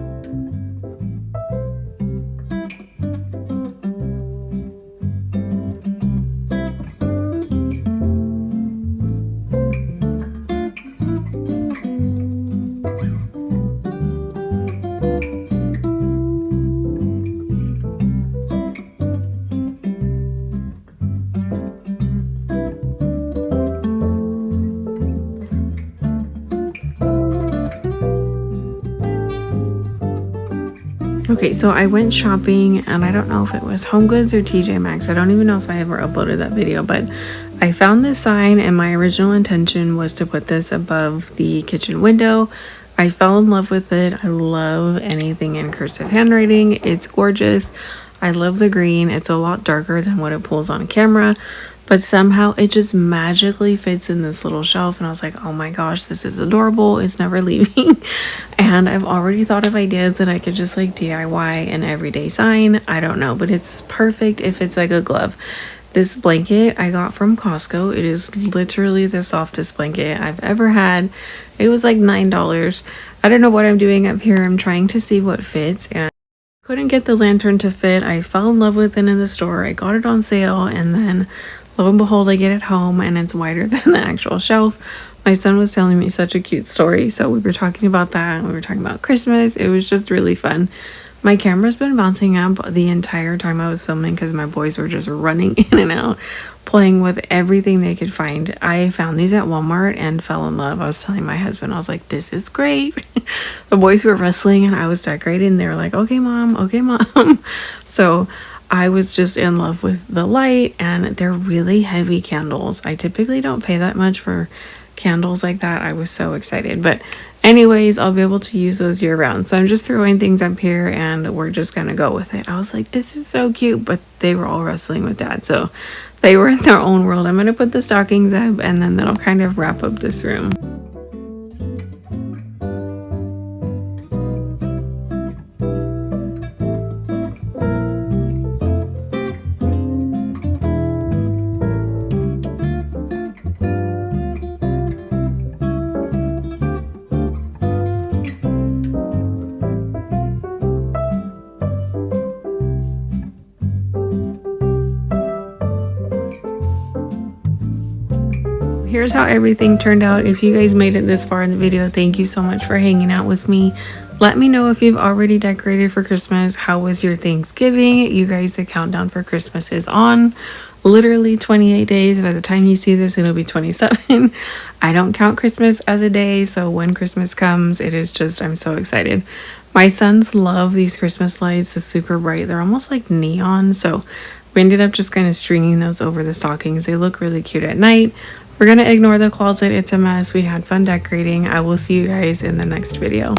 Okay, so I went shopping and I don't know if it was Home Goods or TJ Maxx. I don't even know if I ever uploaded that video, but I found this sign and my original intention was to put this above the kitchen window. I fell in love with it. I love anything in cursive handwriting. It's gorgeous. I love the green. It's a lot darker than what it pulls on camera, but somehow it just magically fits in this little shelf. And I was like, oh my gosh, this is adorable. It's never leaving. And I've already thought of ideas that I could just like DIY an everyday sign. I don't know, but it's perfect if it's like a glove. This blanket I got from Costco. It is literally the softest blanket I've ever had. It was like $9. I don't know what I'm doing up here. I'm trying to see what fits and couldn't get the lantern to fit. I fell in love with it in the store. I got it on sale and then lo and behold, I get it home and it's wider than the actual shelf. My son was telling me such a cute story. So we were talking about that. We were talking about Christmas. It was just really fun. My camera's been bouncing up the entire time I was filming because my boys were just running in and out, playing with everything they could find. I found these at Walmart and fell in love. I was telling my husband, I was like, this is great. The boys were wrestling and I was decorating. They were like, okay, mom, okay, mom. So I was just in love with the light, and they're really heavy candles. I typically don't pay that much for candles like that. I was so excited. But anyways, I'll be able to use those year round. So I'm just throwing things up here and we're just gonna go with it. I was like, this is so cute, but they were all wrestling with Dad. So they were in their own world. I'm gonna put the stockings up and then that'll kind of wrap up this room. Here's how everything turned out. If you guys made it this far in the video, thank you so much for hanging out with me. Let me know if you've already decorated for Christmas. How was your Thanksgiving? You guys, the countdown for Christmas is on. Literally 28 days. By the time you see this, it'll be 27. I don't count Christmas as a day, so when Christmas comes, it is just, I'm so excited. My sons love these Christmas lights. They're super bright. They're almost like neon, so we ended up just kind of stringing those over the stockings. They look really cute at night. We're gonna ignore the closet. It's a mess. We had fun decorating. I will see you guys in the next video.